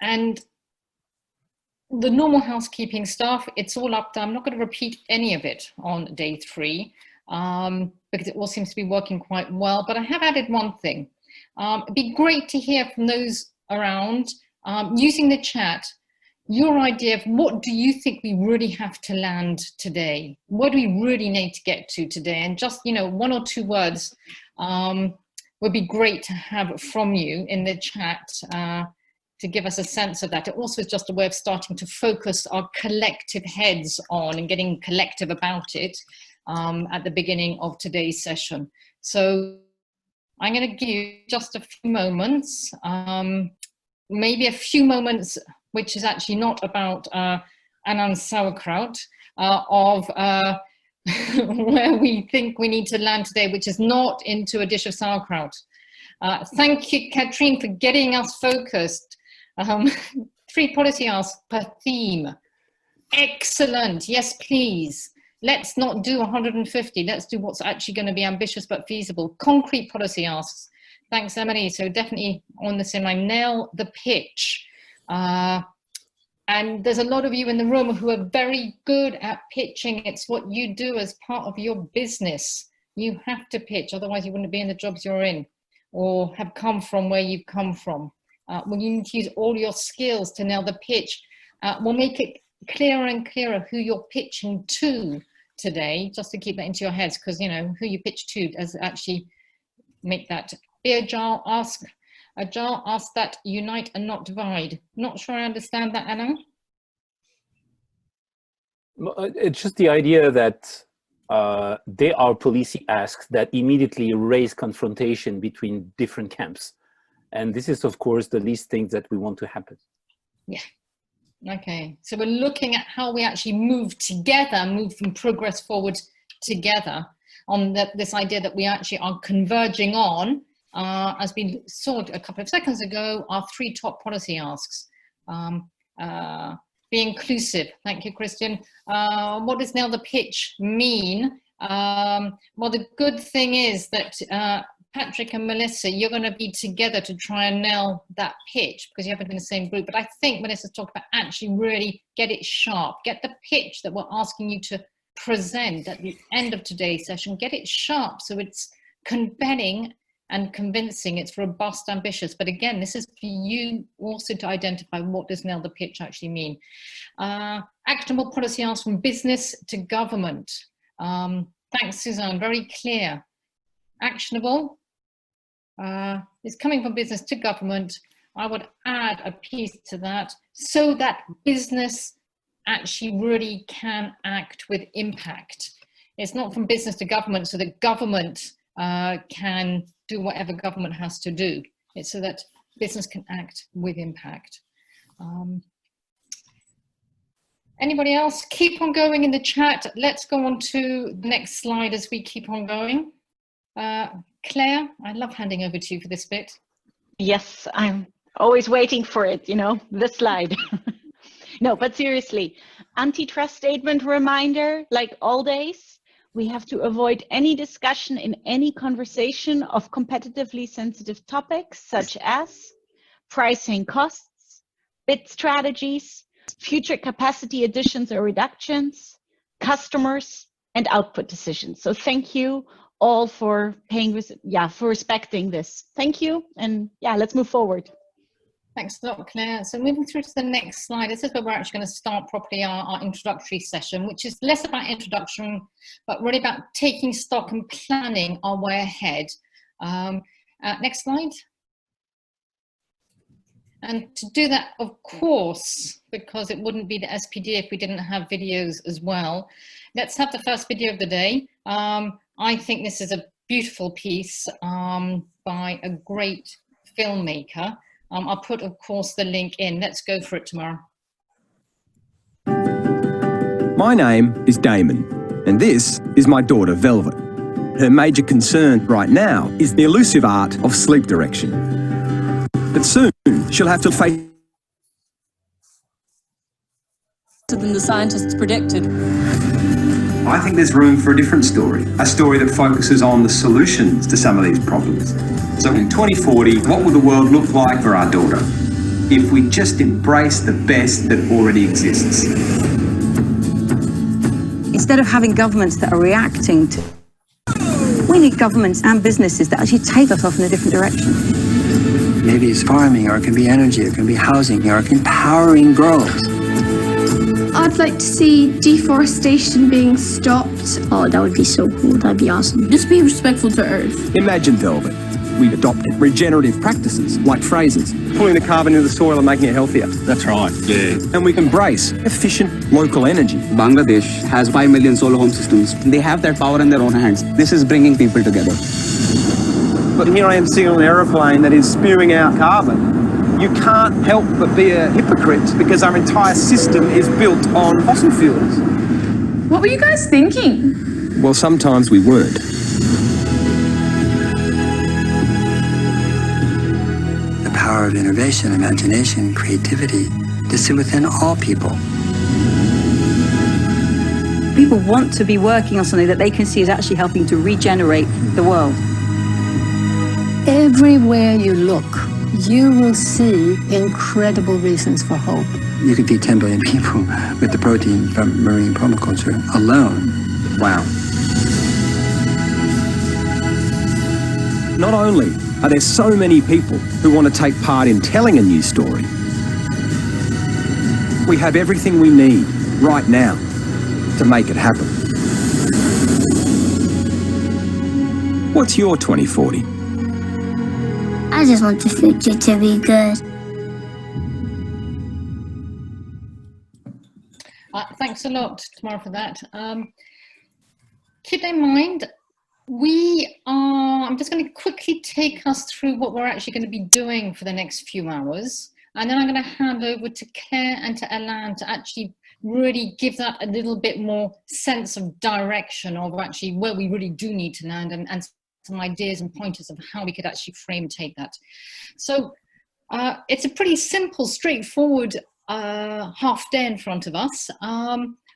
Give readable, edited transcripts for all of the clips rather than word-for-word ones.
And the normal housekeeping stuff, it's all up there. I'm not going to repeat any of it on day 3 because it all seems to be working quite well. But I have added one thing. It'd be great to hear from those around using the chat, your idea of what do you think we really have to land today? What do we really need to get to today? And just, 1 or 2 words would be great to have from you in the chat to give us a sense of that. It also is just a way of starting to focus our collective heads on and getting collective about it at the beginning of today's session. So I'm going to give you just a few moments, maybe a few moments, which is actually not about Anand sauerkraut, of where we think we need to land today, which is not into a dish of sauerkraut. Thank you, Katrine, for getting us focused. 3 policy asks per theme. Excellent. Yes, please. Let's not do 150. Let's do what's actually going to be ambitious but feasible. Concrete policy asks. Thanks, Emily. So definitely on the same line. Nail the pitch. And there's a lot of you in the room who are very good at pitching. It's what you do as part of your business. You have to pitch, otherwise you wouldn't be in the jobs you're in or have come from where you've come from. When you need to use all your skills to nail the pitch, we'll make it clearer and clearer who you're pitching to today, just to keep that into your heads, because who you pitch to does actually make that. Be agile, ask that unite and not divide. Not sure I understand that, Anna. It's just the idea that there are policy asks that immediately raise confrontation between different camps. And this is, of course, the least things that we want to happen. Yeah. Okay. So we're looking at how we actually move together, move and progress forward together on this idea that we actually are converging on, as we saw a couple of seconds ago, our 3 top policy asks. Be inclusive. Thank you, Christian. What does nail the pitch mean? Well, the good thing is that Patrick and Melissa, you're going to be together to try and nail that pitch because you haven't been in the same group. But I think Melissa's talked about actually really get it sharp, get the pitch that we're asking you to present at the end of today's session, get it sharp so it's compelling and convincing, it's robust, ambitious. But again, this is for you also to identify what does nail the pitch actually mean. Actionable policy asks from business to government. Thanks, Suzanne, very clear. Actionable is coming from business to government. I would add a piece to that so that business actually really can act with impact. It's not from business to government so that government can do whatever government has to do. It's so that business can act with impact. Anybody else? Keep on going in the chat. Let's go on to the next slide as we keep on going. Claire, I love handing over to you for this bit. Yes, I'm always waiting for it, this slide. No, but seriously, antitrust statement reminder, like all days, we have to avoid any discussion in any conversation of competitively sensitive topics such as pricing costs, bid strategies, future capacity additions or reductions, customers, and output decisions. So thank you all for for respecting this. Thank you, and let's move forward. Thanks a lot, Claire. So moving through to the next slide, this is where we're actually going to start properly our introductory session, which is less about introduction, but really about taking stock and planning our way ahead. Next slide. And to do that, of course, because it wouldn't be the SPD if we didn't have videos as well, let's have the first video of the day. I think this is a beautiful piece by a great filmmaker. I'll put, of course, the link in. Let's go for it tomorrow. My name is Damon, and this is my daughter, Velvet. Her major concern right now is the elusive art of sleep direction. But soon, she'll have to face than the scientists predicted. I think there's room for a different story, a story that focuses on the solutions to some of these problems. So in 2040, what will the world look like for our daughter? if we just embrace the best that already exists. Instead of having governments that are reacting to, we need governments and businesses that actually take us off in a different direction. Maybe it's farming, or it can be energy, it can be housing, or empowering girls. I'd like to see deforestation being stopped. Oh, that would be so cool. That'd be awesome. Just be respectful to Earth. Imagine Velvet. We adopted regenerative practices like Fraser's, pulling the carbon into the soil and making it healthier. That's right, yeah. And we embrace efficient local energy. Bangladesh has 5 million solar home systems. They have that power in their own hands. This is bringing people together. But here I am sitting on an aeroplane that is spewing out carbon. You can't help but be a hypocrite because our entire system is built on fossil fuels. What were you guys thinking? Well, sometimes we weren't. The power of innovation, imagination, creativity to sit within all people. People want to be working on something that they can see is actually helping to regenerate the world. Everywhere you look, you will see incredible reasons for hope. You could feed 10 billion people with the protein from marine permaculture alone. Wow. Not only are there so many people who want to take part in telling a new story, we have everything we need right now to make it happen. What's your 2040? I just want the future to be good. Thanks a lot, Tamara, for that. Keep in mind, I'm just going to quickly take us through what we're actually going to be doing for the next few hours. And then I'm going to hand over to Claire and to Alain to actually really give that a little bit more sense of direction of actually where we really do need to land and some ideas and pointers of how we could actually frame and take that. So it's a pretty simple, straightforward half day in front of us.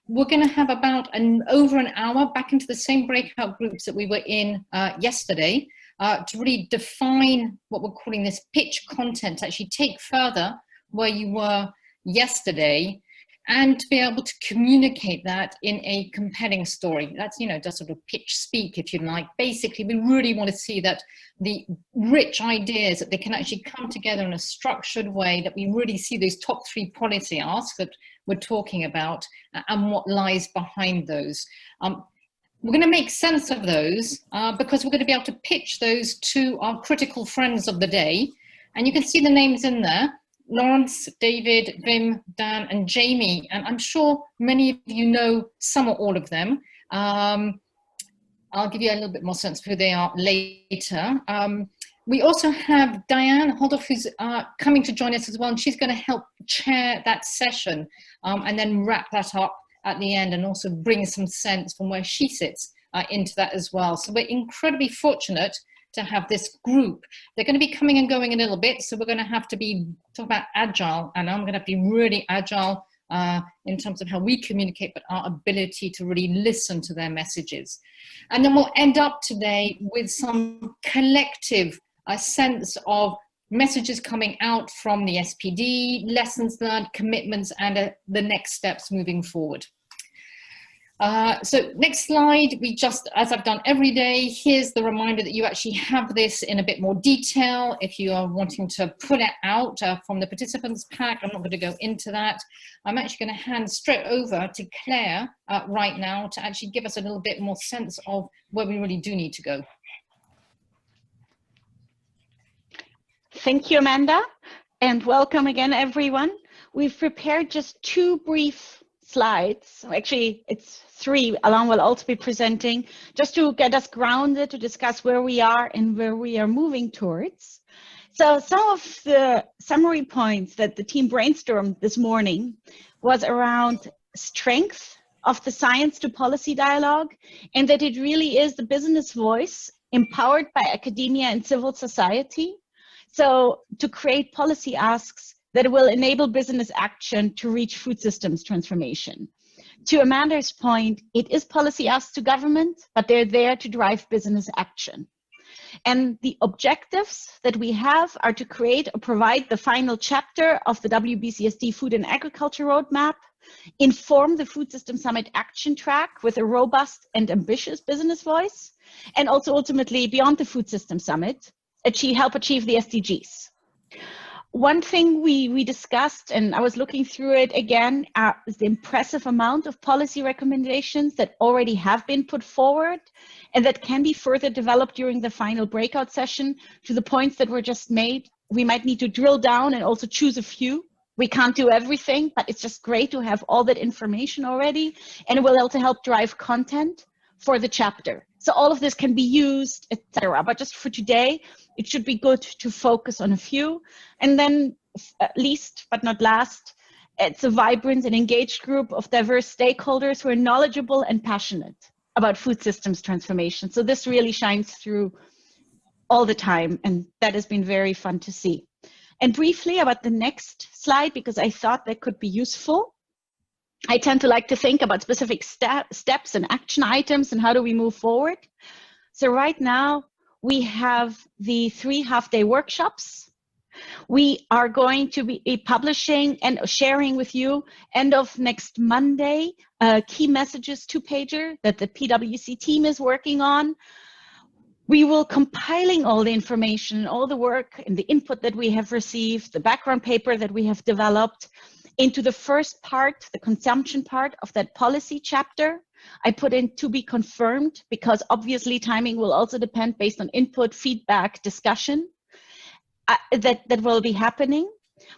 We're going to have about over an hour back into the same breakout groups that we were in yesterday to really define what we're calling this pitch content, to actually take further where you were yesterday and to be able to communicate that in a compelling story. That's, just sort of pitch speak, if you like. Basically, we really want to see that the rich ideas, that they can actually come together in a structured way, that we really see those top 3 policy asks that we're talking about and what lies behind those. We're going to make sense of those because we're going to be able to pitch those to our critical friends of the day. And you can see the names in there: Lawrence, David, Wim, Dan, and Jamie. And I'm sure many of you know some or all of them. I'll give you a little bit more sense of who they are later. We also have Diane Holdorf, who's coming to join us as well, and she's going to help chair that session and then wrap that up at the end and also bring some sense from where she sits into that as well. So we're incredibly fortunate to have this group. They're going to be coming and going a little bit, so we're going to have to be talking about agile, and I'm going to be really agile in terms of how we communicate, but our ability to really listen to their messages. And then we'll end up today with some collective sense of messages coming out from the SPD, lessons learned, commitments, and the next steps moving forward. So next slide, we just, as I've done every day, here's the reminder that you actually have this in a bit more detail. If you are wanting to pull it out from the participants pack, I'm not going to go into that. I'm actually going to hand straight over to Claire right now to actually give us a little bit more sense of where we really do need to go. Thank you, Amanda, and welcome again, everyone. We've prepared just 2 brief slides. Actually, it's 3. Alain will also be presenting, just to get us grounded, to discuss where we are and where we are moving towards. So some of the summary points that the team brainstormed this morning was around strength of the science to policy dialogue, and that it really is the business voice empowered by academia and civil society. So to create policy asks that will enable business action to reach food systems transformation. To Amanda's point, it is policy asks to government, but they're there to drive business action. And the objectives that we have are to create or provide the final chapter of the WBCSD Food and Agriculture Roadmap, inform the Food System Summit action track with a robust and ambitious business voice, and also ultimately beyond the Food System Summit, help achieve the SDGs. One thing we discussed, and I was looking through it again, is the impressive amount of policy recommendations that already have been put forward and that can be further developed during the final breakout session. To the points that were just made, we might need to drill down and also choose a few. We can't do everything, but it's just great to have all that information already, and it will also help drive content for the chapter. So all of this can be used, etc. But just for today, it should be good to focus on a few. And then, least but not last, it's a vibrant and engaged group of diverse stakeholders who are knowledgeable and passionate about food systems transformation. So this really shines through all the time, and that has been very fun to see. And briefly about the next slide, because I thought that could be useful. I tend to like to think about specific steps and action items and how do we move forward. So right now we have the 3 half-day workshops. We are going to be publishing and sharing with you end of next Monday key messages 2-pager that the PwC team is working on. We will compiling all the information, all the work and the input that we have received, the background paper that we have developed, into the first part, the consumption part of that policy chapter. I put in to be confirmed because obviously timing will also depend based on input, feedback, discussion that will be happening.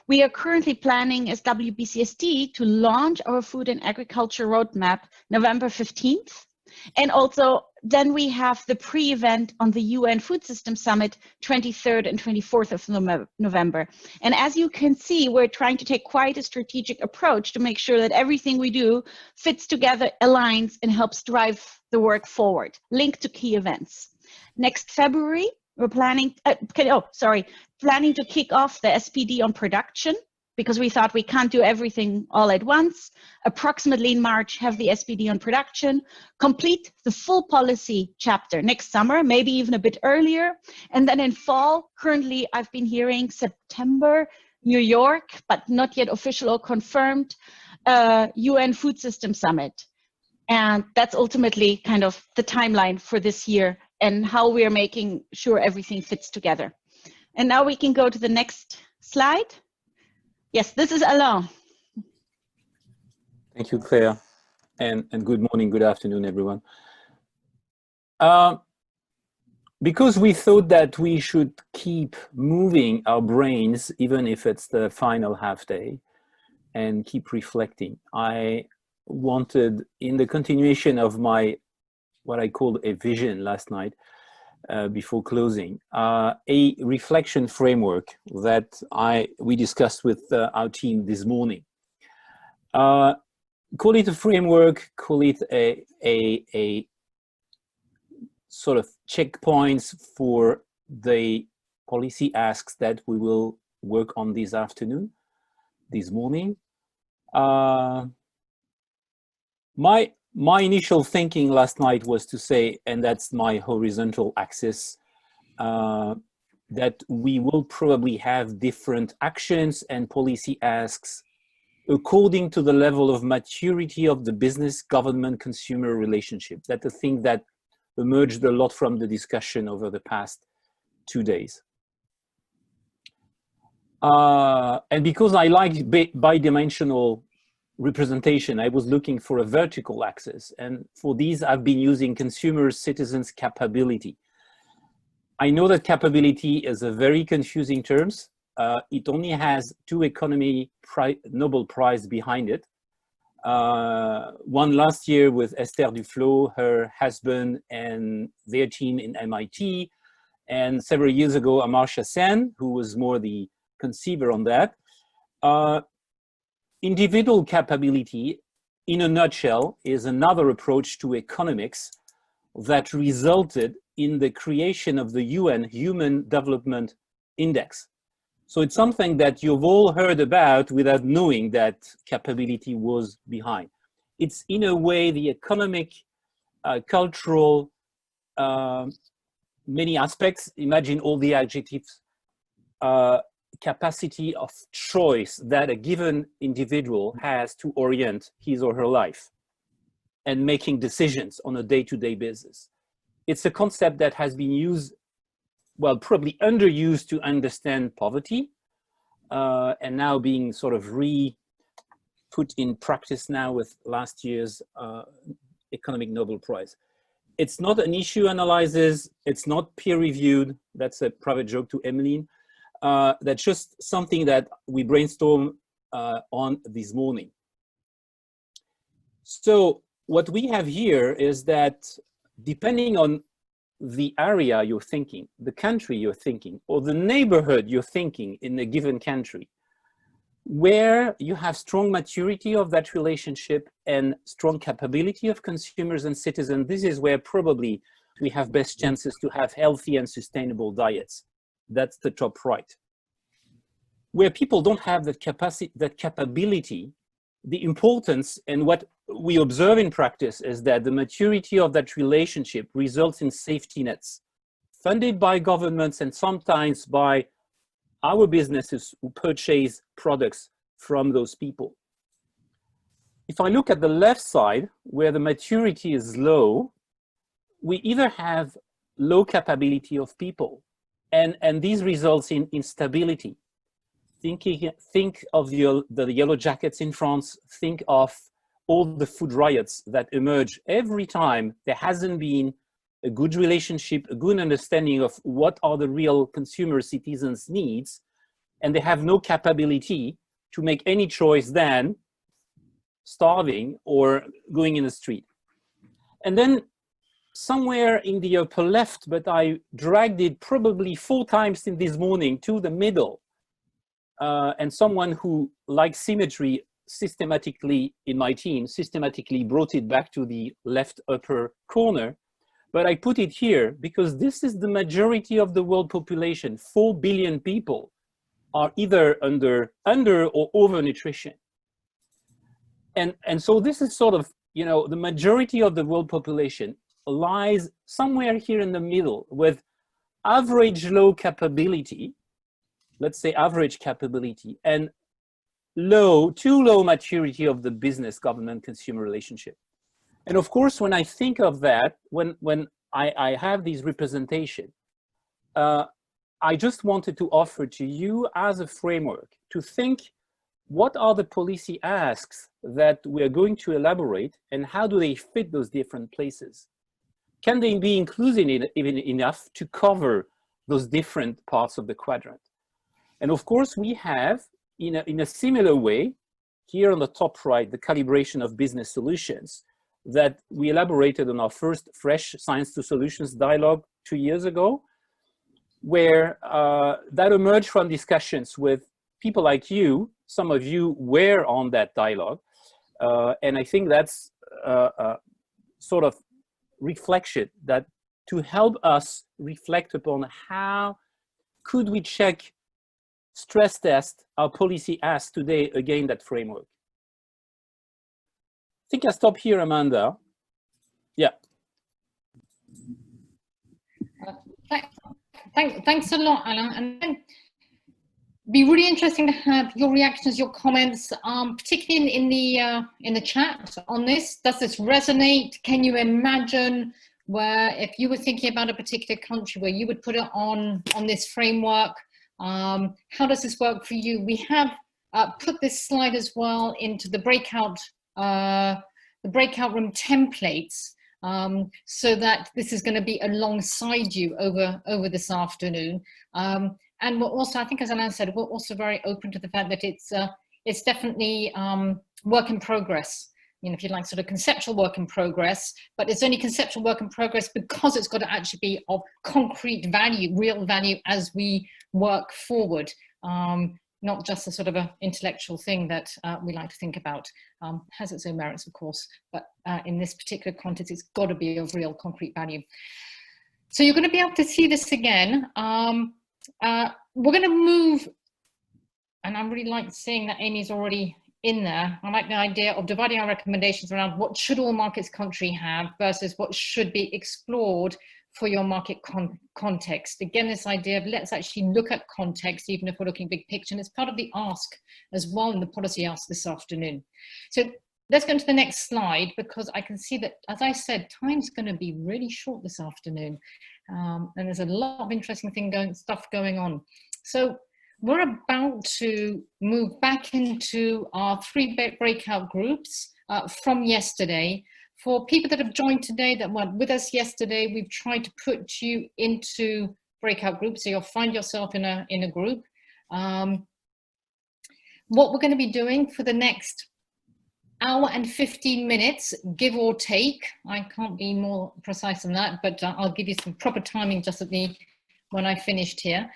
We are currently planning as WBCSD to launch our Food and Agriculture Roadmap November 15th. And also then we have the pre-event on the UN Food System Summit 23rd and 24th of November. And as you can see, we're trying to take quite a strategic approach to make sure that everything we do fits together, aligns, and helps drive the work forward. Linked to key events. Next February, we're planning, planning to kick off the SPD on production, because we thought we can't do everything all at once. Approximately in March, have the SPD on production, complete the full policy chapter next summer, maybe even a bit earlier. And then in fall, currently I've been hearing September, New York, but not yet official or confirmed, UN Food System Summit. And that's ultimately kind of the timeline for this year and how we are making sure everything fits together. And now we can go to the next slide. Yes, this is Alain. Thank you, Claire, and good morning, good afternoon, everyone. Because we thought that we should keep moving our brains, even if it's the final half day, and keep reflecting, I wanted, in the continuation of my, what I called a vision last night, before closing, a reflection framework that we discussed with our team this morning. Call it a framework, call it a sort of checkpoints for the policy asks that we will work on this afternoon, this morning. My initial thinking last night was to say, and that's my horizontal axis, that we will probably have different actions and policy asks according to the level of maturity of the business, government, consumer relationship. That's the thing that emerged a lot from the discussion over the past 2 days. And because I like bi-dimensional representation, I was looking for a vertical axis, and for these I've been using consumers, citizens, capability. I know that capability is a very confusing term. It only has 2 economy Nobel Prize behind it. One last year with Esther Duflo, her husband, and their team in MIT, and several years ago Amartya Sen, who was more the conceiver on that. Individual capability, in a nutshell, is another approach to economics that resulted in the creation of the UN Human Development Index. So it's something that you've all heard about without knowing that capability was behind. It's in a way the economic, cultural many aspects. Imagine all the adjectives. Capacity of choice that a given individual has to orient his or her life and making decisions on a day-to-day basis. It's a concept that has been used, well, probably underused to understand poverty, and now being sort of put in practice now with last year's Economic Nobel Prize. It's not an issue analysis, it's not peer-reviewed, that's a private joke to Emmeline. That's just something that we brainstormed on this morning. So what we have here is that depending on the area you're thinking, the country you're thinking, or the neighborhood you're thinking in a given country, where you have strong maturity of that relationship and strong capability of consumers and citizens, this is where probably we have best chances to have healthy and sustainable diets. That's the top right. Where people don't have that capacity, that capability, the importance and what we observe in practice is that the maturity of that relationship results in safety nets funded by governments and sometimes by our businesses who purchase products from those people. If I look at the left side, where the maturity is low, we either have low capability of people, and these results in instability. Think of the Yellow Jackets in France, think of all the food riots that emerge every time there hasn't been a good relationship, a good understanding of what are the real consumer citizens' needs, and they have no capability to make any choice than starving or going in the street. And then somewhere in the upper left, but I dragged it probably 4 times in this morning to the middle, and someone who likes symmetry systematically in my team systematically brought it back to the left upper corner. But I put it here because this is the majority of the world population. 4 billion people are either under or over nutrition. And so this is sort of, you know, the majority of the world population lies somewhere here in the middle with average low capability, let's say average capability, and too low maturity of the business government consumer relationship. And of course, when I think of that, when I have these representation, I just wanted to offer to you as a framework to think, what are the policy asks that we are going to elaborate, and how do they fit those different places? Can they be inclusive even enough to cover those different parts of the quadrant? And of course, we have, in a similar way, here on the top right, the calibration of business solutions that we elaborated on our first Fresh Science to Solutions dialogue 2 years ago, where that emerged from discussions with people like you. Some of you were on that dialogue. And I think that's sort of reflection that to help us reflect upon how could we check, stress test our policy as today again that framework. I think I stop here, Amanda. Yeah. Thanks a lot, Alain. And then be really interesting to have your reactions, your comments, particularly in the chat on this. Does this resonate? Can you imagine where, if you were thinking about a particular country, where you would put it on this framework? How does this work for you? We have put this slide as well into the breakout room templates, so that this is going to be alongside you over this afternoon. And we're also, I think, as Alain said, we're also very open to the fact that it's definitely work in progress. You know, if you like, sort of conceptual work in progress, but it's only conceptual work in progress because it's got to actually be of concrete value, real value as we work forward. Not just a sort of an intellectual thing that we like to think about. Has its own merits, of course, but in this particular context, it's got to be of real concrete value. So you're going to be able to see this again. We're going to move, and I really like seeing that Amy's already in there. I like the idea of dividing our recommendations around what should all markets country have versus what should be explored for your market context. Again, this idea of let's actually look at context, even if we're looking big picture, and it's part of the ask as well in the policy ask this afternoon. So let's go to the next slide, because I can see that, as I said, time's going to be really short this afternoon. And there's a lot of interesting stuff going on. So we're about to move back into our 3 breakout groups from yesterday. For people that have joined today that weren't with us yesterday, we've tried to put you into breakout groups, so you'll find yourself in a group. What we're going to be doing for the next hour and 15 minutes, give or take. I can't be more precise than that, but I'll give you some proper timing just at when I finished here.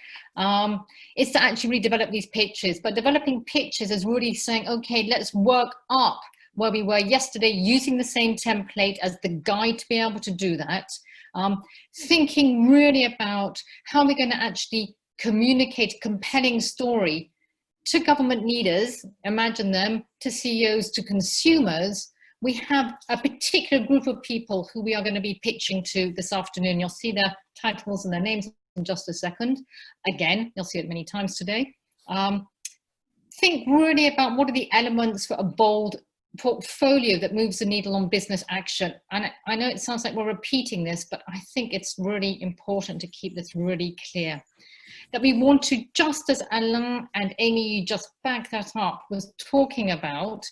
Is to actually redevelop these pitches, but developing pitches is really saying, okay, let's work up where we were yesterday, using the same template as the guide to be able to do that. Thinking really about how we're going to actually communicate a compelling story to government leaders, imagine them, to CEOs, to consumers. We have a particular group of people who we are going to be pitching to this afternoon. You'll see their titles and their names in just a second. Again, you'll see it many times today. Think really about what are the elements for a bold portfolio that moves the needle on business action. And I know it sounds like we're repeating this, but I think it's really important to keep this really clear. That we want to, just as Alain and Amy, you just back that up, was talking about,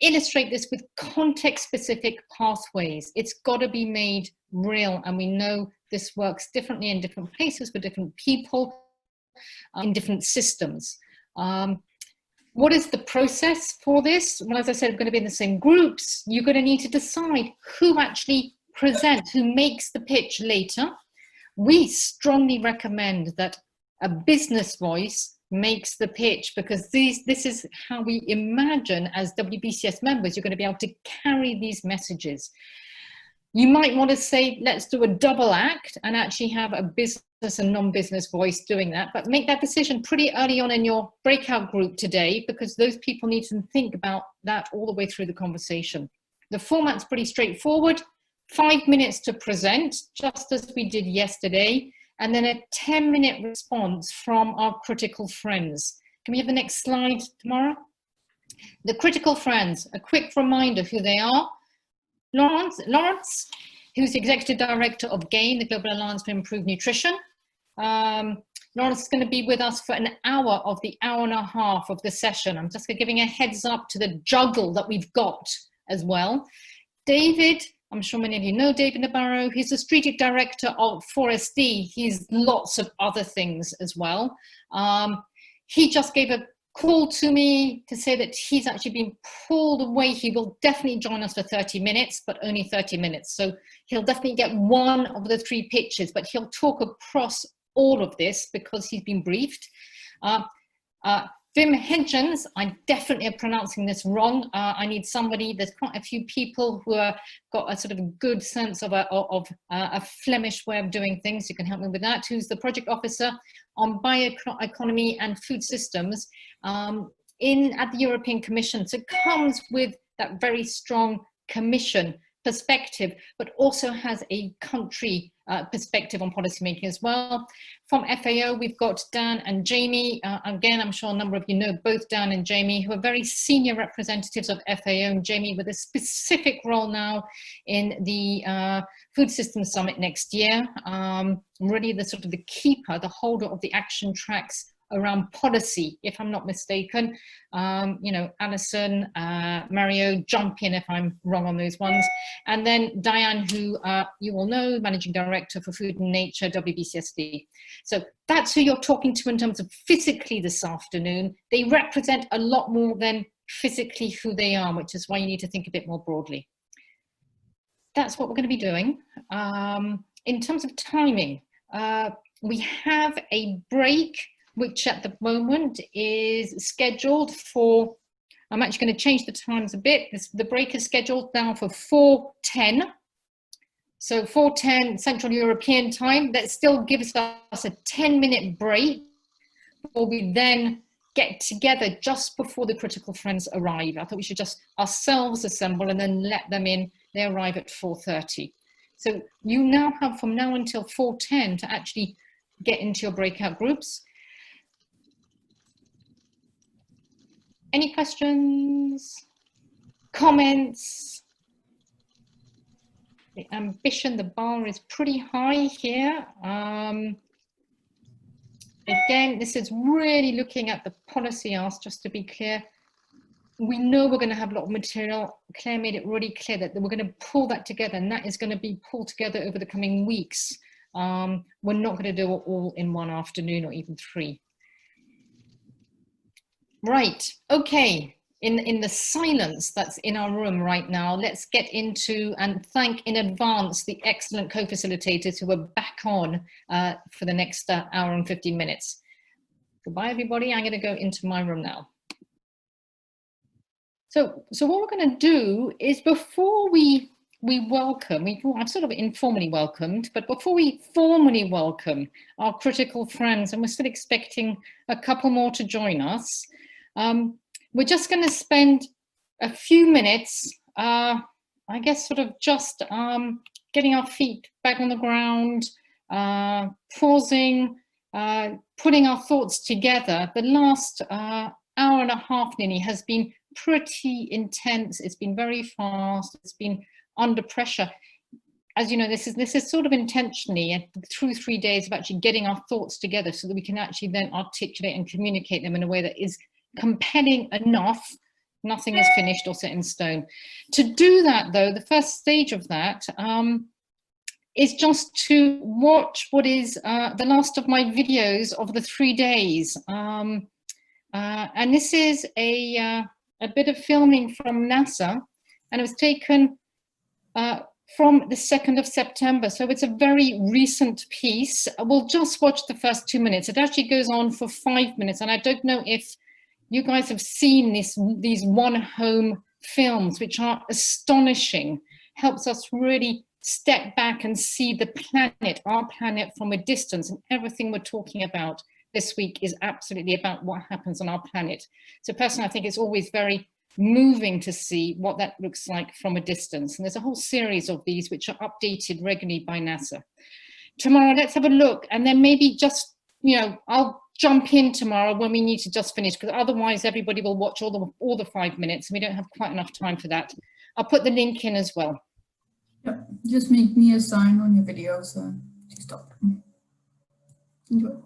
illustrate this with context-specific pathways. It's got to be made real, and we know this works differently in different places for different people, in different systems. What is the process for this? Well, as I said, we're going to be in the same groups. You're going to need to decide who actually presents, who makes the pitch later. We strongly recommend that a business voice makes the pitch, because this is how we imagine as WBCS members, you're going to be able to carry these messages. You might want to say, let's do a double act and actually have a business and non-business voice doing that, but make that decision pretty early on in your breakout group today, because those people need to think about that all the way through the conversation. The format's pretty straightforward. 5 minutes to present, just as we did yesterday, and then a 10-minute response from our critical friends. Can we have the next slide, Tamara? The critical friends, a quick reminder who they are. Lawrence, who's the Executive Director of GAIN, the Global Alliance for Improved Nutrition. Lawrence is going to be with us for an hour of the hour and a half of the session. I'm just giving a heads up to the juggle that we've got as well. David, I'm sure many of you know David Nabarro. He's the Strategic Director of 4SD. He's lots of other things as well. He just gave a call to me to say that he's actually been pulled away. He will definitely join us for 30 minutes, but only 30 minutes. So he'll definitely get one of the 3 pitches, but he'll talk across all of this because he's been briefed. Wim Hedgens, I definitely am pronouncing this wrong. I need somebody, there's quite a few people who are got a sort of good sense of a Flemish way of doing things. You can help me with that. Who's the project officer on bioeconomy and food systems at the European Commission. So it comes with that very strong Commission perspective, but also has a country perspective on policymaking as well. From FAO, we've got Dan and Jamie. Again, I'm sure a number of you know both Dan and Jamie, who are very senior representatives of FAO, and Jamie with a specific role now in the Food Systems Summit next year. Really the sort of the keeper, the holder of the action tracks around policy, if I'm not mistaken. You know, Alison, Mario, jump in if I'm wrong on those ones. And then Diane, who you all know, Managing Director for Food and Nature, WBCSD. So that's who you're talking to in terms of physically this afternoon. They represent a lot more than physically who they are, which is why you need to think a bit more broadly. That's what we're going to be doing. In terms of timing, we have a break, which at the moment is scheduled for, I'm actually going to change the times a bit. The break is scheduled now for 4:10. So 4:10 Central European time. That still gives us a 10-minute break before we then get together just before the critical friends arrive. I thought we should just ourselves assemble and then let them in. They arrive at 4:30. So you now have from now until 4:10 to actually get into your breakout groups. Any questions, comments? The ambition, the bar is pretty high here. Again, this is really looking at the policy ask, just to be clear. We know we're going to have a lot of material. Claire made it really clear that we're going to pull that together, and that is going to be pulled together over the coming weeks. We're not going to do it all in one afternoon or even 3. Right, okay. In the silence that's in our room right now, let's get into and thank in advance the excellent co-facilitators who are back on for the next hour and 15 minutes. Goodbye, everybody. I'm going to go into my room now. So what we're going to do is, before we welcome, I've sort of informally welcomed, but before we formally welcome our critical friends, and we're still expecting a couple more to join us, we're just going to spend a few minutes, I guess, sort of just getting our feet back on the ground, pausing, putting our thoughts together. The last hour and a half nearly has been pretty intense. It's been very fast. It's been under pressure. As you know, this is sort of intentionally through 3 days of actually getting our thoughts together so that we can actually then articulate and communicate them in a way that is compelling enough. Nothing is finished or set in stone. To do that, though, the first stage of that is just to watch what is the last of my videos of the 3 days. And this is a bit of filming from NASA, and it was taken from the 2nd of September. So it's a very recent piece. We'll just watch the first 2 minutes. It actually goes on for 5 minutes, and I don't know if you guys have seen these one home films, which are astonishing. Helps us really step back and see the planet, our planet, from a distance. And everything we're talking about this week is absolutely about what happens on our planet. So personally, I think it's always very moving to see what that looks like from a distance. And there's a whole series of these which are updated regularly by NASA. Tomorrow, let's have a look, and then maybe just, I'll jump in tomorrow when we need to just finish, because otherwise everybody will watch all the 5 minutes, and we don't have quite enough time for that. I'll put the link in as well. Yeah, just make me a sign on your video, so you stop. Enjoy.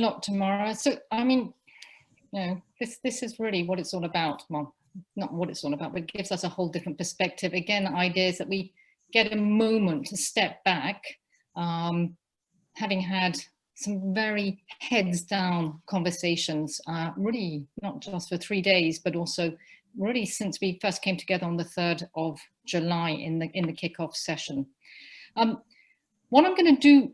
lot, Tamara. So, I mean, you know, this is really what it's all about. Well, not what it's all about, but it gives us a whole different perspective. Again, ideas that we get a moment to step back, having had some very heads down conversations, really not just for 3 days, but also really since we first came together on the 3rd of July in the kickoff session. What I'm going to do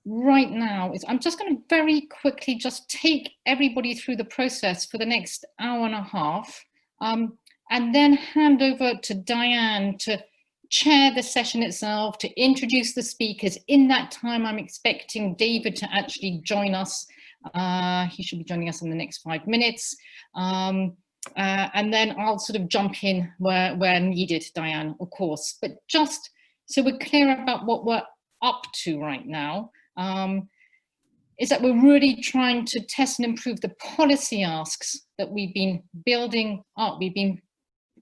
right now is I'm just going to very quickly just take everybody through the process for the next hour and a half, and then hand over to Diane to chair the session itself, to introduce the speakers. In that time, I'm expecting David to actually join us. He should be joining us in the next 5 minutes. And then I'll sort of jump in where needed, Diane, of course. But just so we're clear about what we're up to right now, is that we're really trying to test and improve the policy asks that we've been building up, we've been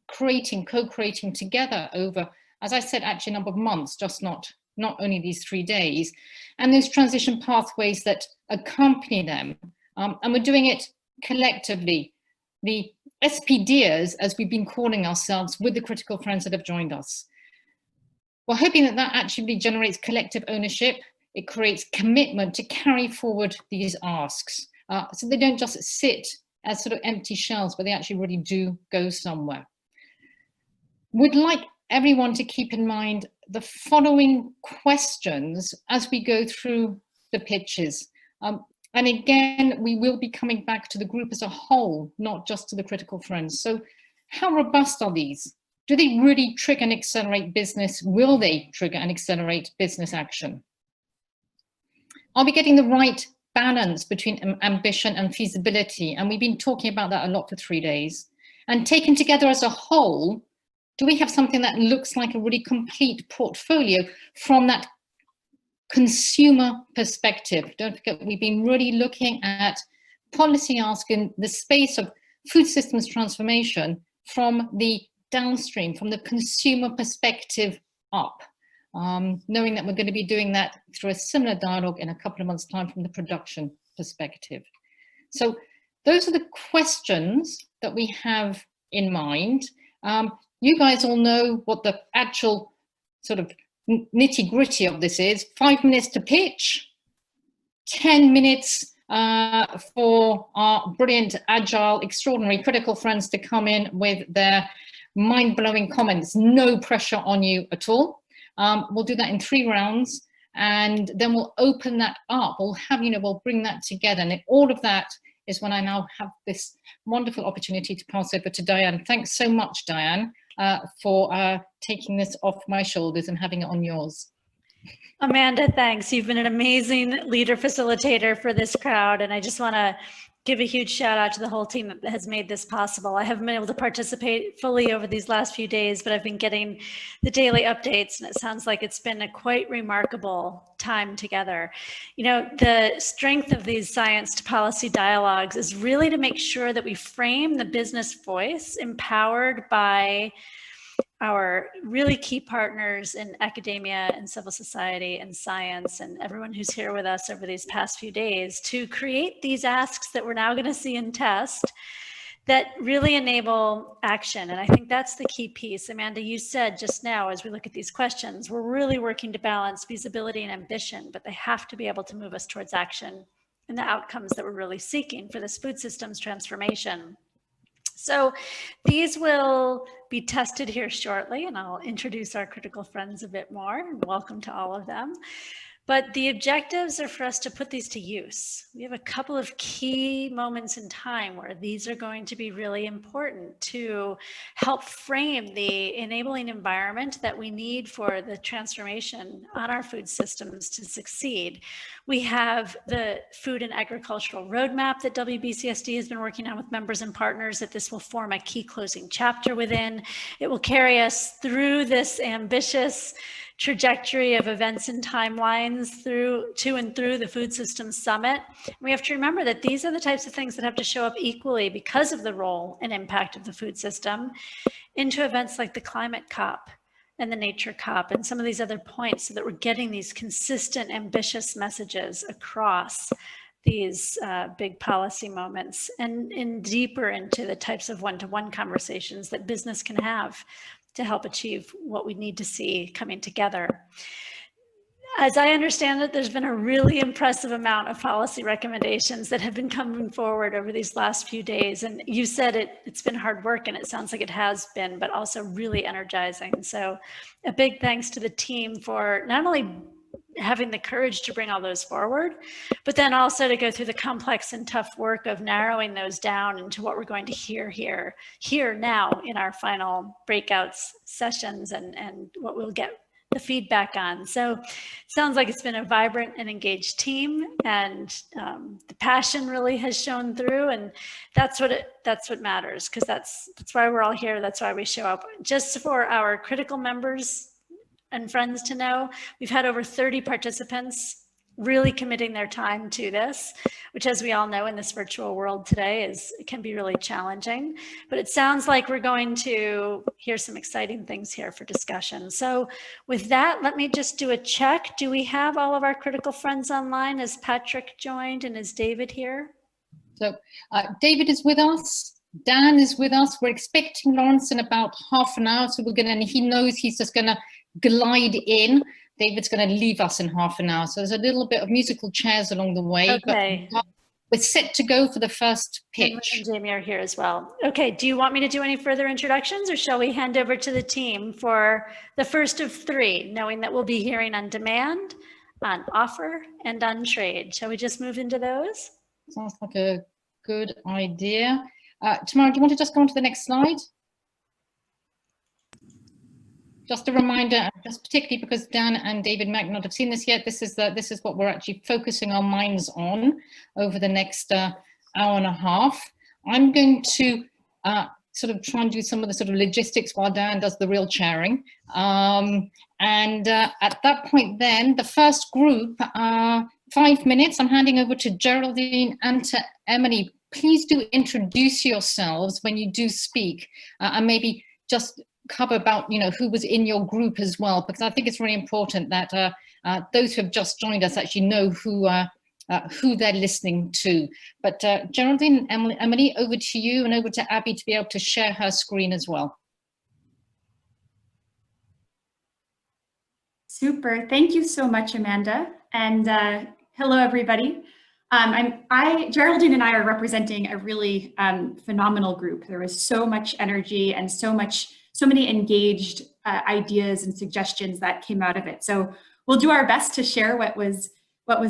co-creating together over, as I said, actually a number of months, just not only these 3 days, and those transition pathways that accompany them. And we're doing it collectively, the SPDers, as we've been calling ourselves, with the critical friends that have joined us. We're hoping that that actually generates collective ownership. It creates commitment to carry forward these asks, so they don't just sit as sort of empty shells, but they actually really do go somewhere. We'd like everyone to keep in mind the following questions as we go through the pitches. And again, we will be coming back to the group as a whole, not just to the critical friends. So how robust are these? Do they really trigger and accelerate business? Will they trigger and accelerate business action? Are we getting the right balance between ambition and feasibility? And we've been talking about that a lot for 3 days. And taken together as a whole, do we have something that looks like a really complete portfolio from that consumer perspective? Don't forget, we've been really looking at policy ask in the space of food systems transformation from the downstream, from the consumer perspective up, knowing that we're going to be doing that through a similar dialogue in a couple of months' time from the production perspective. So those are the questions that we have in mind. You guys all know what the actual sort of nitty-gritty of this is. 5 minutes to pitch, 10 minutes for our brilliant, agile, extraordinary critical friends to come in with their mind-blowing comments. No pressure on you at all. We'll do that in 3 rounds, and then we'll open that up. We'll have, we'll bring that together, and all of that is when I now have this wonderful opportunity to pass over to Diane. Thanks so much, Diane, for taking this off my shoulders and having it on yours. Amanda, thanks. You've been an amazing leader facilitator for this crowd, and I just want to give a huge shout out to the whole team that has made this possible. I haven't been able to participate fully over these last few days, but I've been getting the daily updates, and it sounds like it's been a quite remarkable time together. The strength of these science to policy dialogues is really to make sure that we frame the business voice empowered by our really key partners in academia and civil society and science and everyone who's here with us over these past few days to create these asks that we're now going to see and test that really enable action. And I think that's the key piece. Amanda, you said just now, as we look at these questions, we're really working to balance feasibility and ambition, but they have to be able to move us towards action and the outcomes that we're really seeking for this food systems transformation. So these will be tested here shortly, and I'll introduce our critical friends a bit more. Welcome to all of them. But the objectives are for us to put these to use. We have a couple of key moments in time where these are going to be really important to help frame the enabling environment that we need for the transformation on our food systems to succeed. We have the food and agricultural roadmap that WBCSD has been working on with members and partners that this will form a key closing chapter within. It will carry us through this ambitious trajectory of events and timelines to and through the Food Systems Summit. We have to remember that these are the types of things that have to show up equally because of the role and impact of the food system into events like the Climate COP and the Nature COP and some of these other points, so that we're getting these consistent, ambitious messages across these big policy moments and deeper into the types of one-to-one conversations that business can have to help achieve what we need to see coming together. As I understand it, there's been a really impressive amount of policy recommendations that have been coming forward over these last few days. And you said it's been hard work, and it sounds like it has been, but also really energizing. So a big thanks to the team for not only having the courage to bring all those forward, but then also to go through the complex and tough work of narrowing those down into what we're going to hear here now in our final breakouts sessions and what we'll get the feedback on. So it sounds like it's been a vibrant and engaged team, and the passion really has shown through, and that's what matters, because that's why we're all here. That's why we show up. Just for our critical members and friends to know, we've had over 30 participants really committing their time to this, which, as we all know, in this virtual world today, it can be really challenging. But it sounds like we're going to hear some exciting things here for discussion. So with that, let me just do a check. Do we have all of our critical friends online? Is Patrick joined, and is David here? So David is with us. Dan is with us. We're expecting Lawrence in about half an hour. So and he knows he's just gonna glide in. David's going to leave us in half an hour. So there's a little bit of musical chairs along the way. Okay. But we're set to go for the first pitch. And Jamie are here as well. Okay, do you want me to do any further introductions, or shall we hand over to the team for the first of three, knowing that we'll be hearing on demand, on offer, and on trade? Shall we just move into those? Sounds like a good idea. Tamara, do you want to just go on to the next slide? Just a reminder, just particularly because Dan and David might not have seen this yet, this is what we're actually focusing our minds on over the next hour and a half. I'm going to sort of try and do some of the sort of logistics while Dan does the real chairing. At that point then, the first group, 5 minutes, I'm handing over to Geraldine and to Emily. Please do introduce yourselves when you do speak, and maybe just cover about, who was in your group as well, because I think it's really important that those who have just joined us actually know who they're listening to. But Geraldine and Emily, over to you, and over to Abby to be able to share her screen as well. Super, thank you so much, Amanda, and hello everybody. Geraldine and I are representing a really phenomenal group. There was so much energy and so many engaged ideas and suggestions that came out of it. So we'll do our best to share what was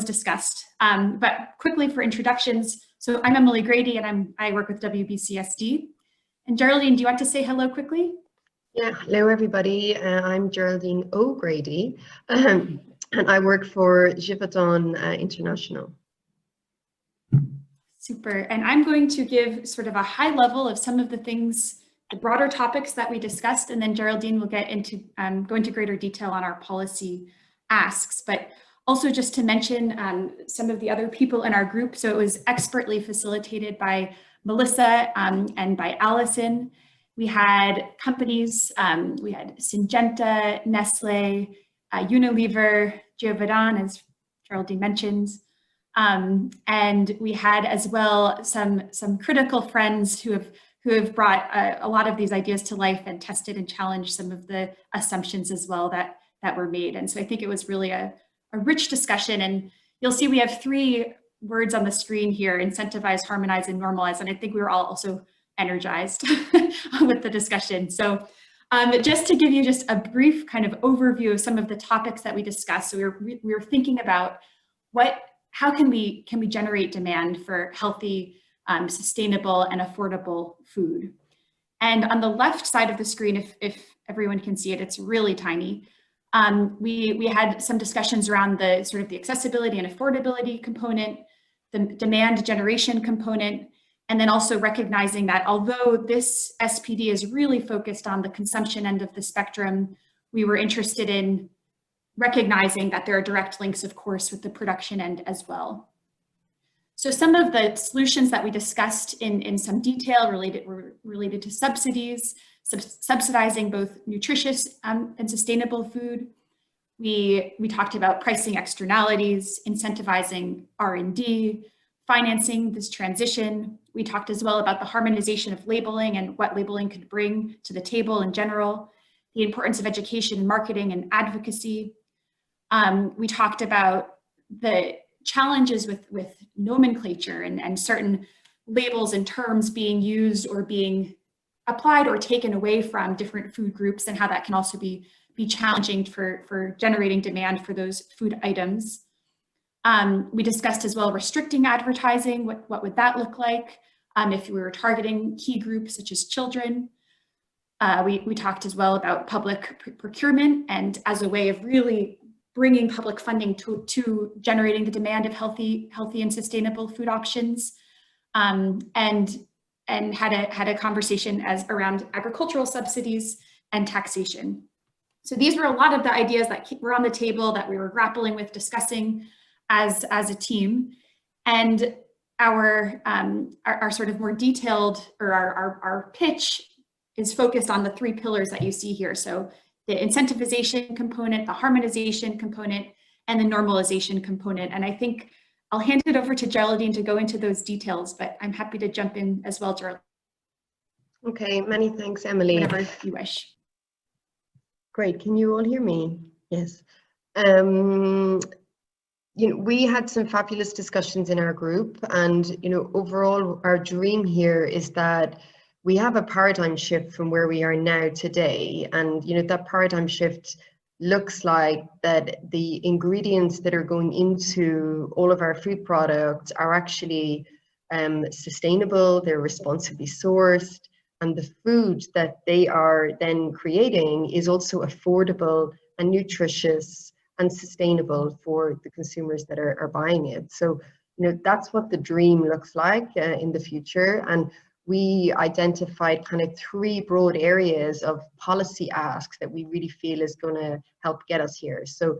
discussed. But quickly for introductions, so I'm Emily Grady, and I work with WBCSD. And Geraldine, do you want to say hello quickly? Yeah, hello everybody. I'm Geraldine O'Grady, and I work for Givaudan International. Super, and I'm going to give sort of a high level of some of the things, the broader topics that we discussed, and then Geraldine will get into go into greater detail on our policy asks. But also just to mention some of the other people in our group. So it was expertly facilitated by Melissa and by Allison. We had companies, we had Syngenta, Nestle, Unilever, Givaudan, as Geraldine mentions. And we had as well some critical friends who have brought a lot of these ideas to life and tested and challenged some of the assumptions as well that were made. And so I think it was really a rich discussion. And you'll see we have 3 words on the screen here: incentivize, harmonize, and normalize. And I think we were all also energized with the discussion. So just to give you just a brief kind of overview of some of the topics that we discussed. So we were thinking about how can we generate demand for healthy, sustainable, and affordable food. And on the left side of the screen, if everyone can see it, it's really tiny. We had some discussions around the sort of the accessibility and affordability component, the demand generation component, and then also recognizing that although this SPD is really focused on the consumption end of the spectrum, we were interested in recognizing that there are direct links, of course, with the production end as well. So some of the solutions that we discussed in some detail were related to subsidies, subsidizing both nutritious and sustainable food. We talked about pricing externalities, incentivizing R&D. financing this transition. We talked as well about the harmonization of labeling and what labeling could bring to the table in general, the importance of education, marketing, and advocacy. We talked about the challenges with nomenclature and certain labels and terms being used or being applied or taken away from different food groups, and how that can also be challenging for generating demand for those food items. We discussed as well restricting advertising. What would that look like if we were targeting key groups such as children? We talked as well about public procurement, and as a way of really bringing public funding to generating the demand of healthy and sustainable food options, and had a conversation around agricultural subsidies and taxation. So these were a lot of the ideas that were on the table that we were grappling with, discussing as a team. And our sort of more detailed, or our pitch is focused on the 3 pillars that you see here. So the incentivization component, the harmonization component, and the normalization component. And I think I'll hand it over to Geraldine to go into those details, but I'm happy to jump in as well, Geraldine. Okay, many thanks, Emily. Whenever you wish. Great, can you all hear me? Yes. We had some fabulous discussions in our group, and overall our dream here is that we have a paradigm shift from where we are now today, and that paradigm shift looks like that the ingredients that are going into all of our food products are actually sustainable, they're responsibly sourced, and the food that they are then creating is also affordable and nutritious and sustainable for the consumers that are buying it. So that's what the dream looks like in the future. And we identified kind of 3 broad areas of policy asks that we really feel is going to help get us here. So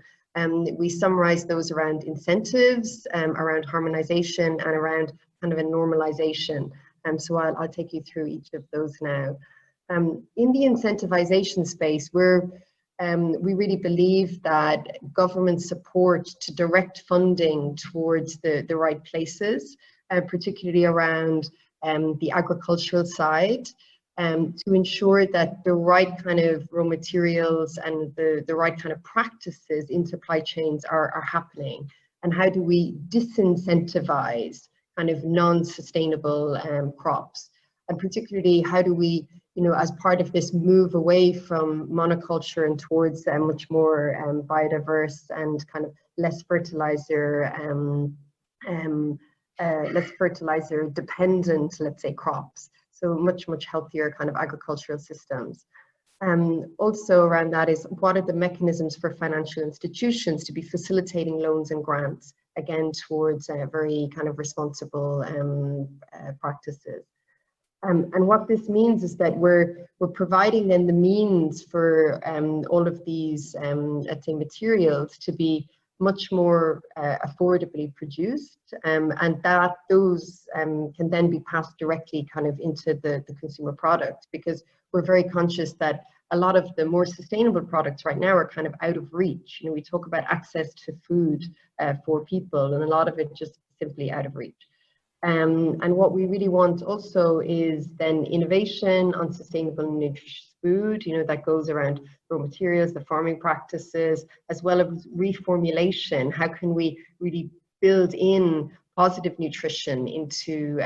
we summarized those around incentives, around harmonization, and around kind of a normalization. So I'll take you through each of those now. In the incentivization space, we really believe that government support to direct funding towards the right places, particularly around the agricultural side, to ensure that the right kind of raw materials and the right kind of practices in supply chains are happening. And how do we disincentivize kind of non-sustainable crops? And particularly, how do we, as part of this move away from monoculture and towards much more biodiverse and kind of less fertilizer dependent, let's say, crops. So much healthier kind of agricultural systems. Also around that is, what are the mechanisms for financial institutions to be facilitating loans and grants, again, towards very kind of responsible practices. And what this means is that we're providing then the means for all of these, let's say, materials to be much more affordably produced, and that those can then be passed directly kind of into the consumer product, because we're very conscious that a lot of the more sustainable products right now are kind of out of reach. We talk about access to food for people, and a lot of it just simply out of reach. And what we really want also is then innovation on sustainable and nutritious food, that goes around raw materials, the farming practices, as well as reformulation. How can we really build in positive nutrition into,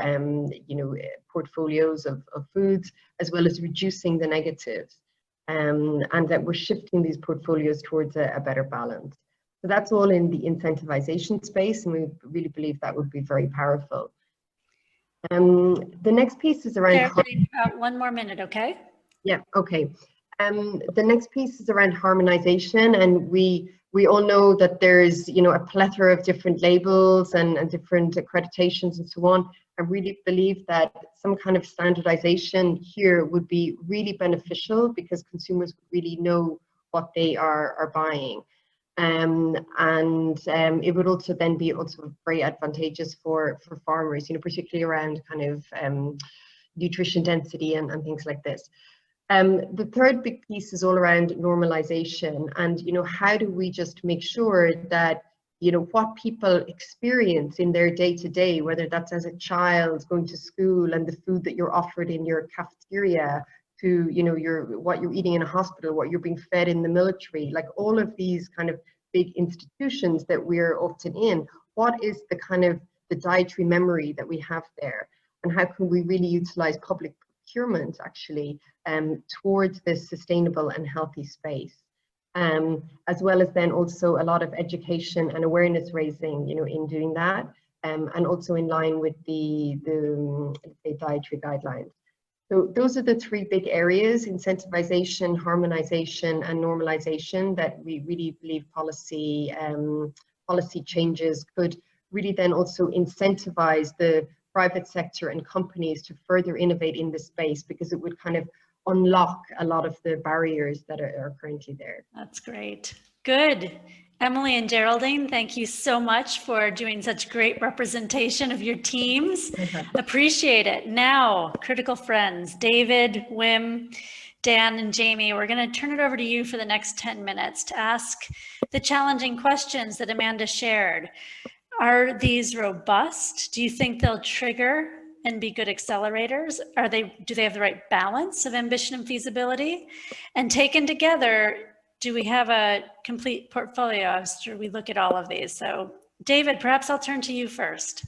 portfolios of foods, as well as reducing the negatives, and that we're shifting these portfolios towards a better balance. So that's all in the incentivization space, and we really believe that would be very powerful. The next piece is around... One more minute, okay? Yeah, okay. The next piece is around harmonization, and we all know that there's a plethora of different labels and different accreditations and so on. I really believe that some kind of standardization here would be really beneficial, because consumers really know what they are buying. It would also then be very advantageous for farmers, particularly around kind of nutrition density and things like this. The third big piece is all around normalization, and how do we just make sure that you know, what people experience in their day-to-day, whether that's as a child going to school and the food that you're offered in your cafeteria, to, you know, what you're eating in a hospital, what you're being fed in the military, like all of these kind of big institutions that we're often in. What is the kind of the dietary memory that we have there, and how can we really utilize public procurement actually towards this sustainable and healthy space, as well as then also a lot of education and awareness raising, you know, in doing that, and also in line with the dietary guidelines. So those are the three big areas: incentivization, harmonization, and normalization, that we really believe policy changes could really then also incentivize the private sector and companies to further innovate in this space, because it would kind of unlock a lot of the barriers that are currently there. That's great. Good. Emily and Geraldine, thank you so much for doing such great representation of your teams. Appreciate it. Now, critical friends, David, Wim, Dan, and Jamie, we're going to turn it over to you for the next 10 minutes to ask the challenging questions that Amanda shared. Are these robust? Do you think they'll trigger and be good accelerators? Do they have the right balance of ambition and feasibility? And taken together, do we have a complete portfolio after we look at all of these? So David, perhaps I'll turn to you first.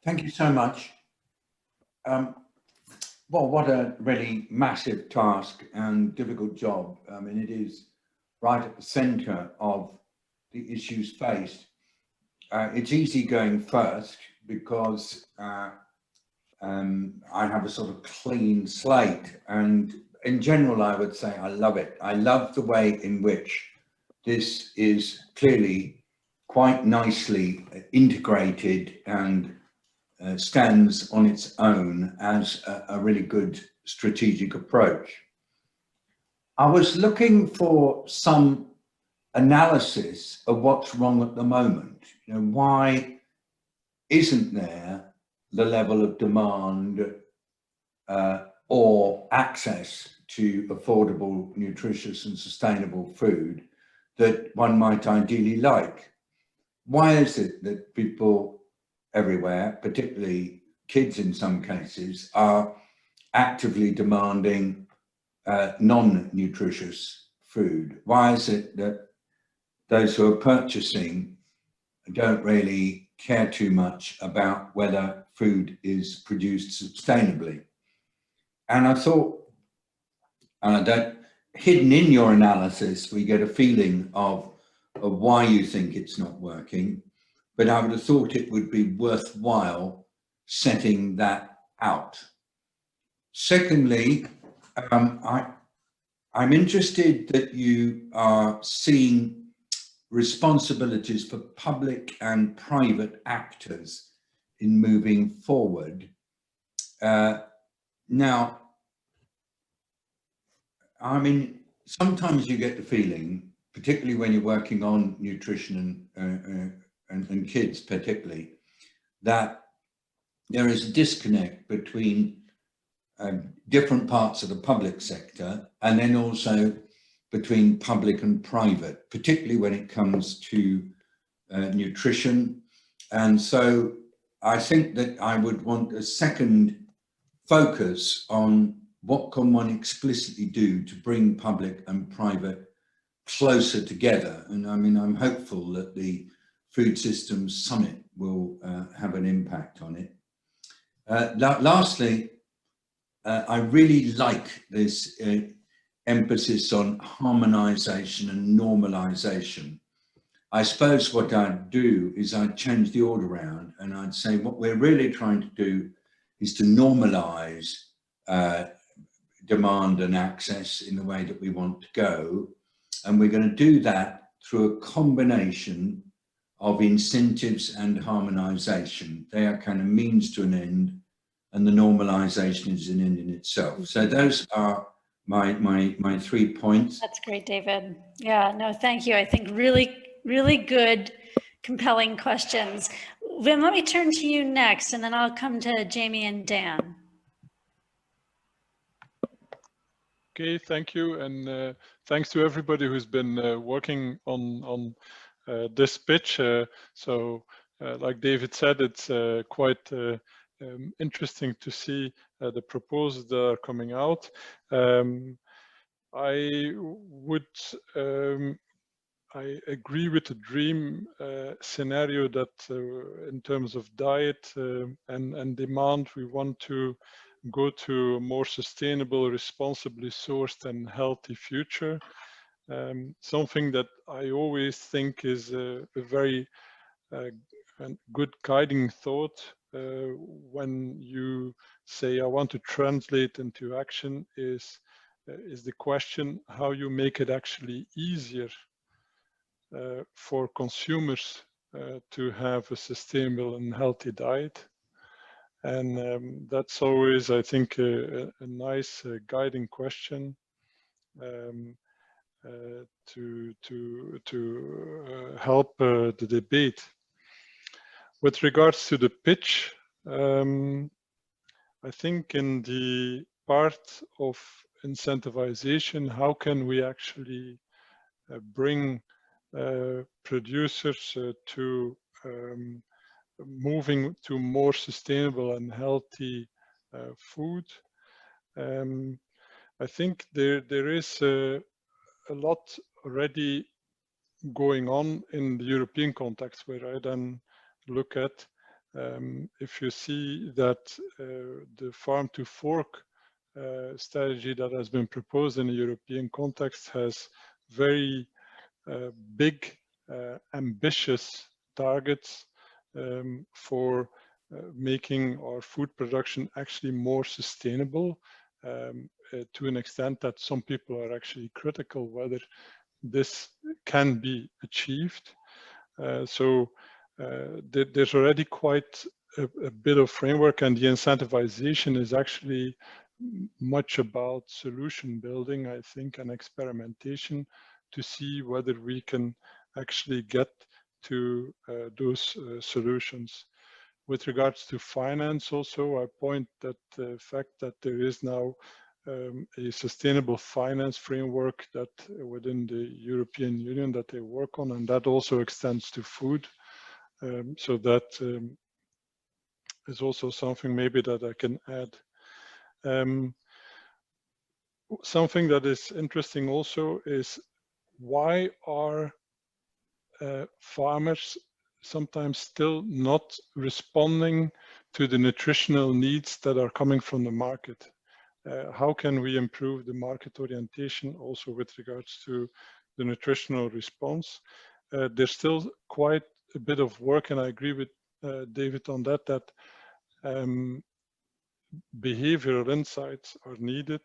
Thank you so much. Well, what a really massive task and difficult job. I mean, it is right at the center of the issues faced. It's easy going first because I have a sort of clean slate, and in general, I would say I love it. I love the way in which this is clearly quite nicely integrated and stands on its own as a really good strategic approach. I was looking for some analysis of what's wrong at the moment. You know, why isn't there the level of demand or access to affordable, nutritious and sustainable food that one might ideally like? Why is it that people everywhere, particularly kids in some cases, are actively demanding non-nutritious food? Why is it that those who are purchasing don't really care too much about whether food is produced sustainably? And I thought, hidden in your analysis, we get a feeling of why you think it's not working, but I would have thought it would be worthwhile setting that out. Secondly, I'm interested that you are seeing responsibilities for public and private actors in moving forward. Now, I mean, sometimes you get the feeling, particularly when you're working on nutrition and kids particularly, that there is a disconnect between different parts of the public sector, and then also between public and private, particularly when it comes to nutrition. And so I think that I would want a second focus on what can one explicitly do to bring public and private closer together. And I mean, I'm hopeful that the Food Systems Summit will have an impact on it. Lastly, I really like this emphasis on harmonization and normalization. I suppose what I'd do is I'd change the order around, and I'd say what we're really trying to do is to normalize demand and access in the way that we want to go. And we're going to do that through a combination of incentives and harmonization. They are kind of means to an end, and the normalization is an end in itself. So those are my 3 points. That's great, David. Yeah, no, thank you. I think really good, compelling questions. Wim, let me turn to you next, and then I'll come to Jamie and Dan. Okay, thank you, and thanks to everybody who's been working on this pitch. Like David said, it's quite interesting to see the proposals that are coming out. I agree with the dream scenario that in terms of diet and demand, we want to go to a more sustainable, responsibly sourced and healthy future. Something that I always think is a very good guiding thought when you say, I want to translate into action is the question how you make it actually easier for consumers to have a sustainable and healthy diet. And that's always, I think, a nice guiding question to help the debate. With regards to the pitch, I think in the part of incentivization, how can we actually bring producers to moving to more sustainable and healthy food. I think there is a lot already going on in the European context, where I then look at if you see that the farm to fork strategy that has been proposed in the European context has very big, ambitious targets for making our food production actually more sustainable to an extent that some people are actually critical whether this can be achieved. There's already quite a bit of framework, and the incentivization is actually much about solution building, I think, and experimentation to see whether we can actually get to those solutions. With regards to finance also, I point at the fact that there is now a sustainable finance framework that within the European Union that they work on, and that also extends to food. So that is also something maybe that I can add. Something that is interesting also is why are farmers sometimes still not responding to the nutritional needs that are coming from the market? How can we improve the market orientation also with regards to the nutritional response? There's still quite a bit of work, and I agree with David on that, that behavioral insights are needed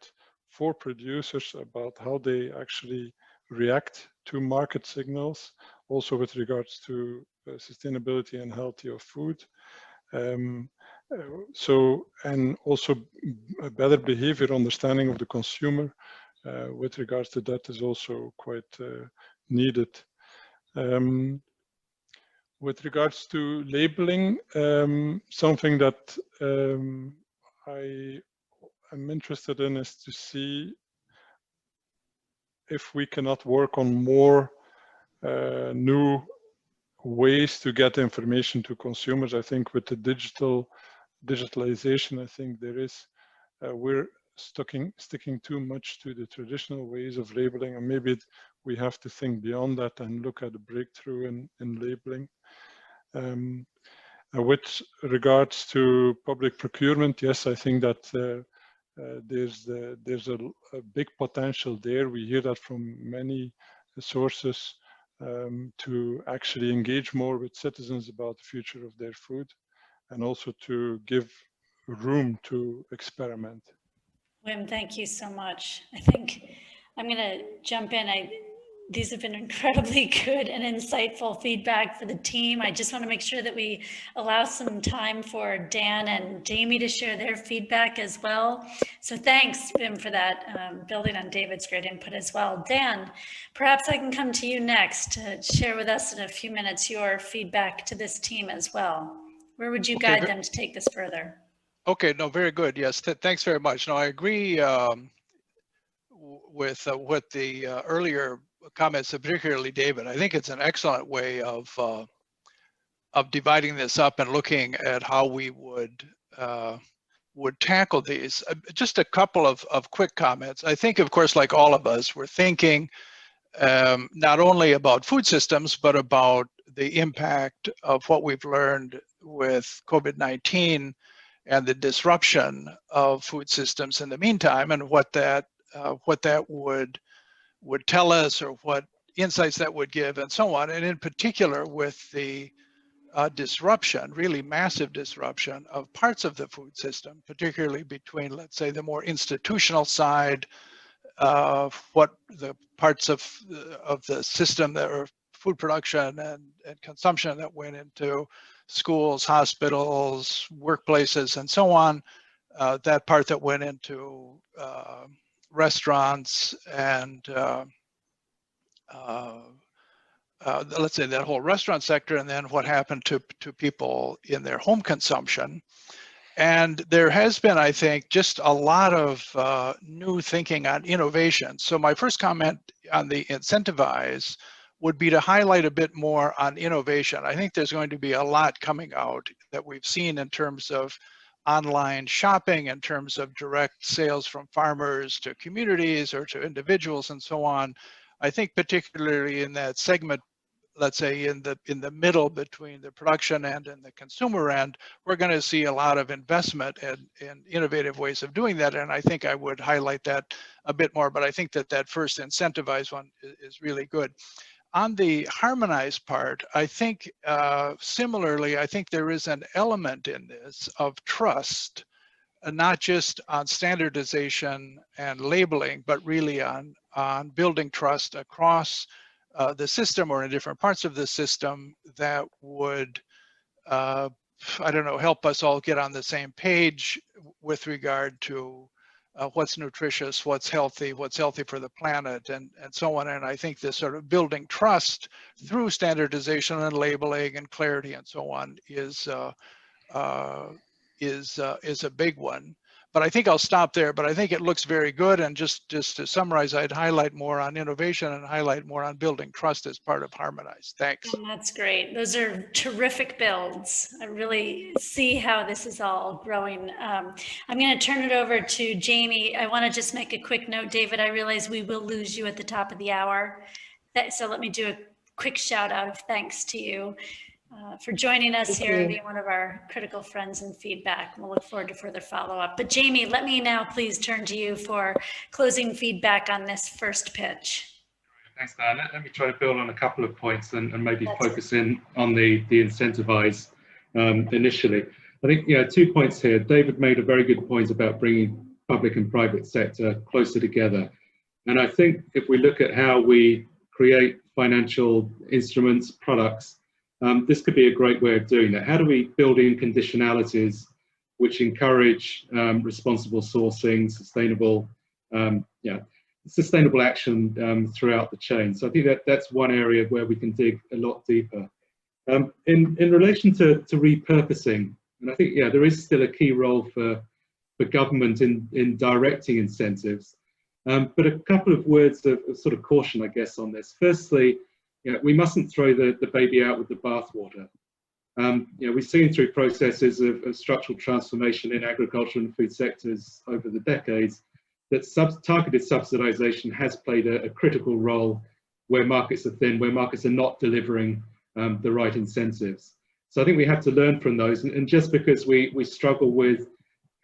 for producers about how they actually react to market signals, also with regards to sustainability and healthy of food. And also a better behavior understanding of the consumer with regards to that is also quite needed. With regards to labeling, something that I am interested in is to see if we cannot work on more new ways to get information to consumers. I think with the digitalization, I think there is, we're sticking too much to the traditional ways of labeling, and maybe we have to think beyond that and look at a breakthrough in labeling. With regards to public procurement, yes, I think that there's a big potential there. We hear that from many sources to actually engage more with citizens about the future of their food, and also to give room to experiment. Wim, thank you so much. I think I'm going to jump in. These have been incredibly good and insightful feedback for the team. I just want to make sure that we allow some time for Dan and Jamie to share their feedback as well. So thanks, Wim, for that, building on David's great input as well. Dan, perhaps I can come to you next to share with us in a few minutes your feedback to this team as well. Where would you guide them to take this further? Okay, no, very good. Yes, thanks very much. No, I agree with what the earlier comments, particularly David. I think it's an excellent way of dividing this up and looking at how we would tackle these. Just a couple of quick comments. I think, of course, like all of us, we're thinking not only about food systems, but about the impact of what we've learned with COVID-19 and the disruption of food systems in the meantime, and what that would tell us, or what insights that would give, and so on. And in particular, with the disruption, really massive disruption of parts of the food system, particularly between, let's say, the more institutional side, what the parts of the system that are food production and consumption that went into schools, hospitals, workplaces, and so on, that part that went into restaurants and let's say that whole restaurant sector, and then what happened to people in their home consumption. And there has been, I think, just a lot of new thinking on innovation. So my first comment on the incentivize would be to highlight a bit more on innovation. I think there's going to be a lot coming out that we've seen in terms of online shopping, in terms of direct sales from farmers to communities or to individuals and so on. I think particularly in that segment, let's say in the middle between the production end and the consumer end, we're going to see a lot of investment in innovative ways of doing that. And I think I would highlight that a bit more, but I think that first incentivize one is really good. On the harmonized part, I think similarly, I think there is an element in this of trust, not just on standardization and labeling, but really on building trust across the system or in different parts of the system that would, I don't know, help us all get on the same page with regard to what's nutritious, what's healthy for the planet, and so on. And I think this sort of building trust through standardization and labeling and clarity and so on is a big one. But I think I'll stop there, but I think it looks very good. And just to summarize, I'd highlight more on innovation and highlight more on building trust as part of Harmonize. Thanks. And that's great. Those are terrific builds. I really see how this is all growing. I'm going to turn it over to Jamie. I want to just make a quick note, David. I realize we will lose you at the top of the hour. So let me do a quick shout out of thanks to you for joining us here and being one of our critical friends and feedback. We'll look forward to further follow-up. But Jamie, let me now please turn to you for closing feedback on this first pitch. Thanks, Dan. Let me try to build on a couple of points and maybe focus in on the incentivize initially. I think 2 points here. David made a very good point about bringing public and private sector closer together. And I think if we look at how we create financial instruments, products, this could be a great way of doing that. How do we build in conditionalities which encourage responsible sourcing, sustainable action throughout the chain? So I think that's one area where we can dig a lot deeper. In relation to repurposing, and I think there is still a key role for government in directing incentives, but a couple of words of sort of caution, I guess, on this. Firstly, we mustn't throw the baby out with the bathwater. We've seen through processes of structural transformation in agriculture and food sectors over the decades that targeted subsidization has played a critical role where markets are thin, where markets are not delivering the right incentives. So I think we have to learn from those. And just because we struggle with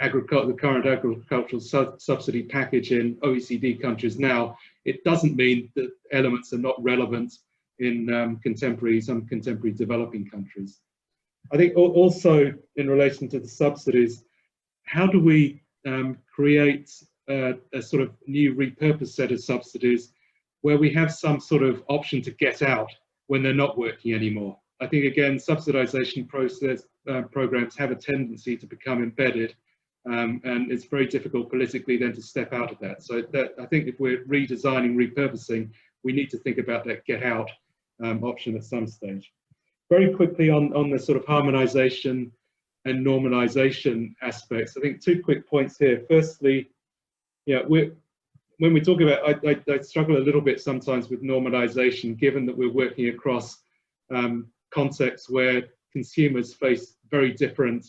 the current agricultural subsidy package in OECD countries now, it doesn't mean that elements are not relevant in some contemporary developing countries. I think also in relation to the subsidies, how do we create a sort of new repurposed set of subsidies where we have some sort of option to get out when they're not working anymore? I think, again, subsidization programs have a tendency to become embedded, and it's very difficult politically then to step out of that. So I think if we're redesigning repurposing, we need to think about that get out option at some stage. Very quickly on the sort of harmonization and normalization aspects, I think 2 quick points here. Firstly, when we talk about, I struggle a little bit sometimes with normalization, given that we're working across contexts where consumers face very different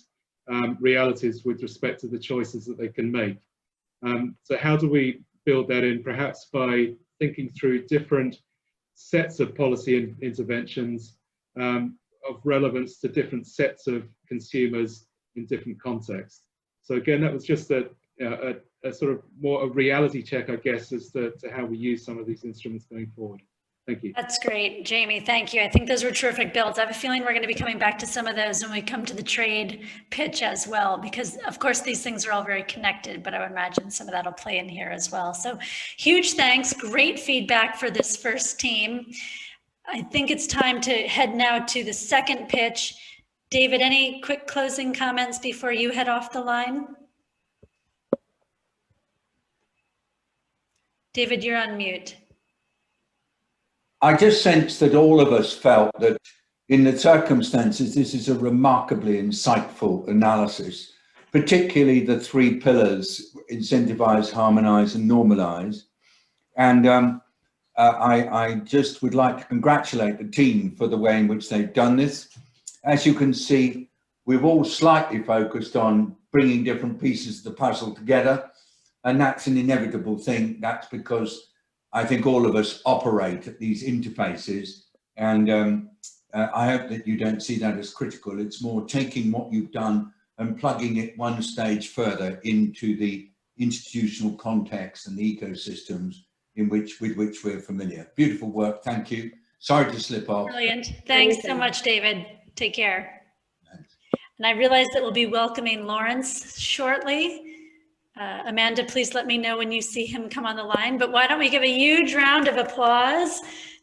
realities with respect to the choices that they can make. So how do we build that in? Perhaps by thinking through different sets of policy interventions of relevance to different sets of consumers in different contexts. So again, that was just a sort of more a reality check, I guess, as to how we use some of these instruments going forward. Thank you. That's great, Jamie. Thank you. I think those were terrific builds. I have a feeling we're going to be coming back to some of those when we come to the trade pitch as well, because of course these things are all very connected, but I would imagine some of that will play in here as well. So huge thanks. Great feedback for this first team. I think it's time to head now to the second pitch. David, any quick closing comments before you head off the line? David, you're on mute. I just sense that all of us felt that in the circumstances, this is a remarkably insightful analysis, particularly the three pillars: incentivize, harmonize, and normalize. And I just would like to congratulate the team for the way in which they've done this. As you can see, we've all slightly focused on bringing different pieces of the puzzle together, and that's an inevitable thing. That's because I think all of us operate at these interfaces, and I hope that you don't see that as critical. It's more taking what you've done and plugging it one stage further into the institutional context and the ecosystems with which we're familiar. Beautiful work, thank you. Sorry to slip off. Brilliant. Thanks so much, David. Take care. Thanks. And I realize that we'll be welcoming Lawrence shortly. Amanda, please let me know when you see him come on the line. But why don't we give a huge round of applause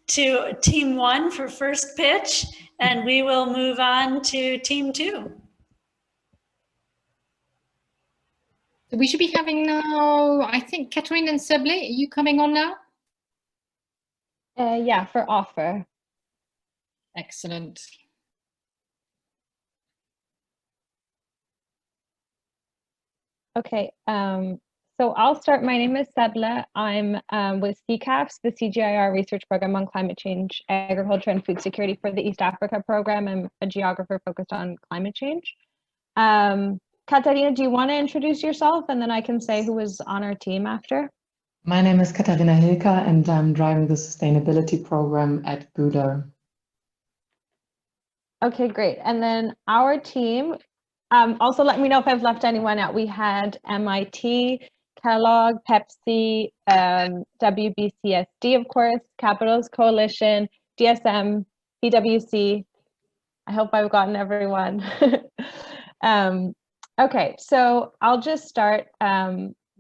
to Team 1 for first pitch, and we will move on to Team 2. So we should be having now, I think, Catherine and Seble, are you coming on now? Yeah, for offer. Excellent. Okay, so I'll start. My name is Seble. I'm with CCAFS, the CGIAR Research Program on Climate Change, Agriculture and Food Security for the East Africa Program. I'm a geographer focused on climate change. Katarina, do you want to introduce yourself, and then I can say who was on our team after? My name is Katharina Hilka, and I'm driving the sustainability program at Bühler. Okay, great. And then our team, also let me know if I've left anyone out. We had MIT, Kellogg, Pepsi, WBCSD, of course, Capitals Coalition, DSM, PwC. I hope I've gotten everyone. Okay, so I'll just start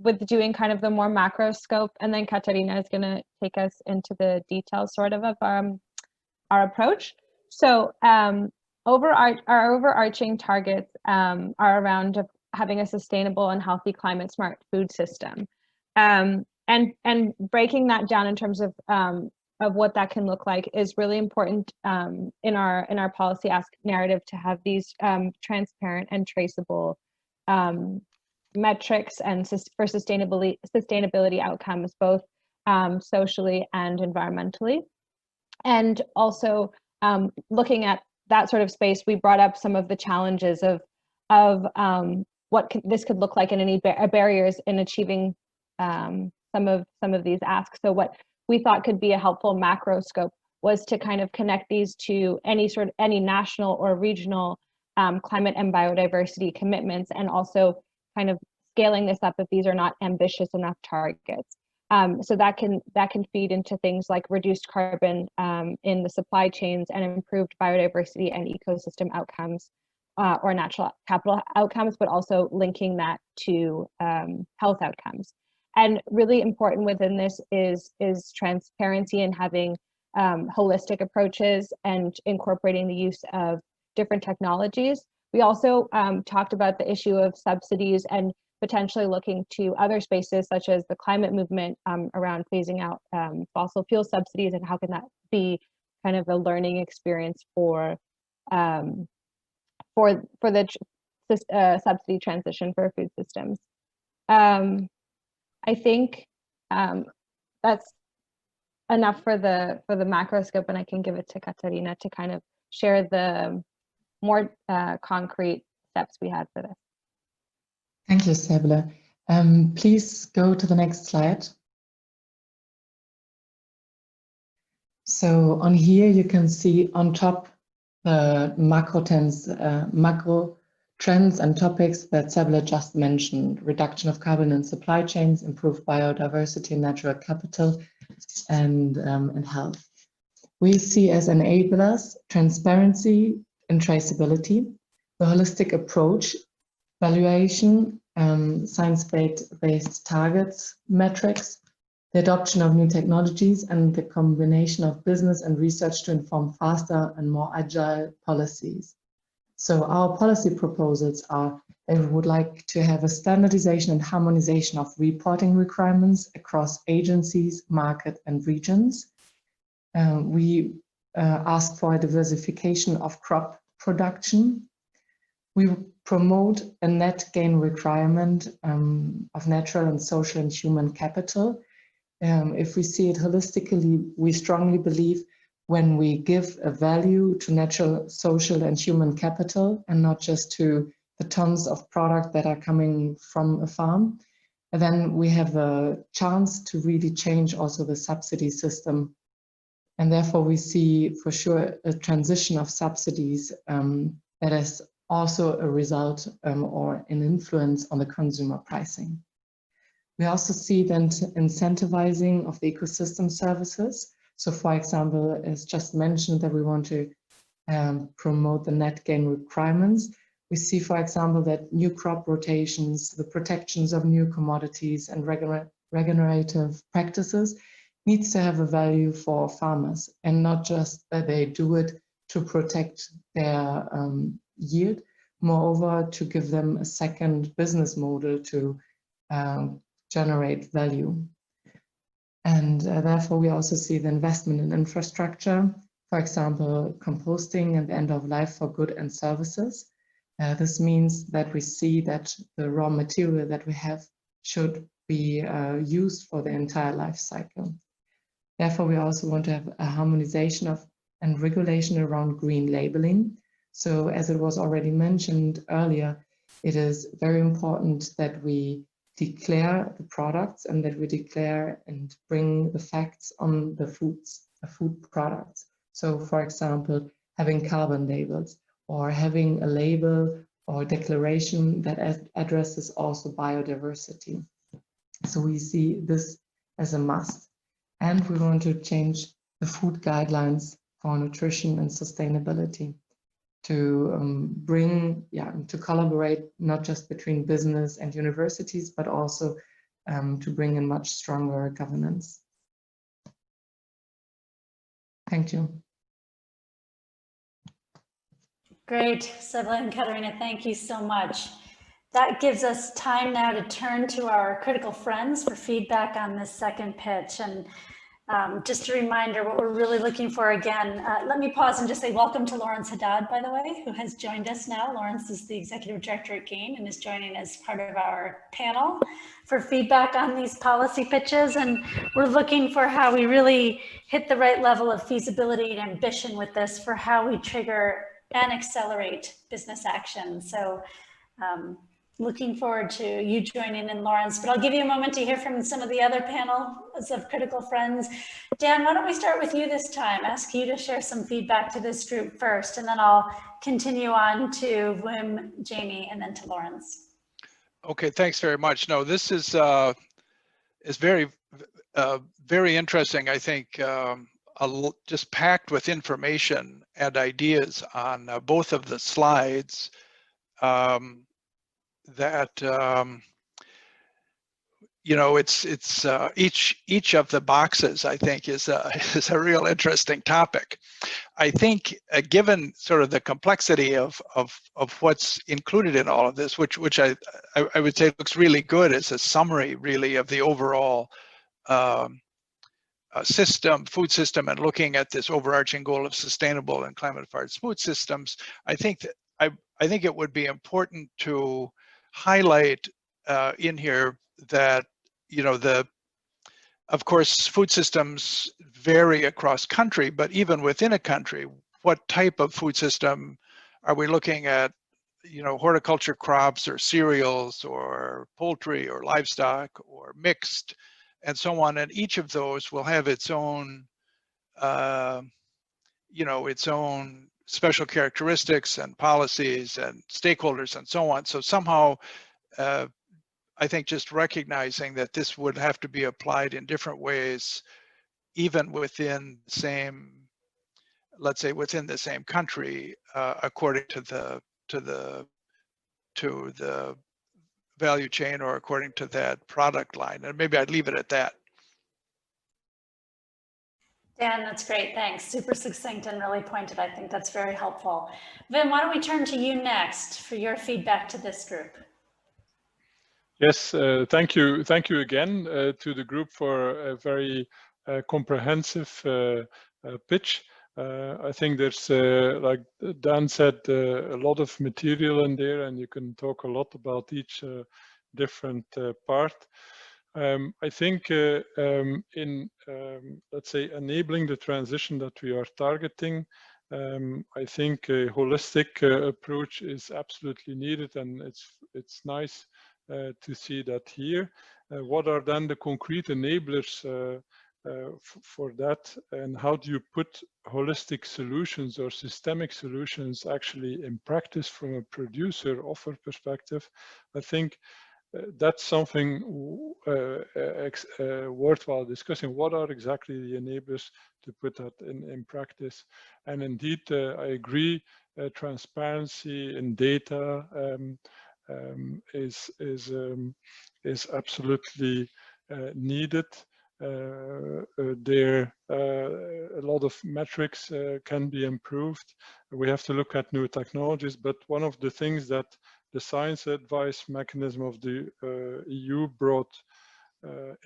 with doing kind of the more macro scope, and then Katarina is going to take us into the details sort of our approach. So our overarching targets are around having a sustainable and healthy climate smart food system, and breaking that down in terms of what that can look like is really important in our policy ask narrative, to have these transparent and traceable metrics and for sustainability outcomes, both socially and environmentally. And also looking at that sort of space, we brought up some of the challenges of what this could look like, and any barriers in achieving some of these asks. So what we thought could be a helpful macro scope was to kind of connect these to any national or regional climate and biodiversity commitments, and also kind of scaling this up if these are not ambitious enough targets. So that can feed into things like reduced carbon in the supply chains, and improved biodiversity and ecosystem outcomes, or natural capital outcomes, but also linking that to health outcomes. And really important within this is transparency and having holistic approaches and incorporating the use of different technologies. We also talked about the issue of subsidies, and potentially looking to other spaces such as the climate movement around phasing out fossil fuel subsidies, and how can that be kind of a learning experience for the subsidy transition for food systems. I think that's enough for the macro scope, and I can give it to Katarina to kind of share the more concrete steps we had for this. Thank you, Sibylle. Please go to the next slide. So on here you can see on top the macro trends and topics that Sibylle just mentioned: reduction of carbon in supply chains, improved biodiversity and natural capital, and health. We see as enablers transparency and traceability, the holistic approach, valuation, science-based targets, metrics, the adoption of new technologies, and the combination of business and research to inform faster and more agile policies. So our policy proposals are that we would like to have a standardization and harmonization of reporting requirements across agencies, market, and regions. We ask for a diversification of crop production. We promote a net gain requirement of natural and social and human capital. If we see it holistically, we strongly believe when we give a value to natural, social, and human capital, and not just to the tons of product that are coming from a farm, then we have a chance to really change also the subsidy system. And therefore we see for sure a transition of subsidies that is also a result or an influence on the consumer pricing. We also see then incentivizing of the ecosystem services. So for example, as just mentioned, that we want to promote the net gain requirements. We see, for example, that new crop rotations, the protections of new commodities and regenerative practices needs to have a value for farmers, and not just that they do it to protect their yield, moreover to give them a second business model to generate value. And therefore we also see the investment in infrastructure, for example, composting and the end of life for goods and services. This means that we see that the raw material that we have should be used for the entire life cycle. Therefore, we also want to have a harmonization of and regulation around green labeling. So as it was already mentioned earlier, it is very important that we declare the products and that we declare and bring the facts on the food products. So for example, having carbon labels or having a label or declaration that addresses also biodiversity. So we see this as a must. And we want to change the food guidelines for nutrition and sustainability to to collaborate not just between business and universities, but also to bring in much stronger governance. Thank you. Great, Sibylle and Katarina, thank you so much. That gives us time now to turn to our critical friends for feedback on this second pitch. And just a reminder, what we're really looking for again, let me pause and just say welcome to Lawrence Haddad, by the way, who has joined us now. Lawrence is the Executive Director at GAIN and is joining as part of our panel for feedback on these policy pitches. And we're looking for how we really hit the right level of feasibility and ambition with this for how we trigger and accelerate business action. So looking forward to you joining in, Lawrence, but I'll give you a moment to hear from some of the other panels of critical friends. Dan, why don't we start with you this time? Ask you to share some feedback to this group first, and then I'll continue on to Wim, Jamie, and then to Lawrence. Okay, thanks very much. No, this is very, very interesting, I think, just packed with information and ideas on both of the slides. You know, it's each of the boxes, I think, is a real interesting topic. I think given sort of the complexity of what's included in all of this, which I would say looks really good as a summary really of the overall food system, and looking at this overarching goal of sustainable and climate-forward food systems, I think it would be important to highlight in here that, you know, of course, food systems vary across country, but even within a country, what type of food system are we looking at? You know, horticulture crops or cereals or poultry or livestock or mixed and so on. And each of those will have its own, you know, its own special characteristics and policies and stakeholders and so on. So somehow, I think just recognizing that this would have to be applied in different ways, even within the same, let's say within the same country, according to the value chain or according to that product line. And maybe I'd leave it at that. Dan, that's great. Thanks. Super succinct and really pointed. I think that's very helpful. Vin, why don't we turn to you next for your feedback to this group? Yes, thank you. Thank you again to the group for a very comprehensive pitch. I think there's, like Dan said, a lot of material in there, and you can talk a lot about each different part. I think in, let's say, enabling the transition that we are targeting, I think a holistic approach is absolutely needed, and it's nice to see that here. What are then the concrete enablers for that, and how do you put holistic solutions or systemic solutions actually in practice from a producer offer perspective? I think that's something worthwhile discussing. What are exactly the enablers to put that in practice? And indeed, I agree, transparency in data is absolutely needed. There a lot of metrics can be improved. We have to look at new technologies, but one of the things that the science advice mechanism of the EU brought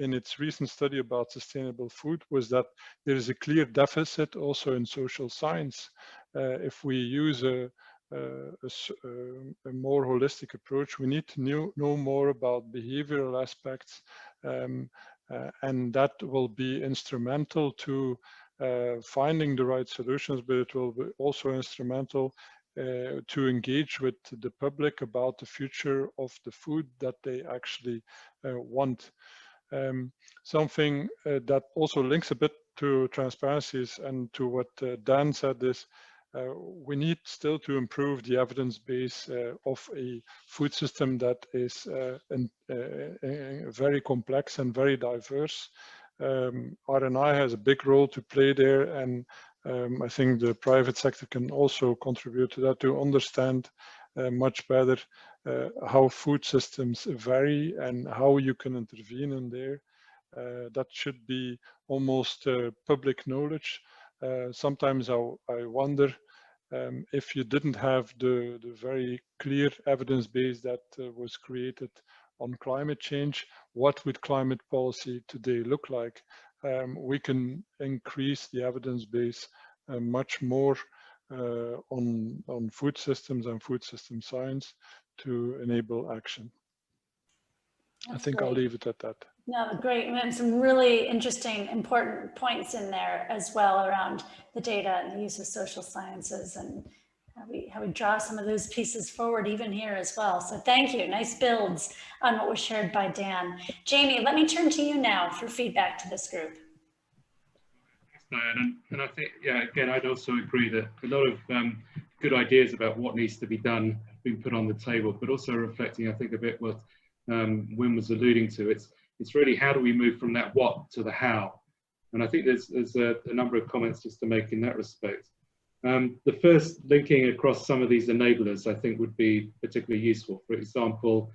in its recent study about sustainable food was that there is a clear deficit also in social science. If we use a more holistic approach, we need to know more about behavioral aspects, and that will be instrumental to finding the right solutions, but it will be also instrumental to engage with the public about the future of the food that they actually want. Something that also links a bit to transparencies and to what Dan said is we need still to improve the evidence base of a food system that is very complex and very diverse. R&I has a big role to play there, and I think the private sector can also contribute to that, to understand much better how food systems vary and how you can intervene in there. That should be almost public knowledge. Sometimes I wonder if you didn't have the very clear evidence base that was created on climate change, what would climate policy today look like? We can increase the evidence base much more on food systems and food system science to enable action. I think I'll leave it at that. No, great. And some really interesting, important points in there as well around the data and the use of social sciences and how we draw some of those pieces forward even here as well. So thank you. Nice builds on what was shared by Dan. Jamie, let me turn to you now for feedback to this group. Thanks, Diane. And I think, yeah, again, I'd also agree that a lot of good ideas about what needs to be done have been put on the table, but also reflecting, I think, a bit what Wim was alluding to. It's really how do we move from that what to the how? And I think there's a number of comments just to make in that respect. The first, linking across some of these enablers, I think would be particularly useful. For example,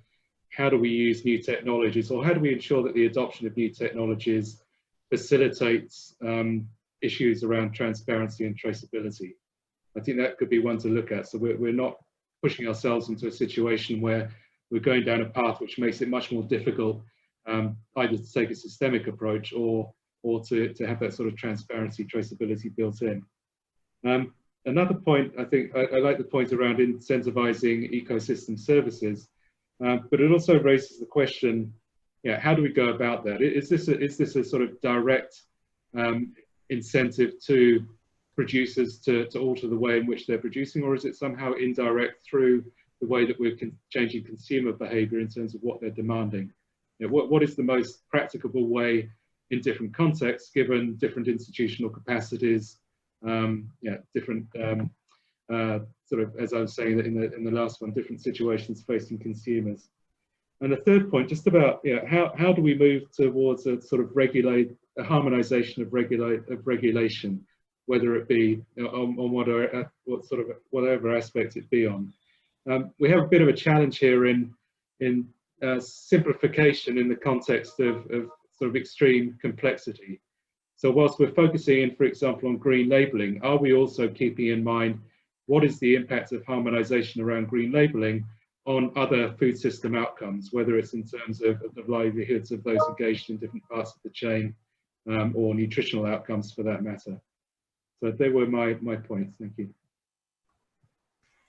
how do we use new technologies, or how do we ensure that the adoption of new technologies facilitates issues around transparency and traceability? I think that could be one to look at. So we're not pushing ourselves into a situation where we're going down a path which makes it much more difficult either to take a systemic approach or to have that sort of transparency, traceability built in. Another point, I think, I like the point around incentivizing ecosystem services, but it also raises the question yeah, how do we go about that? Is this a sort of direct incentive to producers to alter the way in which they're producing, or is it somehow indirect through the way that we're changing consumer behavior in terms of what they're demanding? You know, what is the most practicable way in different contexts, given different institutional capacities, different sort of, as I was saying in the last one, different situations facing consumers. And the third point, just about how do we move towards a sort of a harmonization of regulation, whether it be on whatever aspect it be on. We have a bit of a challenge here in simplification in the context of sort of extreme complexity. So whilst we're focusing in, for example, on green labeling, are we also keeping in mind what is the impact of harmonization around green labeling on other food system outcomes, whether it's in terms of the livelihoods of those engaged in different parts of the chain, or nutritional outcomes for that matter. So they were my points. Thank you.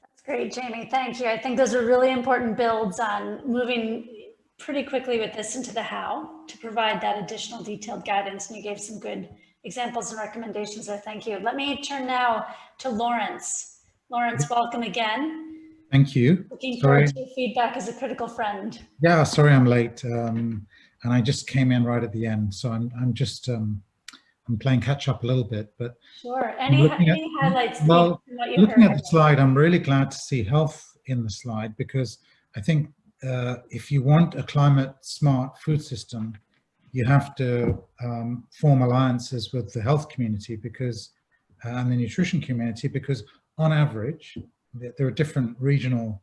That's great, Jamie. Thank you. I think those are really important builds on moving pretty quickly with this into the how to provide that additional detailed guidance. And you gave some good examples and recommendations there. Thank you. Let me turn now to Lawrence. Lawrence, welcome again. Thank you. Looking forward to your feedback as a critical friend. Yeah, sorry I'm late, and I just came in right at the end, so I'm just I'm playing catch up a little bit. But sure, any highlights? Well, what you looking heard? at the slide, I'm really glad to see health in the slide, because I think if you want a climate smart food system, you have to form alliances with the health community because and the nutrition community, because on average, there are different regional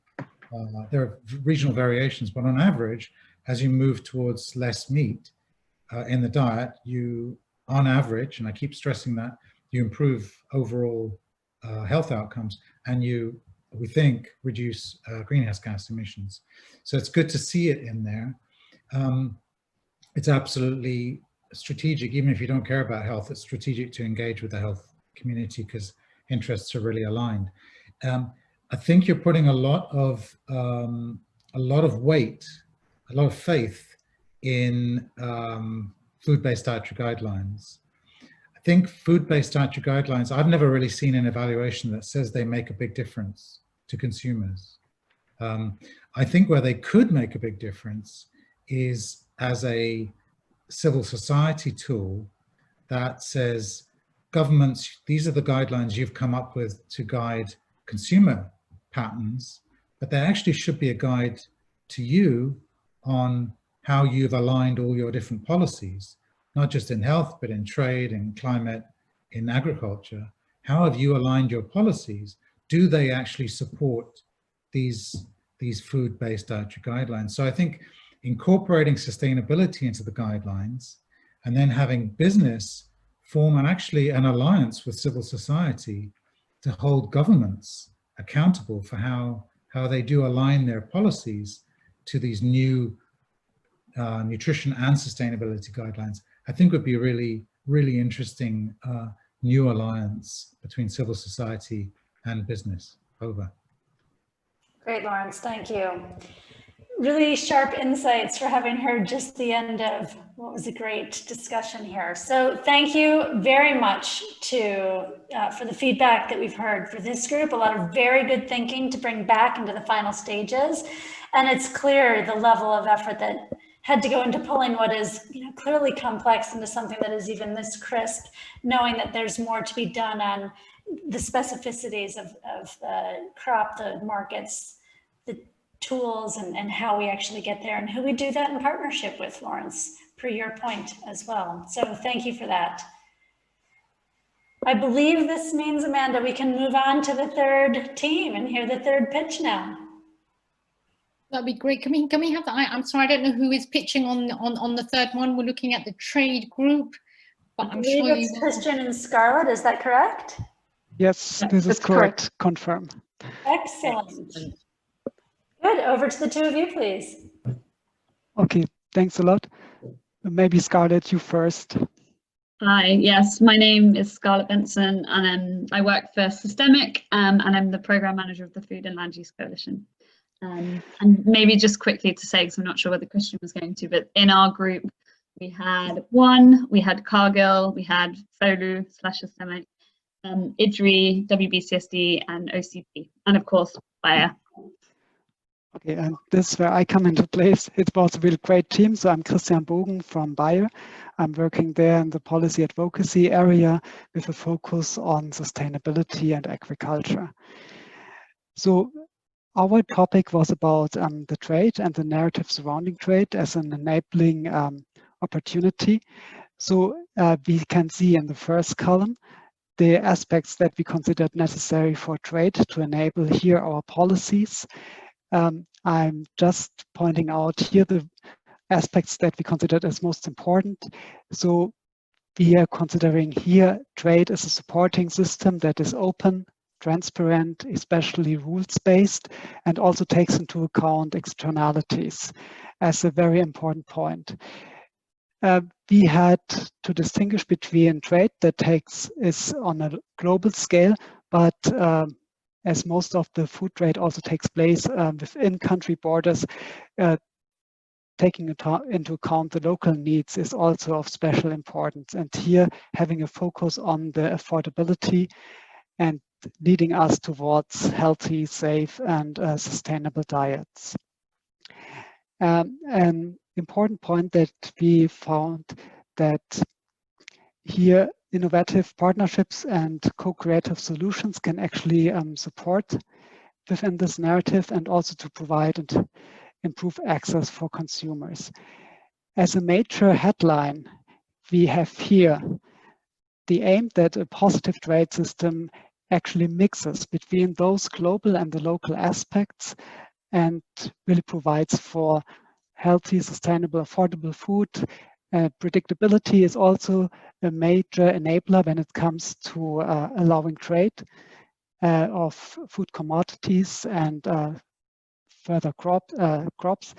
variations, but on average, as you move towards less meat in the diet, you, on average, and I keep stressing that, you improve overall health outcomes, and you, we think, reduce greenhouse gas emissions. So it's good to see it in there. It's absolutely strategic, even if you don't care about health, it's strategic to engage with the health community because interests are really aligned. I think you're putting a lot of weight, a lot of faith in food-based dietary guidelines. I think food-based dietary guidelines, I've never really seen an evaluation that says they make a big difference to consumers. I think where they could make a big difference is as a civil society tool that says, governments, these are the guidelines you've come up with to guide consumer patterns, but there actually should be a guide to you on how you've aligned all your different policies, not just in health, but in trade, in climate, in agriculture. How have you aligned your policies? Do they actually support these food-based dietary guidelines? So I think incorporating sustainability into the guidelines and then having business form an alliance with civil society to hold governments accountable for how they do align their policies to these new nutrition and sustainability guidelines, I think would be a really, really interesting new alliance between civil society and business. Over. Great, Lawrence, thank you. Really sharp insights for having heard just the end of what was a great discussion here. So thank you very much for the feedback that we've heard for this group. A lot of very good thinking to bring back into the final stages. And it's clear the level of effort that had to go into pulling what is clearly complex into something that is even this crisp, knowing that there's more to be done on the specificities of the crop, the markets, the tools, and how we actually get there, and who we do that in partnership with, Lawrence, per your point as well. So thank you for that. I believe this means, Amanda, we can move on to the third team and hear the third pitch now. That'd be great. Can we have that? I'm sorry, I don't know who is pitching on the third one. We're looking at the trade group, but I'm sure it's Christian and Scarlett. Is that correct? Yes, this is correct. Confirm. Excellent. Good. Over to the two of you, please. Okay, thanks a lot. Maybe Scarlett, you first. Hi, yes, my name is Scarlett Benson, and I work for Systemic, and I'm the program manager of the Food and Land Use Coalition. And maybe just quickly to say, because I'm not sure whether Christian was going to, but in our group, we had Cargill, we had FOLU/Systemic, IDRI, WBCSD, and OCP, and of course, Bayer. Okay, and this is where I come into place. It was a really great team. So I'm Christian Bogen from Bayer. I'm working there in the policy advocacy area with a focus on sustainability and agriculture. So our topic was about the trade and the narrative surrounding trade as an enabling opportunity. So we can see in the first column the aspects that we considered necessary for trade to enable here our policies. I'm just pointing out here the aspects that we considered as most important. So we are considering here trade as a supporting system that is open, transparent, especially rules-based, and also takes into account externalities as a very important point. We had to distinguish between trade that is on a global scale, but as most of the food trade also takes place within country borders, taking into account the local needs is also of special importance. And here having a focus on the affordability and leading us towards healthy, safe, and sustainable diets. An important point that we found that here innovative partnerships and co-creative solutions can actually support within this narrative and also to provide and improve access for consumers. As a major headline, we have here the aim that a positive trade system actually mixes between those global and the local aspects and really provides for healthy, sustainable, affordable food. Predictability is also a major enabler when it comes to allowing trade of food commodities and further crops,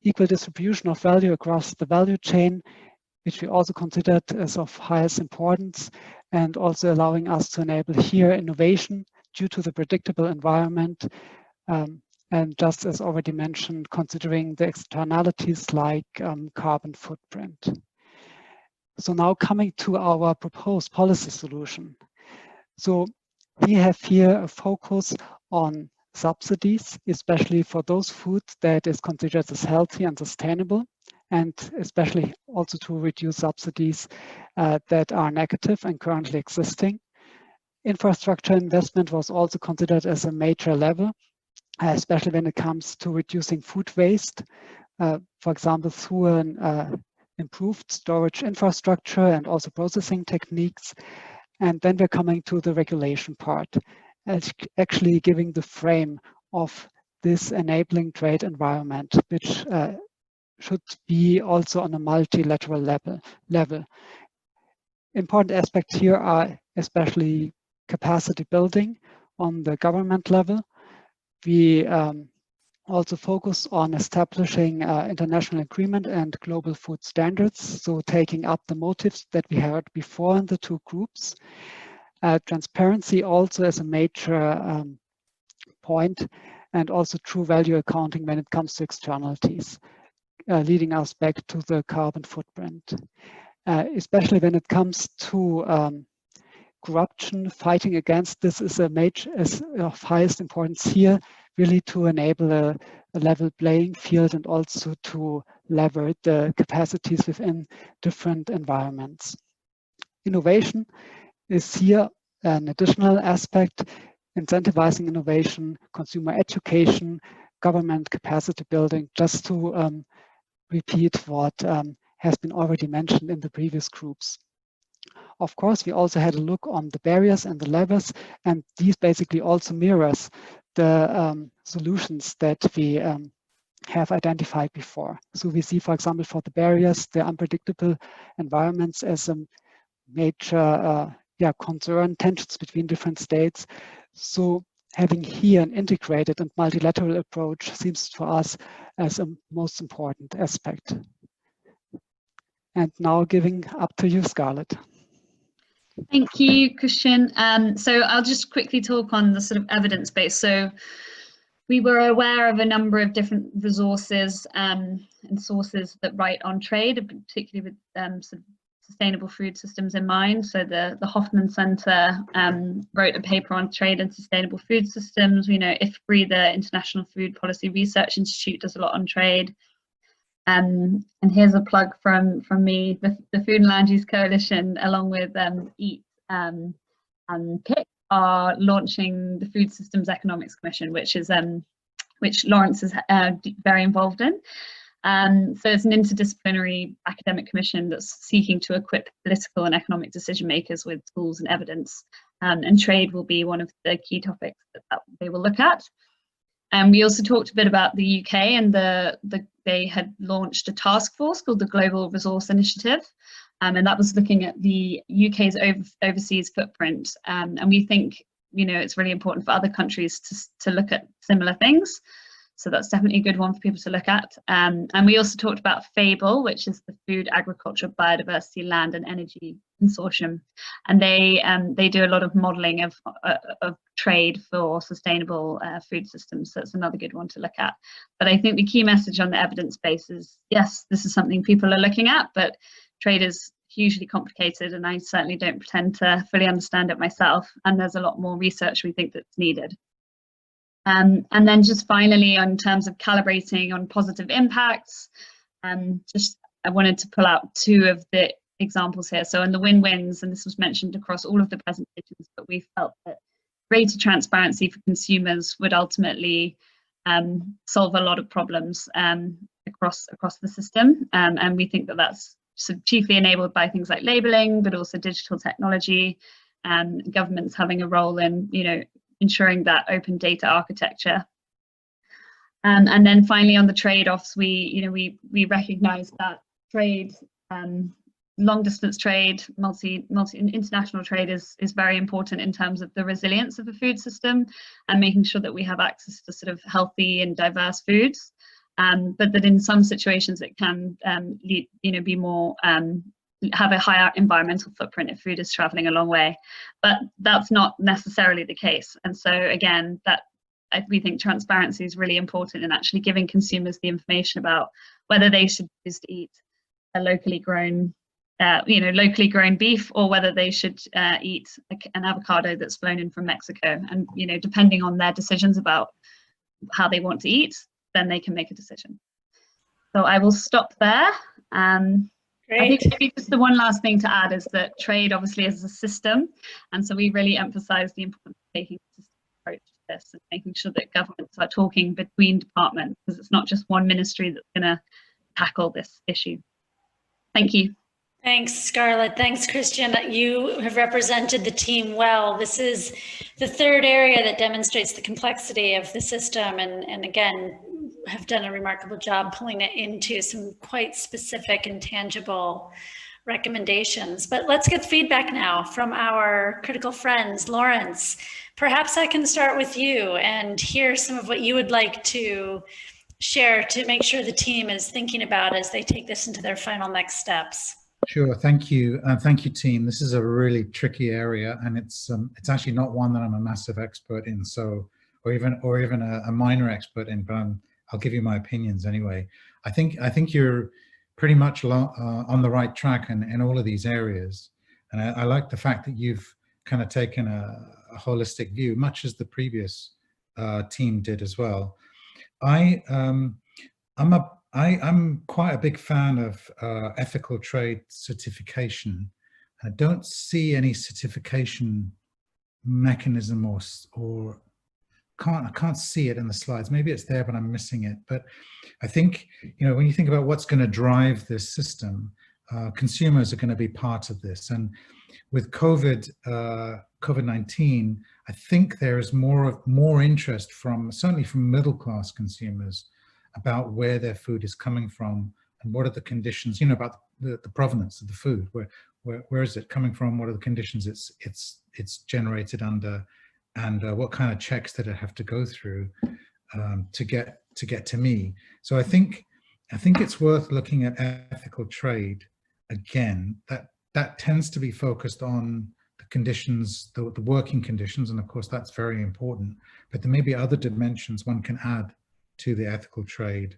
equal distribution of value across the value chain, which we also considered as of highest importance, and also allowing us to enable here innovation due to the predictable environment. And just as already mentioned, considering the externalities like carbon footprint. So now coming to our proposed policy solution. So we have here a focus on subsidies, especially for those foods that is considered as healthy and sustainable, and especially also to reduce subsidies that are negative and currently existing. Infrastructure investment was also considered as a major level, especially when it comes to reducing food waste, for example, through an improved storage infrastructure and also processing techniques. And then we're coming to the regulation part, actually giving the frame of this enabling trade environment, which should be also on a multilateral level. Important aspects here are especially capacity building on the government level. We also focus on establishing international agreement and global food standards, so taking up the motives that we heard before in the two groups. Transparency also as a major point, and also true value accounting when it comes to externalities, leading us back to the carbon footprint. Especially when it comes to corruption, fighting against this is of highest importance here, really to enable a level playing field and also to leverage the capacities within different environments. Innovation is here an additional aspect, incentivizing innovation, consumer education, government capacity building, just to repeat what has been already mentioned in the previous groups. Of course, we also had a look on the barriers and the levers, and these basically also mirrors the solutions that we have identified before. So we see, for example, for the barriers, the unpredictable environments as a major concern, tensions between different states. So having here an integrated and multilateral approach seems for us as a most important aspect. And now giving up to you, Scarlett. Thank you, Christian. So I'll just quickly talk on the sort of evidence base. So We were aware of a number of different resources and sources that write on trade, particularly with sort of sustainable food systems in mind. So the Hoffman Center wrote a paper on trade and sustainable food systems. We know IFPRI, the International Food Policy Research Institute, does a lot on trade. And here's a plug from me, the Food and Land Use Coalition, along with EAT and PIC, are launching the Food Systems Economics Commission, which Lawrence is very involved in. So it's an interdisciplinary academic commission that's seeking to equip political and economic decision makers with tools and evidence, and trade will be one of the key topics that they will look at. And we also talked a bit about the UK, and they had launched a task force called the Global Resource Initiative, and that was looking at the UK's overseas footprint. And we think, it's really important for other countries to look at similar things. So that's definitely a good one for people to look at. And we also talked about FABLE, which is the Food, Agriculture, Biodiversity, Land and Energy Consortium. And they do a lot of modeling of trade for sustainable food systems. So it's another good one to look at. But I think the key message on the evidence base is, yes, this is something people are looking at, but trade is hugely complicated, and I certainly don't pretend to fully understand it myself. And there's a lot more research we think that's needed. And then just finally, in terms of calibrating on positive impacts, I wanted to pull out two of the examples here. So in the win-wins, and this was mentioned across all of the presentations, but we felt that greater transparency for consumers would ultimately solve a lot of problems across the system. And we think that that's chiefly enabled by things like labeling, but also digital technology, and governments having a role in, ensuring that open data architecture. And then finally, on the trade-offs, we recognize that trade, long distance trade, international trade is very important in terms of the resilience of the food system and making sure that we have access to sort of healthy and diverse foods. But that in some situations it can be more have a higher environmental footprint if food is traveling a long way, but that's not necessarily the case. And so again, we think transparency is really important in actually giving consumers the information about whether they should choose to eat a locally grown beef, or whether they should eat an avocado that's flown in from Mexico. And depending on their decisions about how they want to eat, then they can make a decision. So I will stop there. I think maybe just the one last thing to add is that trade obviously is a system, and so we really emphasize the importance of taking a system approach to this and making sure that governments are talking between departments, because it's not just one ministry that's going to tackle this issue. Thank you. Thanks, Scarlett. Thanks, Christian. You have represented the team well. This is the third area that demonstrates the complexity of the system, and again, have done a remarkable job pulling it into some quite specific and tangible recommendations. But let's get feedback now from our critical friends. Lawrence, perhaps I can start with you and hear some of what you would like to share to make sure the team is thinking about as they take this into their final next steps. Sure, thank you. Thank you, team. This is a really tricky area, and it's actually not one that I'm a massive expert in, so or even a minor expert in, but I'll give you my opinions anyway. I think you're pretty much on the right track in all of these areas, and I like the fact that you've kind of taken a holistic view, much as the previous team did as well. I'm quite a big fan of ethical trade certification. I don't see any certification mechanism or I can't see it in the slides. Maybe it's there, but I'm missing it. But I think, when you think about what's going to drive this system, consumers are going to be part of this. And with COVID-19, I think there is more interest certainly from middle-class consumers about where their food is coming from and what are the conditions, about the provenance of the food. Where is it coming from? What are the conditions it's generated under? And what kind of checks did it have to go through to get to me? So I think it's worth looking at ethical trade again. That tends to be focused on the conditions, the working conditions, and of course that's very important, but there may be other dimensions one can add to the ethical trade.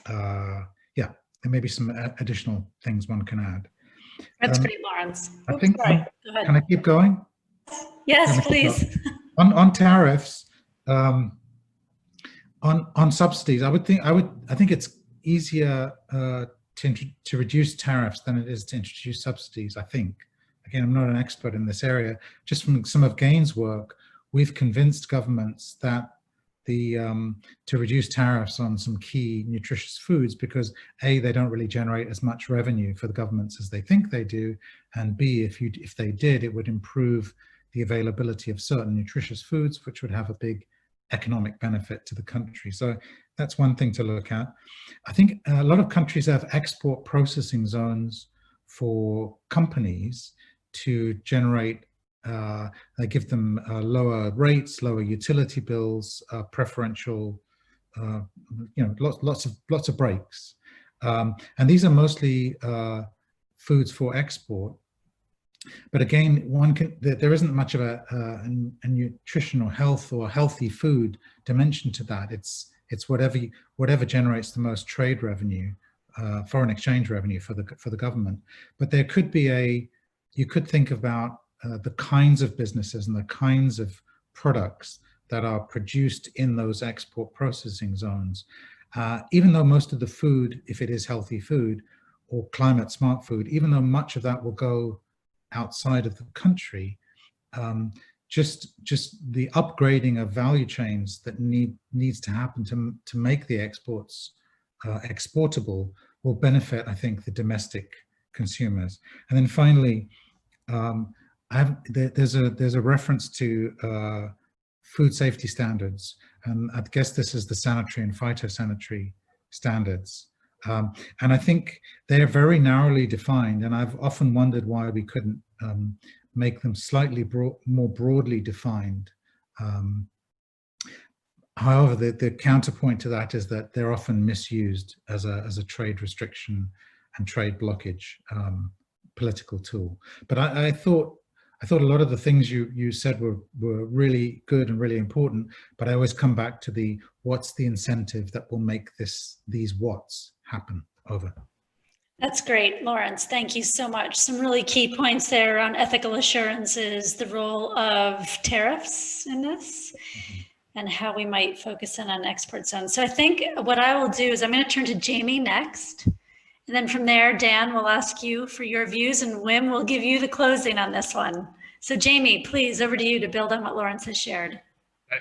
Yeah, there may be some additional things one can add. That's great, Lawrence. I Oops, think, sorry. Go ahead. can I keep going? Yes, please. On tariffs, on subsidies, I think it's easier to reduce tariffs than it is to introduce subsidies, I think. Again, I'm not an expert in this area. Just from some of Gaines' work, we've convinced governments that to reduce tariffs on some key nutritious foods, because A, they don't really generate as much revenue for the governments as they think they do, and B, if they did, it would improve the availability of certain nutritious foods, which would have a big economic benefit to the country. So that's one thing to look at. I think a lot of countries have export processing zones for companies to generate, they give them lower rates, lower utility bills, preferential, lots of breaks. And these are mostly foods for export. But again, there isn't much of a nutritional health or healthy food dimension to that. It's whatever generates the most trade revenue, foreign exchange revenue for the government. But there could be you could think about the kinds of businesses and the kinds of products that are produced in those export processing zones. Even though most of the food, if it is healthy food or climate smart food, even though much of that will go outside of the country, just the upgrading of value chains that needs to happen to make the exports exportable will benefit, I think, the domestic consumers. And then finally, there's a reference to food safety standards, and I guess this is the sanitary and phytosanitary standards. And I think they're very narrowly defined, and I've often wondered why we couldn't make them slightly more broadly defined. However, the counterpoint to that is that they're often misused as a trade restriction and trade blockage political tool. But I thought a lot of the things you said were really good and really important, but I always come back to what's the incentive that will make these what's happen. Over. That's great, Lawrence. Thank you so much. Some really key points there around ethical assurances, the role of tariffs in this, and how we might focus in on export zones. So I think what I will do is I'm going to turn to Jamie next. And then from there, Dan will ask you for your views, and Wim will give you the closing on this one. So Jamie, please, over to you to build on what Lawrence has shared.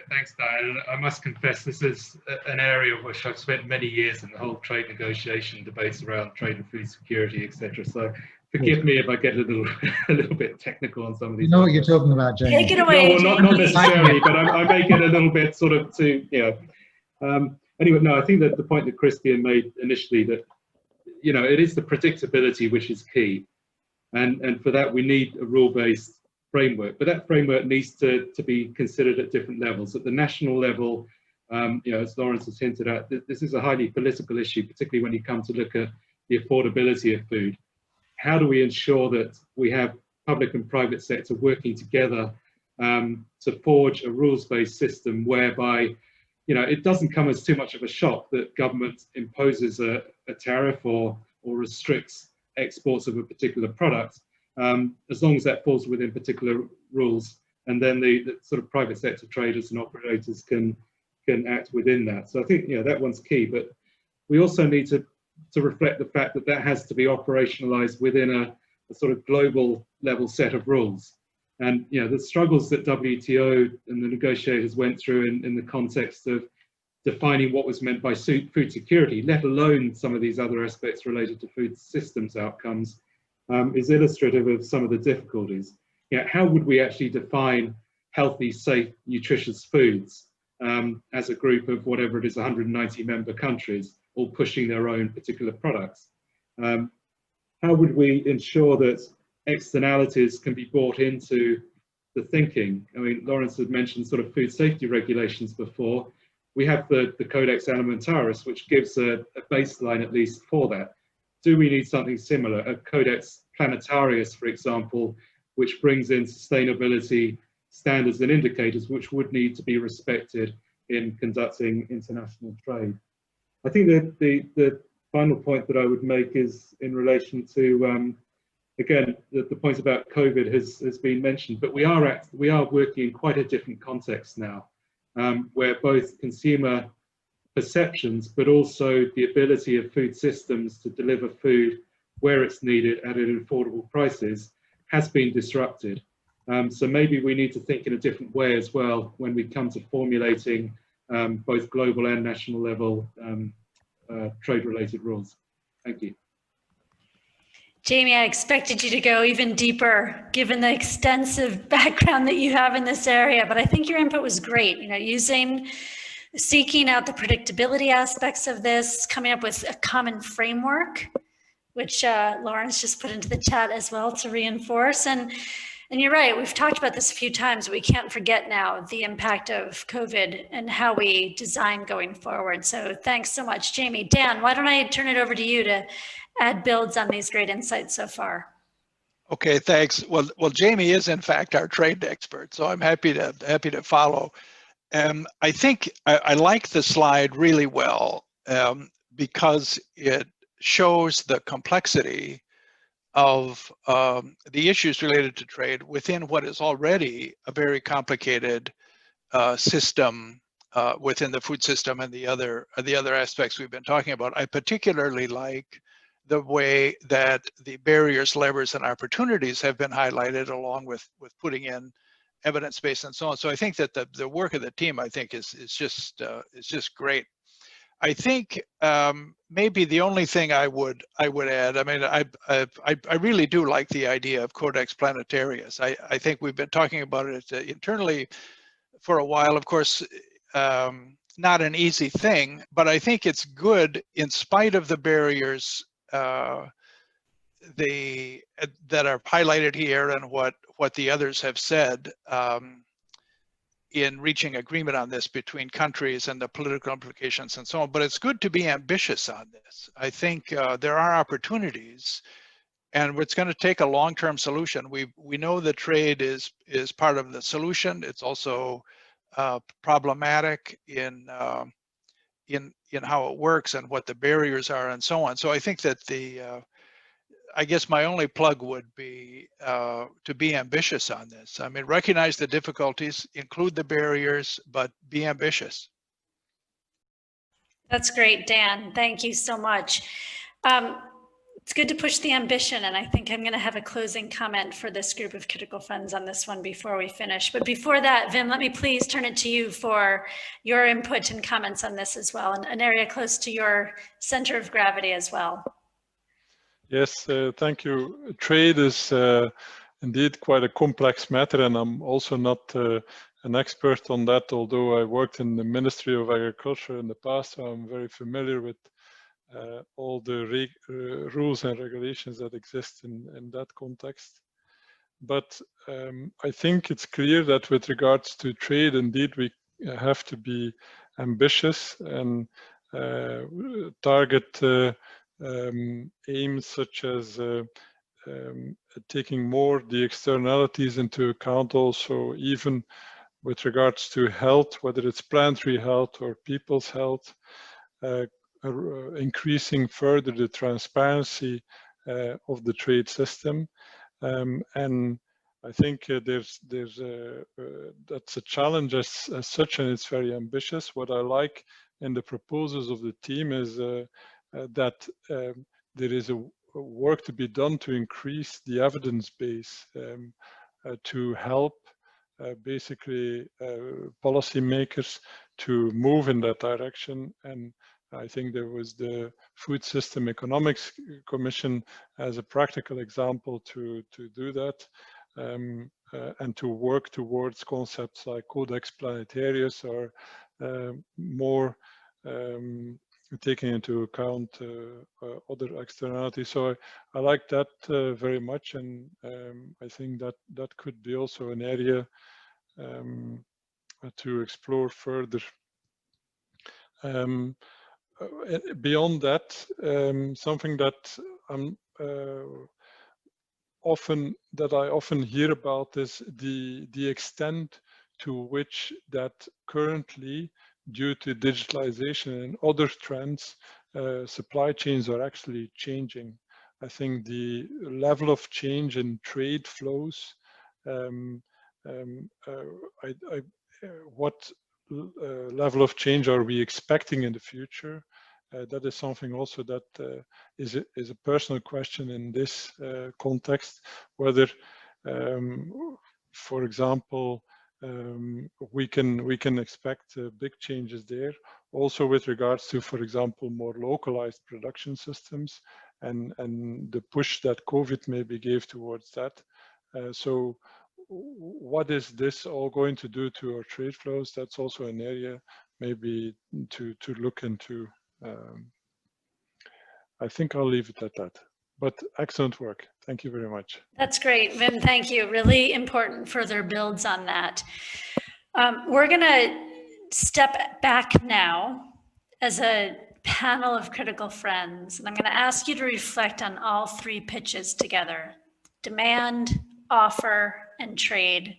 Thanks, Diane. I must confess, this is an area which I've spent many years in, the whole trade negotiation debates around trade and food security, etc. So forgive me if I get a little bit technical on some of these. You know what you're talking about, Jamie. Take it away. No, well, not necessarily, but I may get a little bit sort of anyway, no, I think that the point that Christian made initially, that it is the predictability which is key, and for that we need a rule-based framework, but that framework needs to be considered at different levels. At the national level, as Lawrence has hinted at, this is a highly political issue, particularly when you come to look at the affordability of food. How do we ensure that we have public and private sector working together to forge a rules-based system whereby, it doesn't come as too much of a shock that government imposes a tariff or restricts exports of a particular product, as long as that falls within particular rules, and then the sort of private sector traders and operators can act within that. So I think that one's key, but we also need to reflect the fact that has to be operationalized within a sort of global level set of rules. And the struggles that WTO and the negotiators went through in the context of defining what was meant by food security, let alone some of these other aspects related to food systems outcomes, is illustrative of some of the difficulties. How would we actually define healthy, safe, nutritious foods as a group of whatever it is, 190 member countries, all pushing their own particular products? How would we ensure that externalities can be brought into the thinking? I mean, Lawrence had mentioned sort of food safety regulations before. We have the Codex Alimentarius, which gives a baseline at least for that. Do we need something similar? A Codex Planetarius, for example, which brings in sustainability standards and indicators which would need to be respected in conducting international trade. I think that the final point that I would make is in relation to, again, the point about COVID has been mentioned, but we are working in quite a different context now, where both consumer perceptions, but also the ability of food systems to deliver food where it's needed at an affordable prices has been disrupted. So maybe we need to think in a different way as well when we come to formulating both global and national level trade-related rules. Thank you. Jamie, I expected you to go even deeper, given the extensive background that you have in this area, but I think your input was great. You know, seeking out the predictability aspects of this, coming up with a common framework, which Lawrence just put into the chat as well to reinforce. And you're right, we've talked about this a few times, but we can't forget now the impact of COVID and how we design going forward. So thanks so much, Jamie. Dan, why don't I turn it over to you to add builds on these great insights so far? Okay, thanks. Well, Jamie is in fact our trade expert, so I'm happy to follow. I think I like the slide really well because it shows the complexity of the issues related to trade within what is already a very complicated system within the food system and the other aspects we've been talking about. I particularly like the way that the barriers, levers, and opportunities have been highlighted, along with putting in evidence base and so on. So I think that the work of the team, I think, is just great. I think maybe the only thing I would add, I mean, I really do like the idea of Codex Planetarius. I think we've been talking about it internally for a while. Of course, not an easy thing, but I think it's good in spite of the barriers that are highlighted here and what the others have said in reaching agreement on this between countries and the political implications and so on. But it's good to be ambitious on this. I think there are opportunities, and it's going to take a long-term solution. We know that trade is part of the solution. It's also problematic in how it works and what the barriers are and so on. So I think that I guess my only plug would be to be ambitious on this. I mean, recognize the difficulties, include the barriers, but be ambitious. That's great, Dan. Thank you so much. It's good to push the ambition, and I think I'm going to have a closing comment for this group of critical funds on this one before we finish. But before that, Wim, let me please turn it to you for your input and comments on this as well, and an area close to your center of gravity as well. Yes, thank you. Trade is indeed quite a complex matter, and I'm also not an expert on that, although I worked in the Ministry of Agriculture in the past, so I'm very familiar with all the rules and regulations that exist in that context. But I think it's clear that with regards to trade, indeed, we have to be ambitious and target aims such as taking more the externalities into account, also even with regards to health, whether it's planetary health or people's health, increasing further the transparency of the trade system. And I think that's a challenge as such, and it's very ambitious. What I like in the proposals of the team is that there is a work to be done to increase the evidence base to help basically policymakers to move in that direction. And I think there was the Food System Economics Commission as a practical example to do that, and to work towards concepts like Codex Planetarius or more taking into account other externalities. So I like that very much, and I think that could be also an area to explore further. Beyond that, something that I often hear about is the extent to which that currently, due to digitalization and other trends, supply chains are actually changing. I think the level of change in trade flows, what level of change are we expecting in the future? That is something also that is a personal question in this context, whether, for example, we can expect big changes there. Also with regards to, for example, more localized production systems and the push that COVID maybe gave towards that. So what is this all going to do to our trade flows? That's also an area maybe to look into. I think I'll leave it at that. But excellent work. Thank you very much. That's great, Wim. Thank you. Really important further builds on that. We're going to step back now as a panel of critical friends, and I'm going to ask you to reflect on all three pitches together: demand, offer, and trade.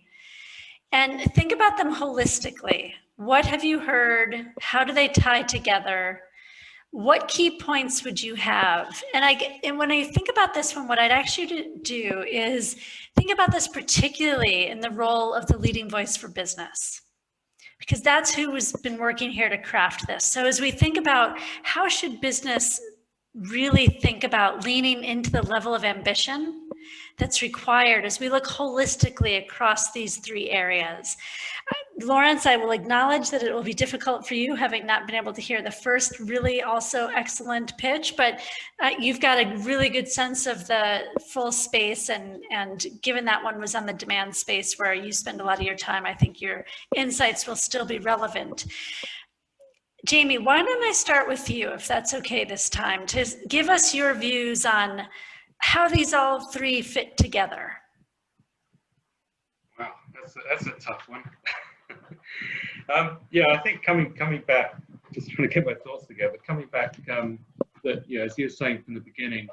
And think about them holistically. What have you heard? How do they tie together? What key points would you have? And when I think about this one, what I'd ask you to do is think about this particularly in the role of the leading voice for business, because that's who has been working here to craft this. So as we think about how should business really think about leaning into the level of ambition that's required as we look holistically across these three areas. Lawrence, I will acknowledge that it will be difficult for you, having not been able to hear the first really also excellent pitch, but you've got a really good sense of the full space, and given that one was on the demand space where you spend a lot of your time, I think your insights will still be relevant. Jamie, why don't I start with you, if that's okay this time, to give us your views on how these all three fit together. Wow, that's a tough one. Yeah, I think coming back, just trying to get my thoughts together, coming back, that, you know, as you were saying from the beginning,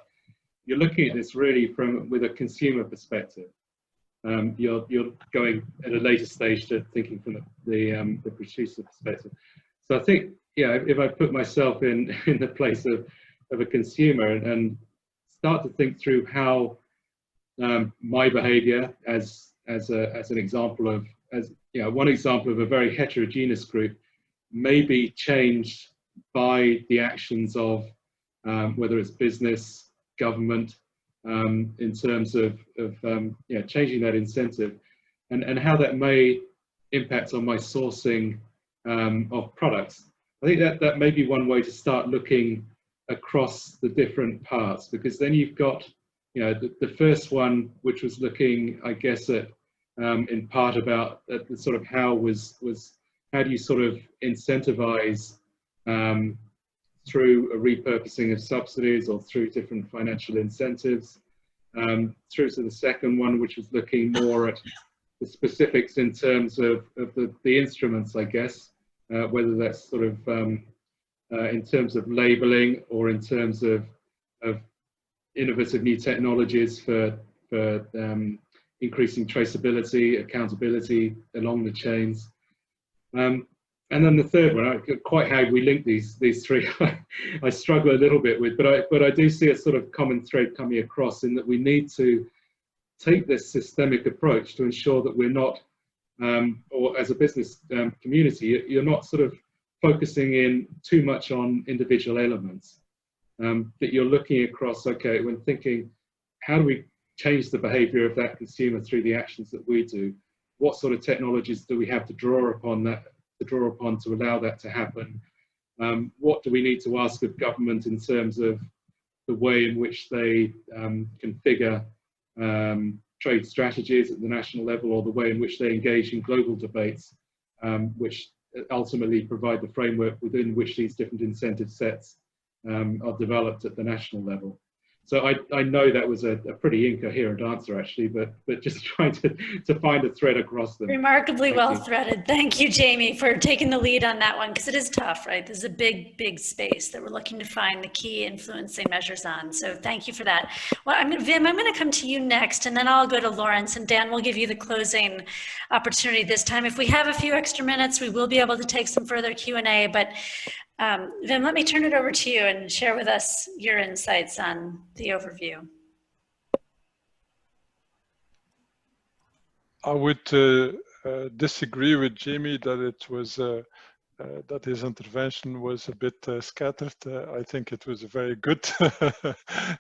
you're looking at this really with a consumer perspective. You're going at a later stage to thinking from the producer perspective. So I think, yeah, if I put myself in the place of a consumer and start to think through how my behavior as an example of, one example of a very heterogeneous group may be changed by the actions of whether it's business, government, in terms of changing that incentive, and how that may impact on my sourcing of products. I think that may be one way to start looking across the different parts, because then you've got, you know, the first one, which was looking, I guess, at in part about the sort of how do you sort of incentivize through a repurposing of subsidies or through different financial incentives, through to the second one, which was looking more at the specifics in terms of the instruments, I guess, whether that's sort of in terms of labeling or in terms of innovative new technologies for increasing traceability, accountability along the chains. And then the third one, quite how we link these three, I struggle a little bit with, but I do see a sort of common thread coming across in that we need to take this systemic approach to ensure that we're not, or as a business community, you're not sort of focusing in too much on individual elements, that you're looking across, okay, when thinking, how do we change the behavior of that consumer through the actions that we do? What sort of technologies do we have to draw upon to allow that to happen? What do we need to ask of government in terms of the way in which they configure trade strategies at the national level, or the way in which they engage in global debates, which ultimately provide the framework within which these different incentive sets are developed at the national level. So I know that was a pretty incoherent answer actually, but just trying to find a thread across them. Remarkably Thank well you. threaded. Thank you, Jamie, for taking the lead on that one, because it is tough, right? This is a big, big space that we're looking to find the key influencing measures on. So thank you for that. Well, Vim, I'm going to come to you next, and then I'll go to Lawrence, and Dan will give you the closing opportunity this time. If we have a few extra minutes, we will be able to take some further Q&A, but Vim, let me turn it over to you and share with us your insights on the overview. I would disagree with Jamie that it was that his intervention was a bit scattered. I think it was a very good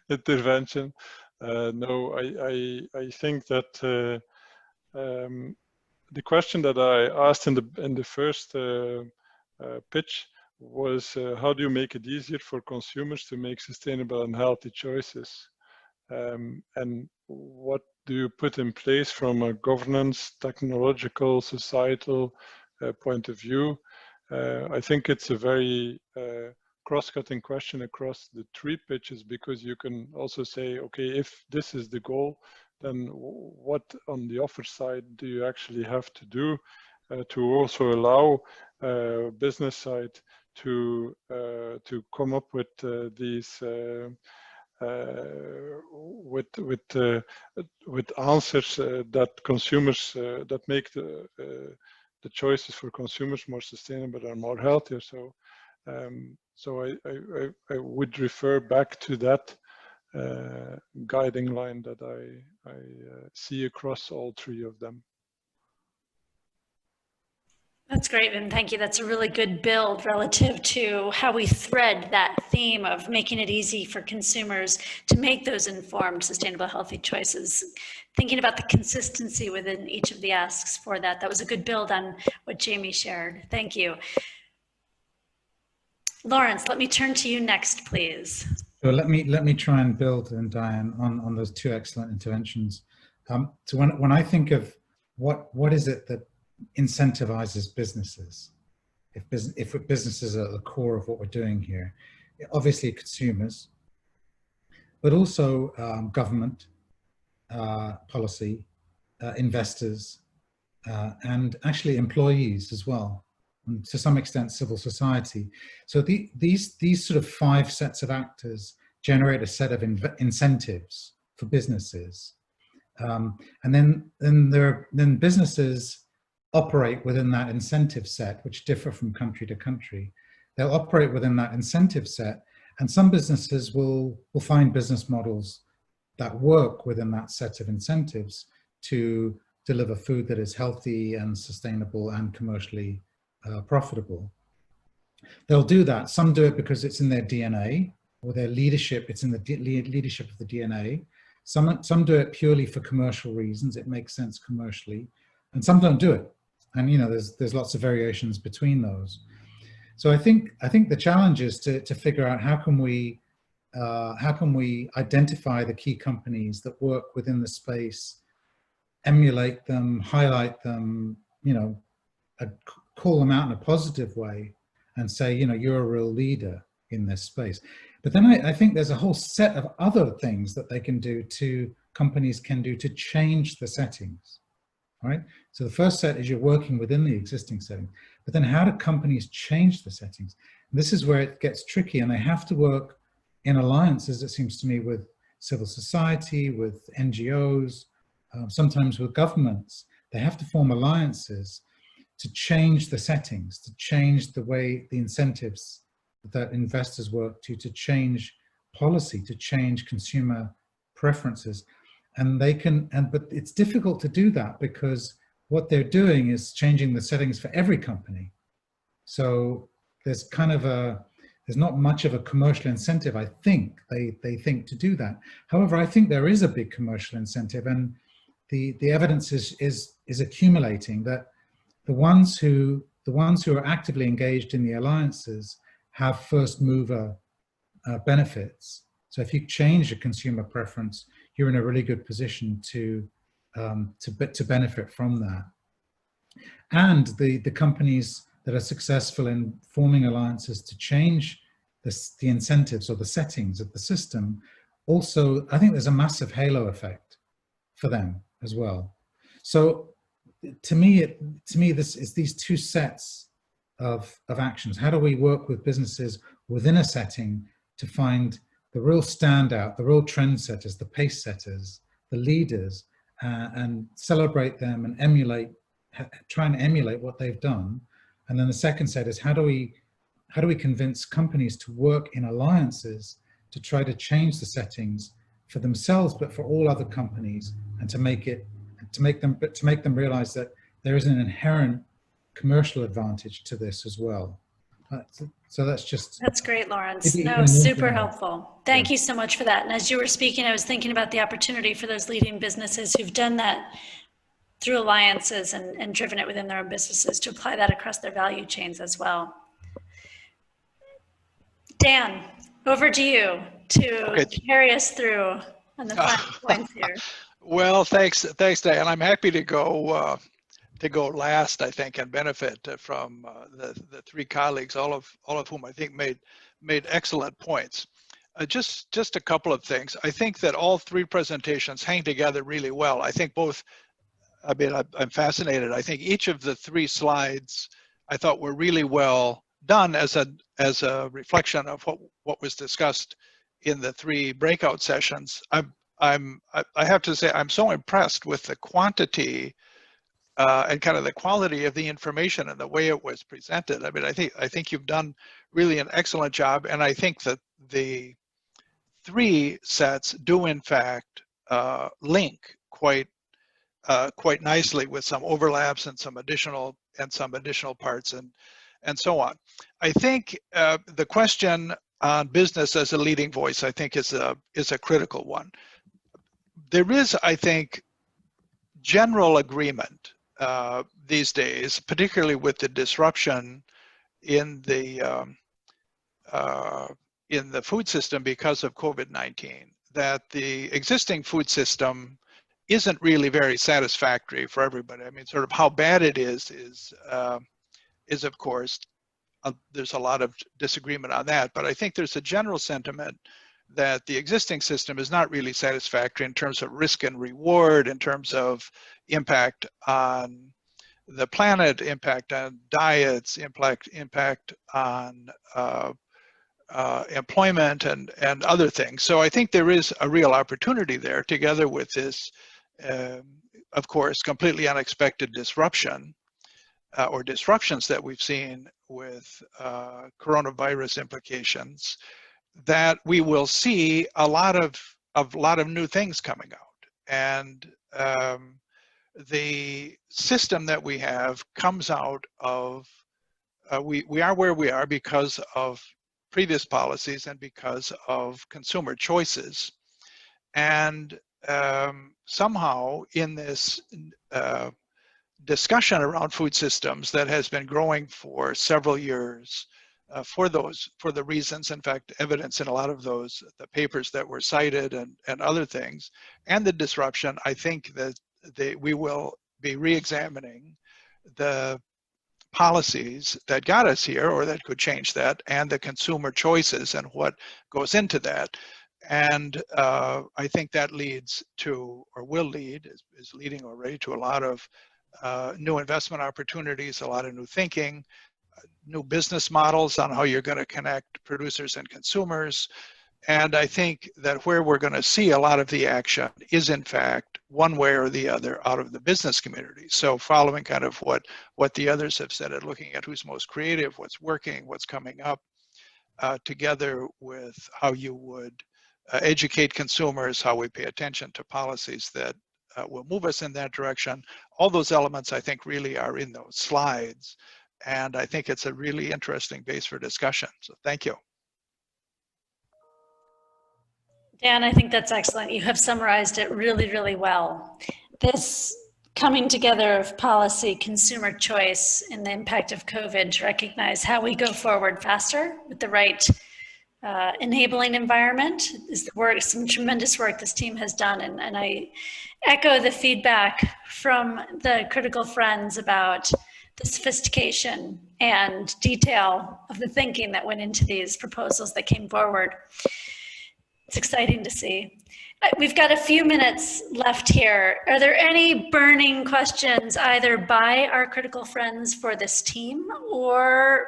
intervention. No, I think that the question that I asked in the first pitch was how do you make it easier for consumers to make sustainable and healthy choices, and what do you put in place from a governance, technological, societal point of view? I think it's a very cross-cutting question across the three pitches, because you can also say, okay, if this is the goal, then what on the offer side do you actually have to do to also allow business side to come up with these with answers that consumers that make the choices for consumers more sustainable and more healthier. So so I would refer back to that guiding line that I see across all three of them. That's great, and thank you. That's a really good build relative to how we thread that theme of making it easy for consumers to make those informed, sustainable, healthy choices. Thinking about the consistency within each of the asks for that. That was a good build on what Jamie shared. Thank you. Lawrence, let me turn to you next, please. So let me try and build, and Diane, on those two excellent interventions. So when I think of what is it that incentivizes businesses, if businesses are at the core of what we're doing here, obviously consumers, but also government, policy, investors, and actually employees as well, and to some extent civil society. So these sort of five sets of actors generate a set of incentives for businesses, and then businesses operate within that incentive set, which differ from country to country. They'll operate within that incentive set, and some businesses will find business models that work within that set of incentives to deliver food that is healthy and sustainable and commercially profitable. They'll do that. Some do it because it's in their DNA, or their leadership, it's in the leadership of the DNA. Some do it purely for commercial reasons, it makes sense commercially, and some don't do it. And you know, there's lots of variations between those. So I think the challenge is to figure out how can we identify the key companies that work within the space, emulate them, highlight them, you know, call them out in a positive way, and say, you know, you're a real leader in this space. But then I think there's a whole set of other things that companies can do to change the settings. Right? So the first set is you're working within the existing setting, but then how do companies change the settings? And this is where it gets tricky, and they have to work in alliances, it seems to me, with civil society, with NGOs, sometimes with governments. They have to form alliances to change the settings, to change the way the incentives that investors work to change policy, to change consumer preferences. And they can, but it's difficult to do that because what they're doing is changing the settings for every company. So there's there's not much of a commercial incentive, I think, they think, to do that. However, I think there is a big commercial incentive, and the evidence is accumulating that the ones who are actively engaged in the alliances have first mover benefits. So if you change a consumer preference, you're in a really good position to benefit from that. And the companies that are successful in forming alliances to change the incentives or the settings of the system also, I think there's a massive halo effect for them as well. So to me, this is these two sets of actions. How do we work with businesses within a setting to find the real standout, the real trendsetters, the pace setters, the leaders, and celebrate them and emulate, try and emulate what they've done. And then the second set is how do we convince companies to work in alliances to try to change the settings for themselves, but for all other companies, and to make them realize that there is an inherent commercial advantage to this as well. So that's great, Lawrence. No, super helpful. Thank you so much for that. And as you were speaking, I was thinking about the opportunity for those leading businesses who've done that through alliances and driven it within their own businesses to apply that across their value chains as well. Dan, over to you to carry us through on the final points here. Well, thanks, Diane. I'm happy to go last, I think, and benefit from the three colleagues, all of whom I think made excellent points. Just a couple of things. I think that all three presentations hang together really well. I think both. I mean, I'm fascinated. I think each of the three slides I thought were really well done as a reflection of what was discussed in the three breakout sessions. I have to say I'm so impressed with the quantity and kind of the quality of the information and the way it was presented. I mean, I think you've done really an excellent job, and I think that the three sets do in fact link quite nicely with some overlaps and some additional parts and so on. I think the question on business as a leading voice, I think, is a critical one. There is, I think, general agreement these days, particularly with the disruption in the food system because of COVID-19, that the existing food system isn't really very satisfactory for everybody. I mean, sort of how bad it is of course, there's a lot of disagreement on that, but I think there's a general sentiment that the existing system is not really satisfactory in terms of risk and reward, in terms of impact on the planet, impact on diets, impact on employment and other things. So I think there is a real opportunity there, together with this, of course, completely unexpected disruption or disruptions that we've seen with coronavirus implications, that we will see a lot of new things coming out. And the system that we have comes out of, we are where we are because of previous policies and because of consumer choices. And somehow in this discussion around food systems that has been growing for several years, for the reasons, in fact, evidence in a lot of those, the papers that were cited and other things, and the disruption, I think that we will be re-examining the policies that got us here or that could change that, and the consumer choices and what goes into that. And I think that leads to, or will lead, is leading already to a lot of new investment opportunities, a lot of new thinking, new business models on how you're going to connect producers and consumers. And I think that where we're going to see a lot of the action is, in fact, one way or the other out of the business community. So following kind of what the others have said, and looking at who's most creative, what's working, what's coming up, together with how you would educate consumers, how we pay attention to policies that will move us in that direction. All those elements, I think, really are in those slides. And I think it's a really interesting base for discussion. So thank you. Dan, I think that's excellent. You have summarized it really, really well. This coming together of policy, consumer choice, and the impact of COVID to recognize how we go forward faster with the right enabling environment is the work, some tremendous work this team has done. And I echo the feedback from the critical friends about the sophistication and detail of the thinking that went into these proposals that came forward. It's exciting to see. We've got a few minutes left here. Are there any burning questions either by our critical friends for this team or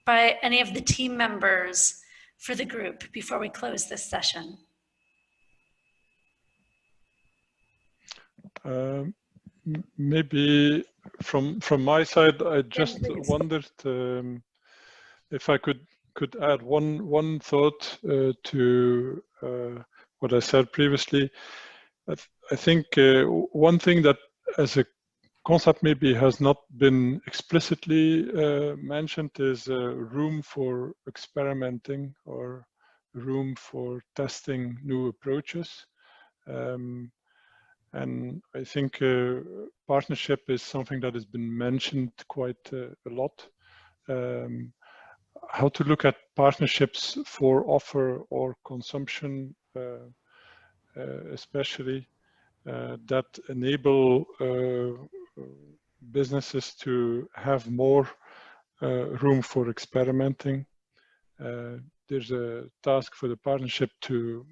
by any of the team members for the group before we close this session? Maybe from my side, I just wondered if I could add one thought to what I said previously. I think one thing that as a concept maybe has not been explicitly mentioned is room for experimenting or room for testing new approaches. And I think partnership is something that has been mentioned quite a lot. How to look at partnerships for offer or consumption, especially that enable businesses to have more room for experimenting. There's a task for the partnership to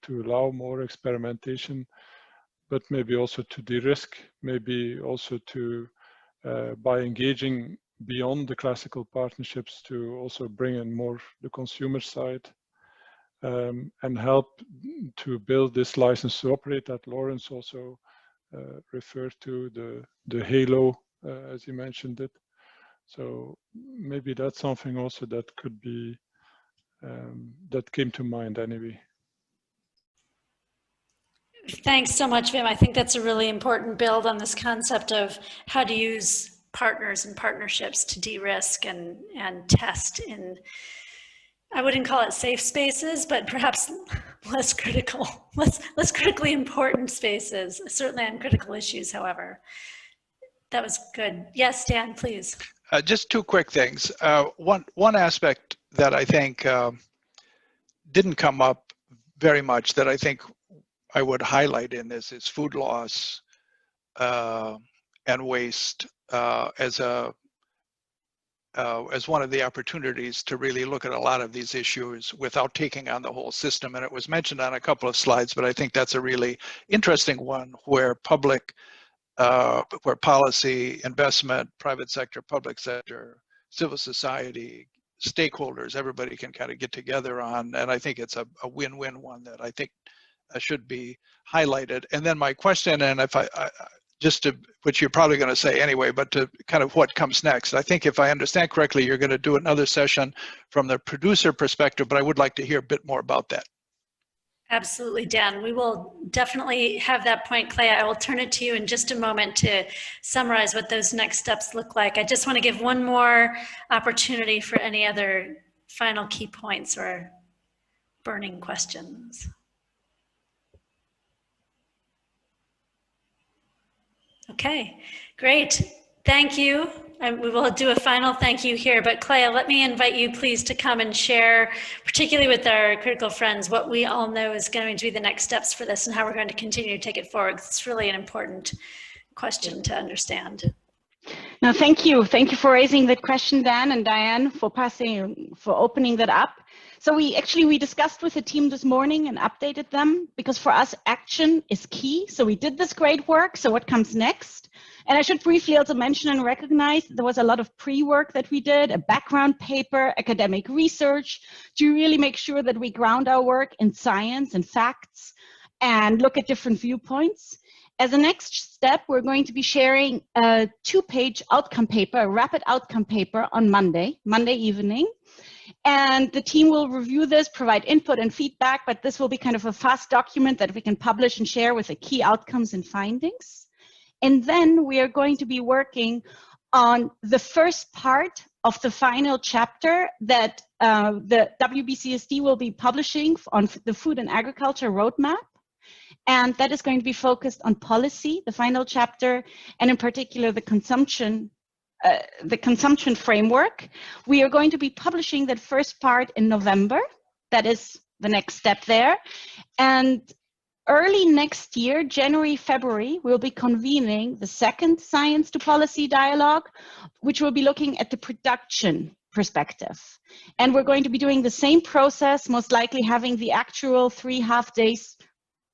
allow more experimentation, but maybe also to de-risk, maybe also to, by engaging beyond the classical partnerships, to also bring in more the consumer side and help to build this license to operate that Lawrence also referred to, the halo, as you mentioned it. So maybe that's something also that could be, that came to mind anyway. Thanks so much, Wim. I think that's a really important build on this concept of how to use partners and partnerships to de-risk and test in, I wouldn't call it safe spaces, but perhaps less critically important spaces, certainly on critical issues, however. That was good. Yes, Dan, please. Just two quick things. One aspect that I think didn't come up very much that I think I would highlight in this is food loss and waste as one of the opportunities to really look at a lot of these issues without taking on the whole system. And it was mentioned on a couple of slides, but I think that's a really interesting one where where policy, investment, private sector, public sector, civil society, stakeholders, everybody can kind of get together on, and I think it's a win-win one that I think should be highlighted. And then my question, and if I just to, which you're probably going to say anyway, but to kind of what comes next. I think if I understand correctly, you're going to do another session from the producer perspective, but I would like to hear a bit more about that. Absolutely, Dan. We will definitely have that point, Clay. I will turn it to you in just a moment to summarize what those next steps look like. I just want to give one more opportunity for any other final key points or burning questions. Okay, great. Thank you. We will do a final thank you here, but Clay, let me invite you please to come and share, particularly with our critical friends, what we all know is going to be the next steps for this and how we're going to continue to take it forward. It's really an important question to understand. No, thank you. Thank you for raising that question, Dan, and Diane for opening that up. So we discussed with the team this morning and updated them because for us action is key. So we did this great work. So what comes next? And I should briefly also mention and recognize there was a lot of pre-work that we did, a background paper, academic research to really make sure that we ground our work in science and facts and look at different viewpoints. As a next step, we're going to be sharing a 2-page outcome paper, a rapid outcome paper on Monday evening. And the team will review this, provide input and feedback, but this will be kind of a fast document that we can publish and share with the key outcomes and findings. And then we are going to be working on the first part of the final chapter that the WBCSD will be publishing on the Food and Agriculture Roadmap. And that is going to be focused on policy, the final chapter, and in particular the consumption framework. We are going to be publishing that first part in November. That is the next step there. And early next year, January, February, we'll be convening the second Science to Policy dialogue, which will be looking at the production perspective. And we're going to be doing the same process, most likely having the actual 3 half days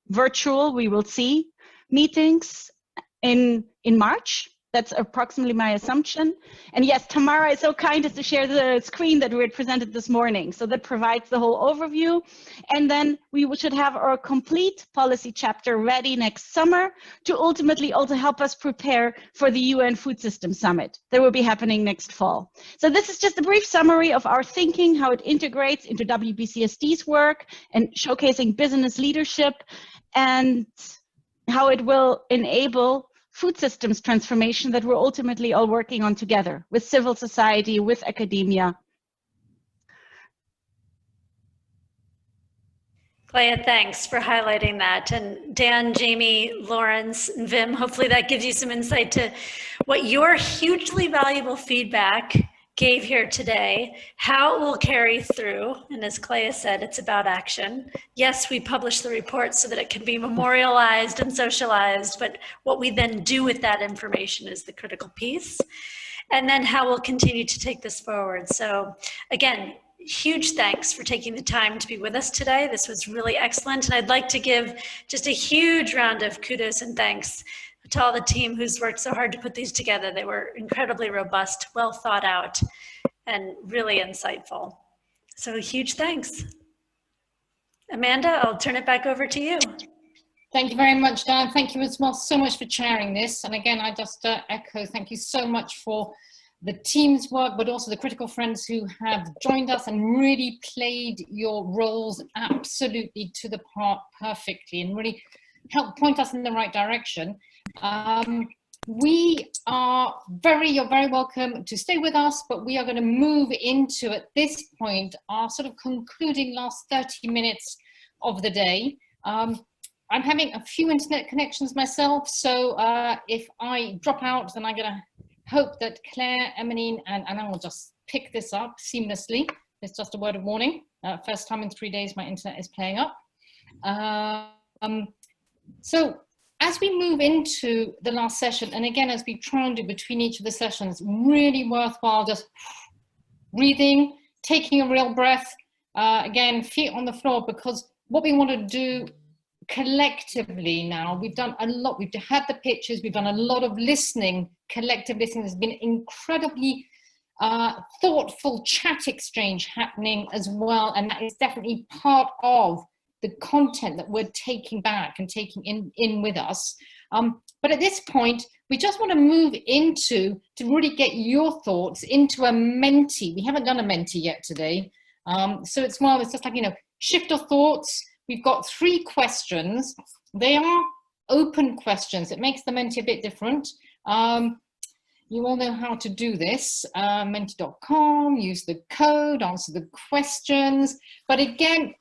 virtual, we will see, meetings in March. That's approximately my assumption. And yes, Tamara is so kind as to share the screen that we had presented this morning. So that provides the whole overview. And then we should have our complete policy chapter ready next summer to ultimately also help us prepare for the UN Food System Summit that will be happening next fall. So this is just a brief summary of our thinking, how it integrates into WBCSD's work and showcasing business leadership, and how it will enable food systems transformation that we're ultimately all working on together with civil society, with academia. Clea, thanks for highlighting that. And Dan, Jamie, Lawrence, and Vim, hopefully that gives you some insight to what your hugely valuable feedback gave here today, how it will carry through. And as Clea said, it's about action. Yes, we publish the report so that it can be memorialized and socialized, but what we then do with that information is the critical piece. And then how we'll continue to take this forward. So again, huge thanks for taking the time to be with us today. This was really excellent. And I'd like to give just a huge round of kudos and thanks to all the team who's worked so hard to put these together. They were incredibly robust, well thought out, and really insightful. So huge thanks. Amanda, I'll turn it back over to you. Thank you very much, Dan. Thank you as well so much for chairing this. And again, I just echo, thank you so much for the team's work, but also the critical friends who have joined us and really played your roles absolutely to the part perfectly and really helped point us in the right direction. You're very welcome to stay with us, but we are going to move into, at this point, our sort of concluding last 30 minutes of the day. I'm having a few internet connections myself, so if I drop out, then I'm going to hope that Claire, Emeline, and Anna will just pick this up seamlessly. It's just a word of warning. First time in 3 days my internet is playing up. So as we move into the last session, and again, as we try and do between each of the sessions, really worthwhile just breathing, taking a real breath, again, feet on the floor, because what we want to do collectively now, we've done a lot, we've had the pictures, we've done a lot of listening, collective listening. There's been incredibly thoughtful chat exchange happening as well, and that is definitely part of the content that we're taking back and taking in with us. But at this point, we just want to move into, to really get your thoughts into a Menti. We haven't done a Menti yet today. So it's just like, shift of thoughts. We've got 3 questions. They are open questions. It makes the Menti a bit different. You all know how to do this. Menti.com, use the code, answer the questions. But again,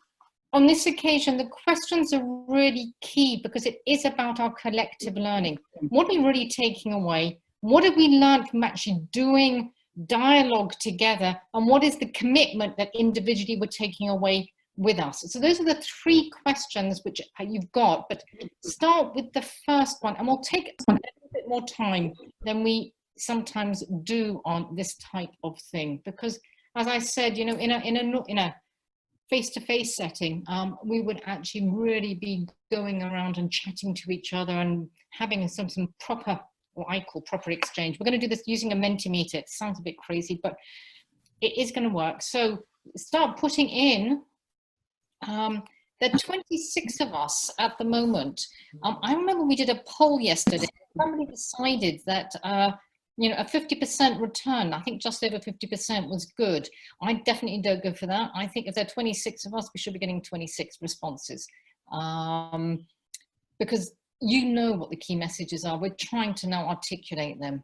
on this occasion, the questions are really key because it is about our collective learning. What are we really taking away? What have we learned from actually doing dialogue together? And what is the commitment that individually we're taking away with us? So those are the 3 questions which you've got, but start with the first one, and we'll take a little bit more time than we sometimes do on this type of thing. Because as I said, in a face-to-face setting, we would actually really be going around and chatting to each other and having some proper, what I call proper exchange. We're going to do this using a Mentimeter. It sounds a bit crazy, but it is going to work. So start putting in, there are 26 of us at the moment. I remember we did a poll yesterday. Somebody decided that a 50% return, I think just over 50% was good. I definitely don't go for that. I think if there are 26 of us, we should be getting 26 responses. Because you know what the key messages are. We're trying to now articulate them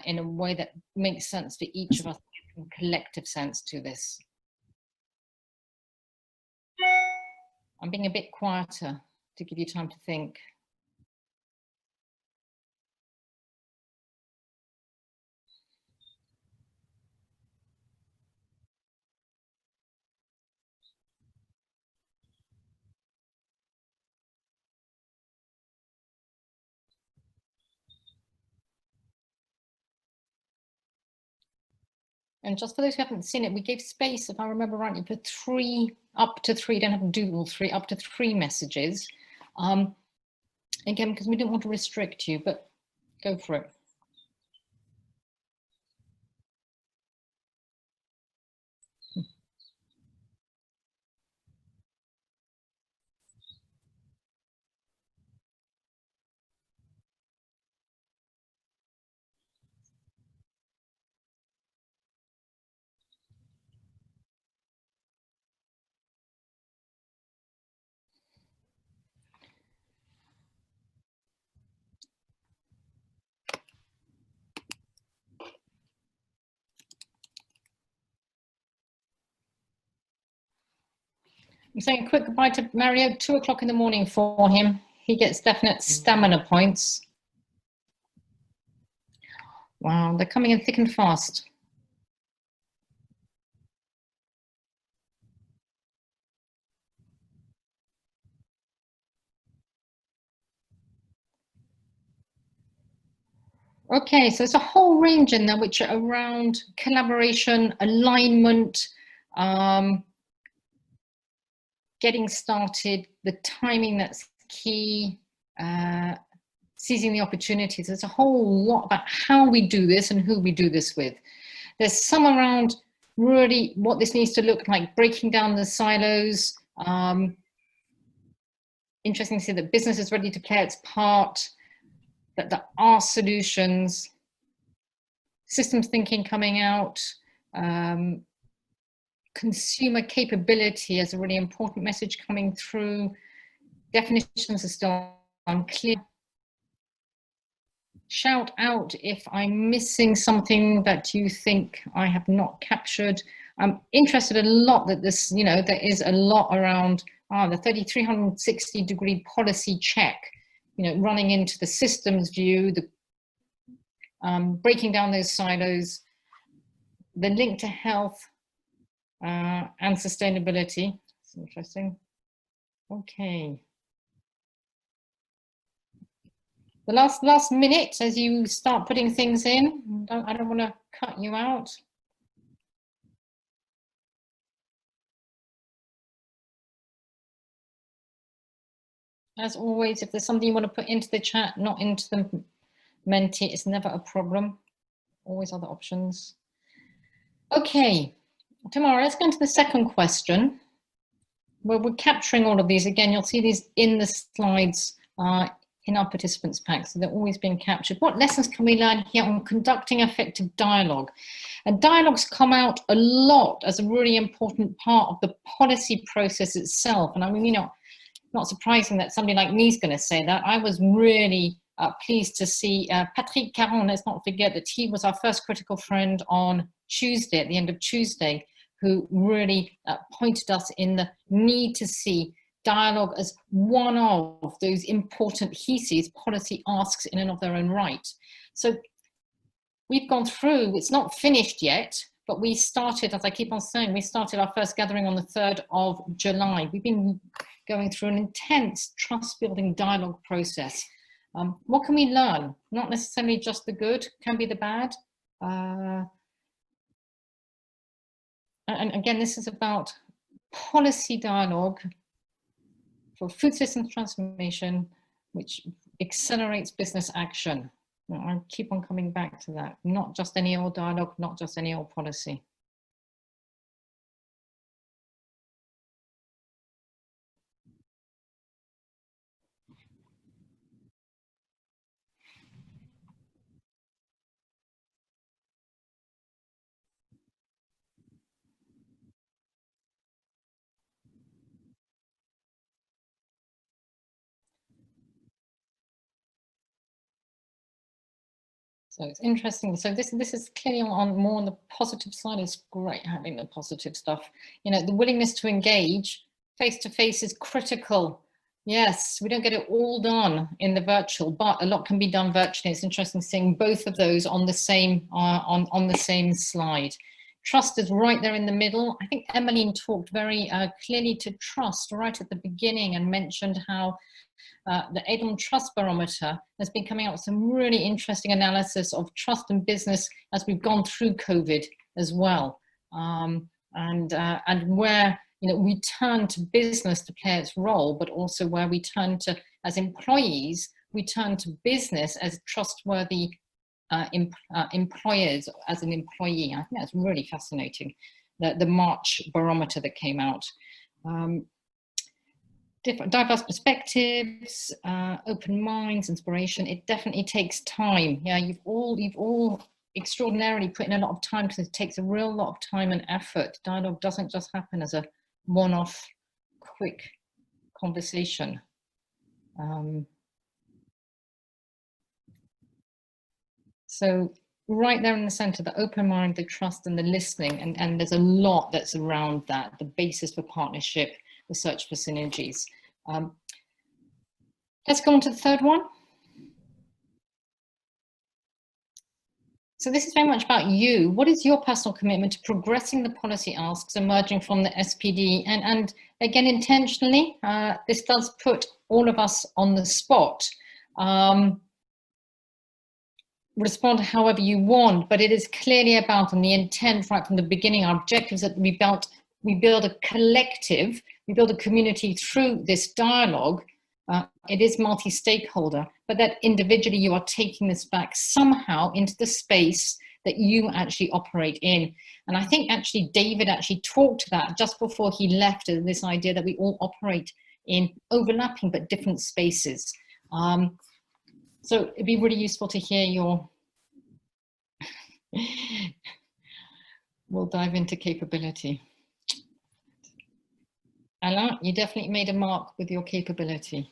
in a way that makes sense for each of us, collective sense to this. I'm being a bit quieter to give you time to think. And just for those who haven't seen it, we gave space, if I remember rightly, for up to three, you don't have to do all three, up to 3 messages. Again, because we didn't want to restrict you, but go for it. I'm saying a quick goodbye to Mario, 2 o'clock in the morning for him. He gets definite stamina points. Wow, they're coming in thick and fast. Okay, so there's a whole range in there which are around collaboration, alignment, getting started, the timing that's key, seizing the opportunities. There's a whole lot about how we do this and who we do this with. There's some around really what this needs to look like, breaking down the silos. Interesting to see that business is ready to play its part, that there are solutions, systems thinking coming out, consumer capability as a really important message coming through. Definitions are still unclear. Shout out if I'm missing something that you think I have not captured. I'm interested a lot that this, you know, there is a lot around the 360-degree policy check, you know, running into the systems view, the breaking down those silos, the link to health and sustainability. That's interesting. Okay. The last minute as you start putting things in. I don't want to cut you out. As always, if there's something you want to put into the chat, not into the Menti, it's never a problem. Always other options. Okay, Tamara, let's go into the second question. Where we're capturing all of these. Again, you'll see these in the slides in our participants pack, so they're always being captured. What lessons can we learn here on conducting effective dialogue? And dialogues come out a lot as a really important part of the policy process itself. And I mean, you know, not surprising that somebody like me is going to say that. I was really pleased to see Patrick Caron, let's not forget that he was our first critical friend on Tuesday, at the end of Tuesday, who really pointed us in the need to see dialogue as one of those important, he sees, policy asks in and of their own right. So we've gone through, it's not finished yet, but we started, as I keep on saying, we started our first gathering on the 3rd of July. We've been going through an intense trust-building dialogue process. What can we learn? Not necessarily just the good, can be the bad. And again, this is about policy dialogue for food systems transformation, which accelerates business action. I keep on coming back to that. Not just any old dialogue, not just any old policy. So it's interesting. So this is clearly on more on the positive side. It's great having the positive stuff. You know, the willingness to engage face-to-face is critical. Yes, we don't get it all done in the virtual, but a lot can be done virtually. It's interesting seeing both of those on the same on the same slide. Trust is right there in the middle. I think Emmeline talked very clearly to trust right at the beginning and mentioned how the Edelman Trust Barometer has been coming out with some really interesting analysis of trust and business as we've gone through COVID. as well. And where, you know, we turn to business to play its role, but also where we turn to, as employees, we turn to business as trustworthy employers as an employee. I think that's really fascinating, the March barometer that came out. Different diverse perspectives, open minds, inspiration. It definitely takes time. Yeah, you've all extraordinarily put in a lot of time, because it takes a real lot of time and effort. Dialogue doesn't just happen as a one-off quick conversation. So right there in the center, the open mind, the trust, and the listening, and there's a lot that's around that, the basis for partnership, the search for synergies. Let's go on to the third one. So this is very much about you. What is your personal commitment to progressing the policy asks emerging from the SPD? And again, intentionally, this does put all of us on the spot. Respond however you want, but it is clearly about, and the intent right from the beginning, our objectives that we build a collective, we build a community through this dialogue. It is multi-stakeholder, but that individually you are taking this back somehow into the space that you actually operate in. And I think actually David actually talked to that just before he left, this idea that we all operate in overlapping but different spaces. So it'd be really useful to hear your, we'll dive into capability. Alain, you definitely made a mark with your capability.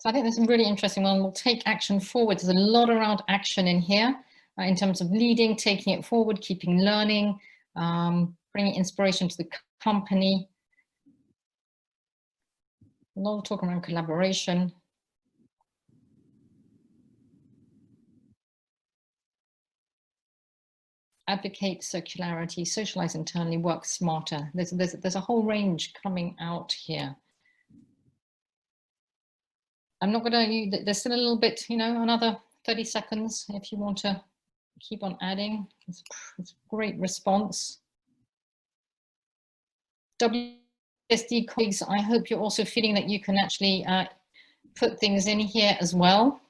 So I think there's a really interesting one. We'll take action forward. There's a lot around action in here in terms of leading, taking it forward, keeping learning, bringing inspiration to the company. A lot of talk around collaboration. Advocate circularity, socialize internally, work smarter. There's a whole range coming out here. I'm not going to, there's still a little bit, you know, another 30 seconds if you want to keep on adding. It's a great response. WSD colleagues, I hope you're also feeling that you can actually put things in here as well.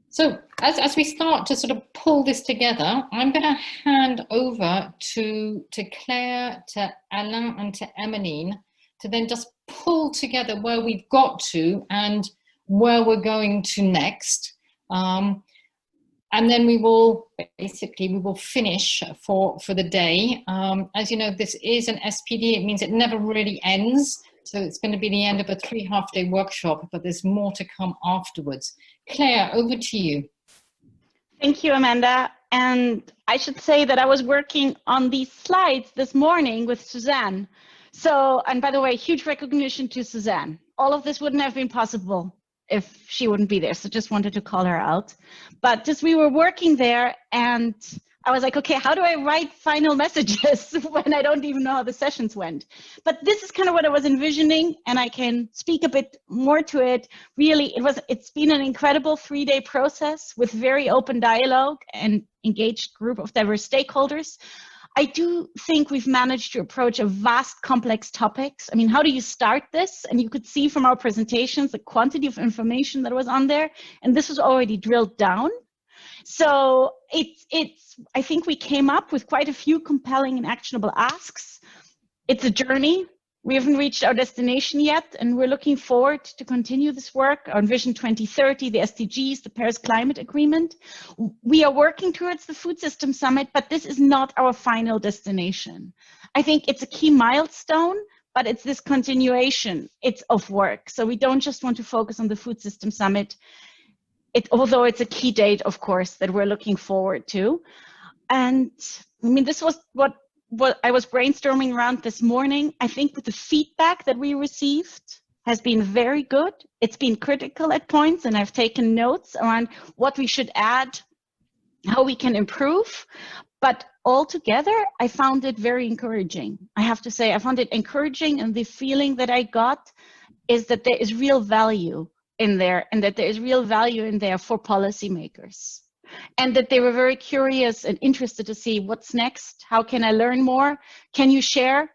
So as we start to sort of pull this together, I'm going to hand over to Claire, to Alain, and to Emmeline to then just pull together where we've got to and where we're going to next. And then we will finish for the day. As you know, this is an SPD. It means it never really ends. So it's going to be the end of a 3 half-day workshop, but there's more to come afterwards. Claire, over to you. Thank you, Amanda. And I should say that I was working on these slides this morning with Suzanne. So, and by the way, huge recognition to Suzanne. All of this wouldn't have been possible if she wouldn't be there. So just wanted to call her out. But just we were working there and I was like, okay, how do I write final messages when I don't even know how the sessions went? But this is kind of what I was envisioning, and I can speak a bit more to it. Really, it's been an incredible 3-day process with very open dialogue and engaged group of diverse stakeholders. I do think we've managed to approach a vast, complex topics. I mean, how do you start this? And you could see from our presentations the quantity of information that was on there, and this was already drilled down. So I think we came up with quite a few compelling and actionable asks. It's a journey. We haven't reached our destination yet, and we're looking forward to continue this work on Vision 2030, the SDGs, the Paris Climate Agreement. We are working towards the Food System Summit, but this is not our final destination. I think it's a key milestone, but it's this continuation of work. So we don't just want to focus on the Food System Summit, although it's a key date, of course, that we're looking forward to. And I mean, this was what what I was brainstorming around this morning, I think the feedback that we received has been very good. It's been critical at points, and I've taken notes around what we should add, how we can improve. But altogether, I found it very encouraging. I have to say, I found it encouraging, and the feeling that I got is that there is real value in there, and that there is real value in there for policymakers. And that they were very curious and interested to see what's next. How can I learn more? Can you share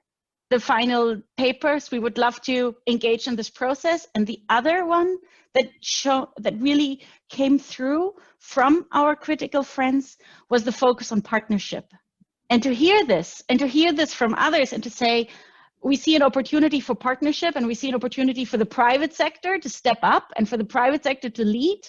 the final papers? We would love to engage in this process. And the other one that really came through from our critical friends was the focus on partnership. And to hear this, from others, and to say, we see an opportunity for partnership, and we see an opportunity for the private sector to step up, and for the private sector to lead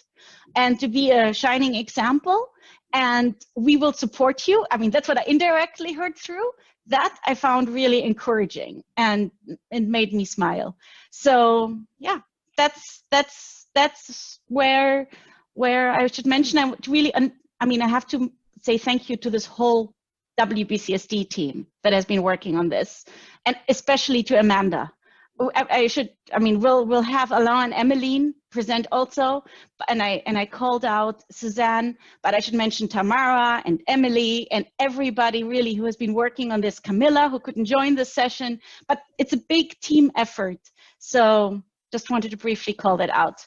and to be a shining example, and we will support you. I mean, that's what I indirectly heard through. That I found really encouraging, and it made me smile. So yeah, that's where I should mention. I mean, I have to say thank you to this whole WBCSD team that has been working on this, and especially to Amanda. We'll have Alain and Emmeline present also, and I called out Suzanne, but I should mention Tamara and Emily and everybody really who has been working on this. Camilla, who couldn't join this session, but it's a big team effort. So just wanted to briefly call that out.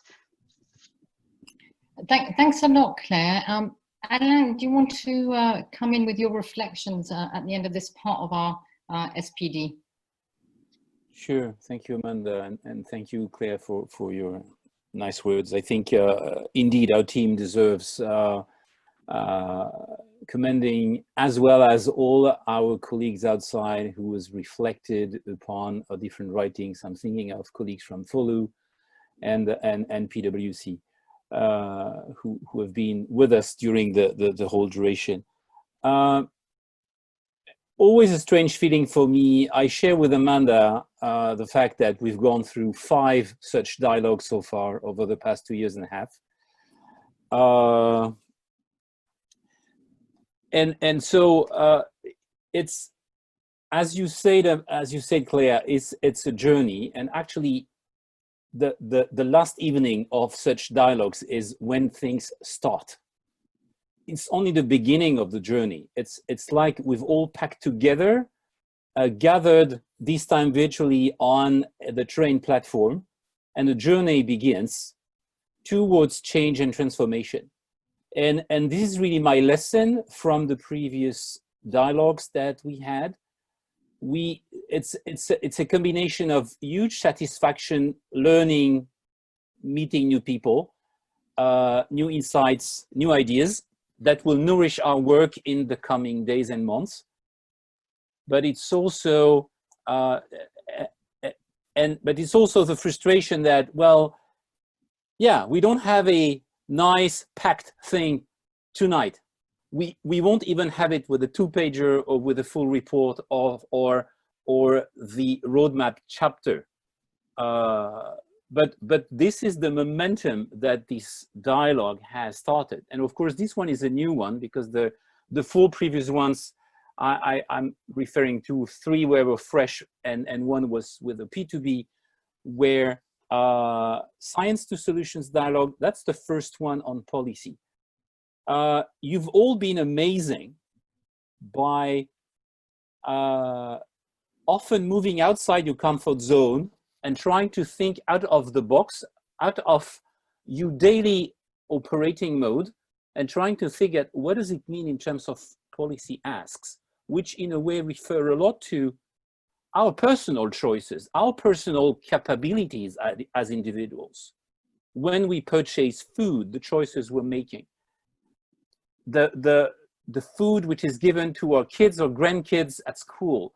Thanks a lot, Claire. Alain, do you want to come in with your reflections at the end of this part of our SPD? Sure. Thank you, Amanda, and thank you, Claire, for your nice words. I think indeed our team deserves commending, as well as all our colleagues outside who has reflected upon our different writings. I'm thinking of colleagues from FOLU and PwC. Who have been with us during the whole duration. Always a strange feeling for me. I share with Amanda the fact that we've gone through 5 such dialogues so far over the past 2.5 years. And so it's, as you said, Claire, it's a journey, and actually the last evening of such dialogues is when things start. It's only the beginning of the journey. It's like we've all packed together, gathered this time virtually on the train platform, and the journey begins towards change and transformation. And this is really my lesson from the previous dialogues that we had. It's a combination of huge satisfaction, learning, meeting new people, new insights, new ideas that will nourish our work in the coming days and months. But it's also it's also the frustration that, well, yeah, we don't have a nice packed thing tonight. We won't even have it with a 2-pager or with a full report of or the roadmap chapter. But this is the momentum that this dialogue has started. And of course, this one is a new one because the 4 previous ones I'm referring to, 3 were fresh and 1 was with a P2B, where Science to Solutions dialogue, that's the first one on policy. You've all been amazing by often moving outside your comfort zone and trying to think out of the box, out of your daily operating mode, and trying to figure out what does it mean in terms of policy asks, which in a way refer a lot to our personal choices, our personal capabilities as individuals. When we purchase food, the choices we're making. The food which is given to our kids or grandkids at school.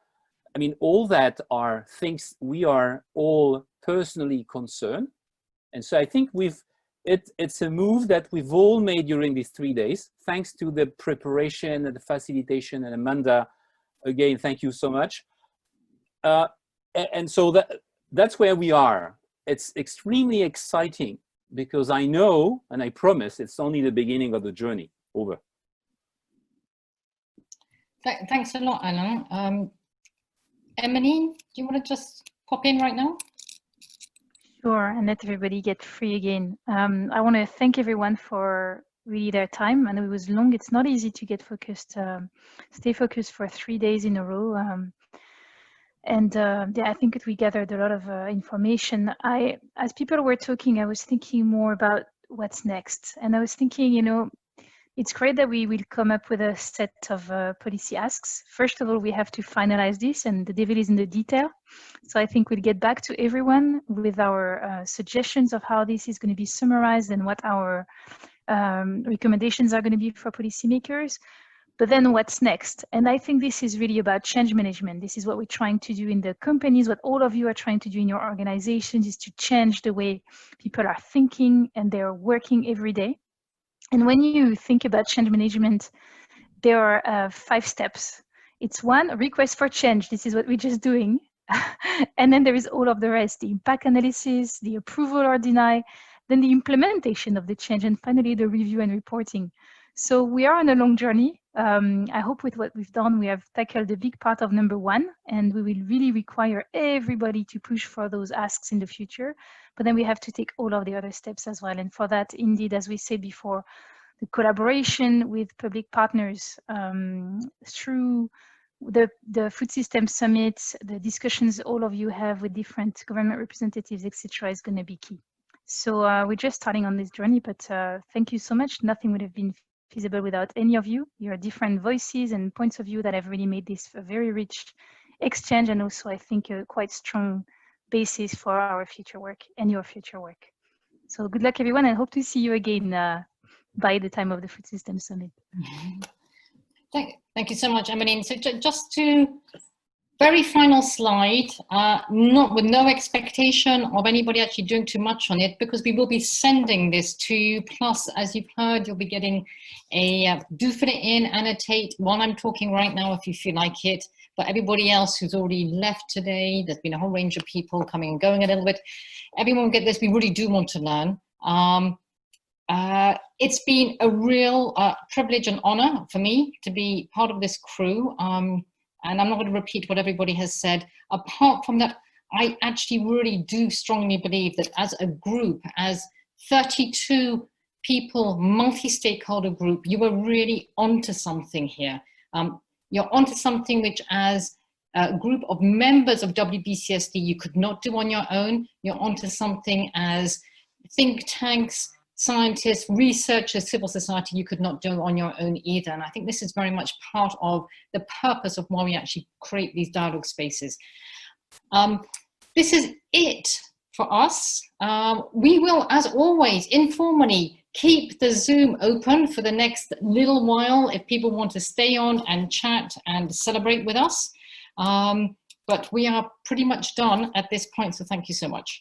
I mean, all that are things we are all personally concerned. And so I think it's a move that we've all made during these 3 days, thanks to the preparation and the facilitation. And Amanda, again, thank you so much. And so that's where we are. It's extremely exciting because I know, and I promise, it's only the beginning of the journey. Over. Thanks a lot, Alain. Emily, do you want to just pop in right now? Sure, and let everybody get free again. I want to thank everyone for really their time. I know it was long. It's not easy to get focused, stay focused for 3 days in a row. Yeah, I think we gathered a lot of information. As people were talking, I was thinking more about what's next. And I was thinking, you know, it's great that we will come up with a set of policy asks. First of all, we have to finalize this, and the devil is in the detail. So I think we'll get back to everyone with our suggestions of how this is going to be summarized and what our recommendations are going to be for policymakers. But then what's next? And I think this is really about change management. This is what we're trying to do in the companies, what all of you are trying to do in your organizations, is to change the way people are thinking and they're working every day. And when you think about change management, there are 5 steps. It's 1, request for change. This is what we're just doing. And then there is all of the rest, the impact analysis, the approval or deny, then the implementation of the change, and finally the review and reporting. So we are on a long journey. I hope with what we've done, we have tackled a big part of number 1, and we will really require everybody to push for those asks in the future. But then we have to take all of the other steps as well. And for that, indeed, as we said before, the collaboration with public partners through the Food System Summit, the discussions all of you have with different government representatives, etc., is going to be key. So we're just starting on this journey, but thank you so much. Nothing would have been feasible without any of you, your different voices and points of view that have really made this a very rich exchange, and also I think a quite strong basis for our future work and your future work. So good luck everyone, and hope to see you again by the time of the Food System Summit. Thank you so much, Emily. So just to very final slide, not with no expectation of anybody actually doing too much on it, because we will be sending this to you. Plus, as you've heard, you'll be getting a do fill it in, annotate while I'm talking right now if you feel like it. But everybody else who's already left today, there's been a whole range of people coming and going a little bit. Everyone will get this. We really do want to learn. It's been a real privilege and honor for me to be part of this crew. And I'm not going to repeat what everybody has said. Apart from that, I actually really do strongly believe that as a group, as 32 people, multi-stakeholder group, you are really onto something here. You're onto something which as a group of members of WBCSD you could not do on your own. You're onto something as think tanks, scientists, researchers, civil society, you could not do on your own either. And I think this is very much part of the purpose of why we actually create these dialogue spaces. This is it for us. We will, as always, informally keep the Zoom open for the next little while if people want to stay on and chat and celebrate with us. But we are pretty much done at this point, so thank you so much.